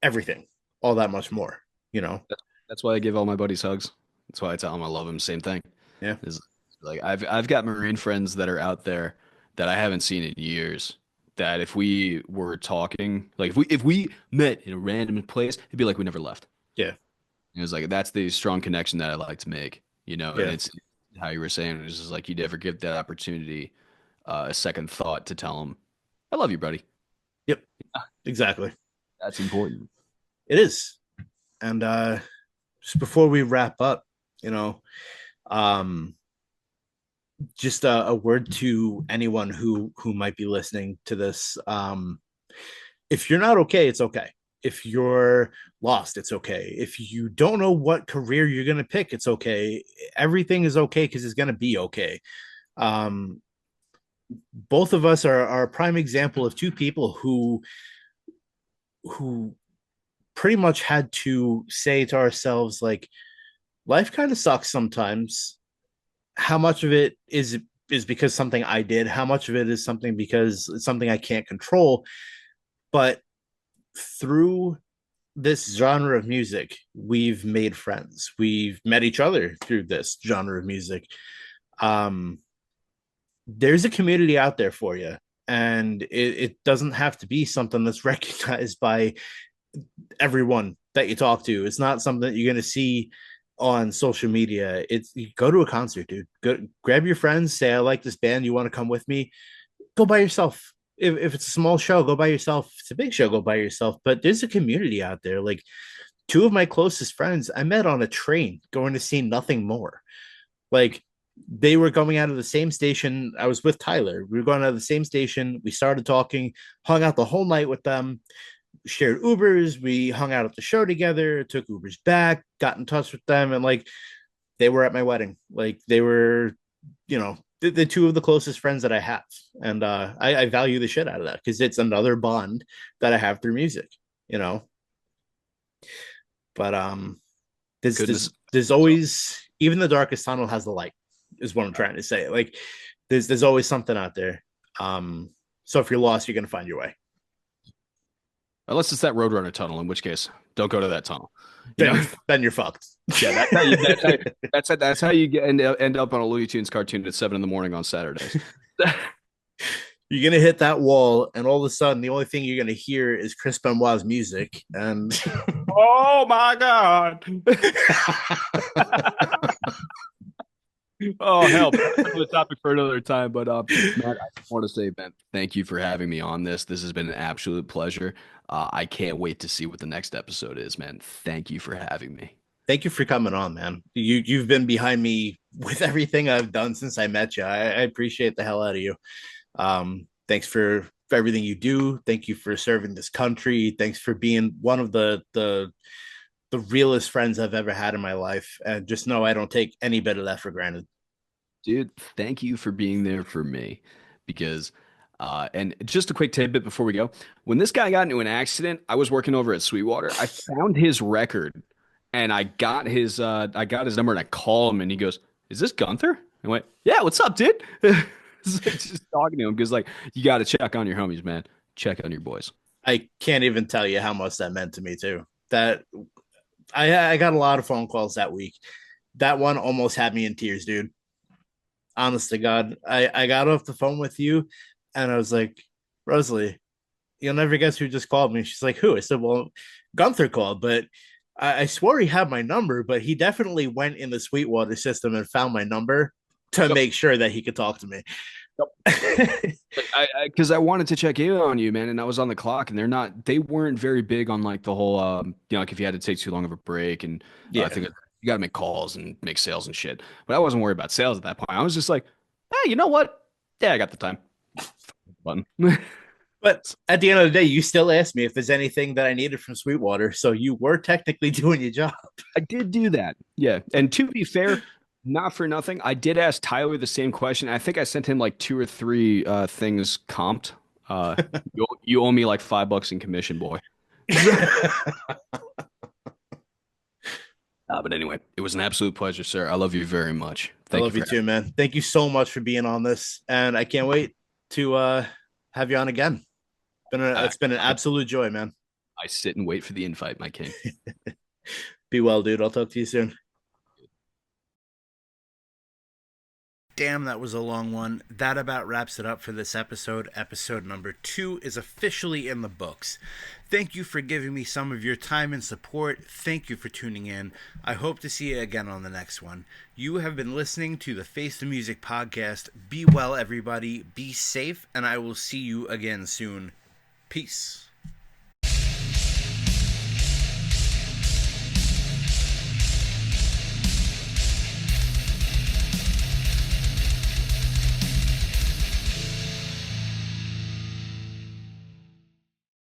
everything all that much more. That's why I give all my buddies hugs. That's why I tell them I love them. Same thing. Yeah. Is like I've got Marine friends that are out there that I haven't seen in years. That if we were talking, like if we met in a random place, it'd be like we never left. Yeah. It was like that's the strong connection that I like to make, and Yeah. it's how you were saying, it's just like you never give that opportunity a second thought to tell them, I love you, buddy. Yep. Exactly. That's important. It is. And just before we wrap up, you know, um, just a word to anyone who might be listening to this. If you're not okay, it's okay. If you're lost, it's okay. If you don't know what career you're gonna pick, it's okay. Everything is okay because it's gonna be okay. Um, both of us are a prime example of two people who pretty much had to say to ourselves like, life kind of sucks sometimes. How much of it is because something I did? How much of it is something because it's something I can't control? But through this genre of music, we've made friends. We've met each other through this genre of music. Um, there's a community out there for you, and it doesn't have to be something that's recognized by everyone that you talk to. It's not something that you're going to see on social media. It's, you go to a concert, dude. Go grab your friends, say I like this band, you want to come with me? Go by yourself. If it's a small show, go by yourself. If it's a big show, go by yourself. But there's a community out there. Like, two of my closest friends I met on a train going to see Nothing More. Like, they were going out of the same station. I was with Tyler. We were going out of the same station. We started talking, hung out the whole night with them, shared Ubers. We hung out at the show together, took Ubers back, got in touch with them, and like, they were at my wedding. Like, they were, the two of the closest friends that I have, and I value the shit out of that because it's another bond that I have through music. You know, but there's always, even the darkest tunnel has the light, is what I'm trying to say. Like, there's always something out there. So if you're lost, you're gonna find your way. Unless it's that Roadrunner tunnel, in which case, don't go to that tunnel. You Then know? then you're fucked. Yeah, that's how you end up on a Looney Tunes cartoon at 7 in the morning on Saturdays. You're gonna hit that wall, and all of a sudden, the only thing you're gonna hear is Chris Benoit's music, and Oh my God. Oh, help. That's another topic for another time. But Matt, I just want to say, Ben, thank you for having me on this. This has been an absolute pleasure. I can't wait to see what the next episode is, man. Thank you for having me. thank you for coming on, man. You've been behind me with everything I've done since I met you. I appreciate the hell out of you. Thanks for everything you do. Thank you for serving this country. Thanks for being one of the realest friends I've ever had in my life. And just know I don't take any bit of that for granted. Dude, thank you for being there for me because and just a quick tidbit before we go. When this guy got into an accident, I was working over at Sweetwater. I found his record and I got his number and I called him and he goes, "Is this Gunther?" I went, "Yeah, what's up, dude?" It's like just talking to him because like you got to check on your homies, man. Check on your boys. I can't even tell you how much that meant to me too. That I got a lot of phone calls that week. That one almost had me in tears, dude. Honest to God. I got off the phone with you and I was like, Rosalie, you'll never guess who just called me. She's like, who? I said, well, Gunther called, but I swore he had my number, but he definitely went in the Sweetwater system and found my number to make sure that he could talk to me. Because I wanted to check in on you, man, and I was on the clock, and they weren't very big on like the whole, like if you had to take too long of a break, and I think you got to make calls and make sales and shit. But I wasn't worried about sales at that point. I was just like, hey, you know what? Yeah, I got the time. Button. But at the end of the day, you still asked me if there's anything that I needed from Sweetwater. So you were technically doing your job. I did do that. Yeah. And to be fair, not for nothing, I did ask Tyler the same question. I think I sent him like 2 or 3 things comped. You owe me like $5 in commission, boy. But anyway, it was an absolute pleasure, sir. I love you very much. I love you too, man. Thank you so much for being on this. And I can't wait to have you on again. It's been an absolute joy, man. I sit and wait for the invite, my king. Be well, dude. I'll talk to you soon. Damn, that was a long one. That about wraps it up for this episode. Episode number 2 is officially in the books. Thank you for giving me some of your time and support. Thank you for tuning in. I hope to see you again on the next one. You have been listening to the Face the Music podcast. Be well, everybody. Be safe, and I will see you again soon. Peace.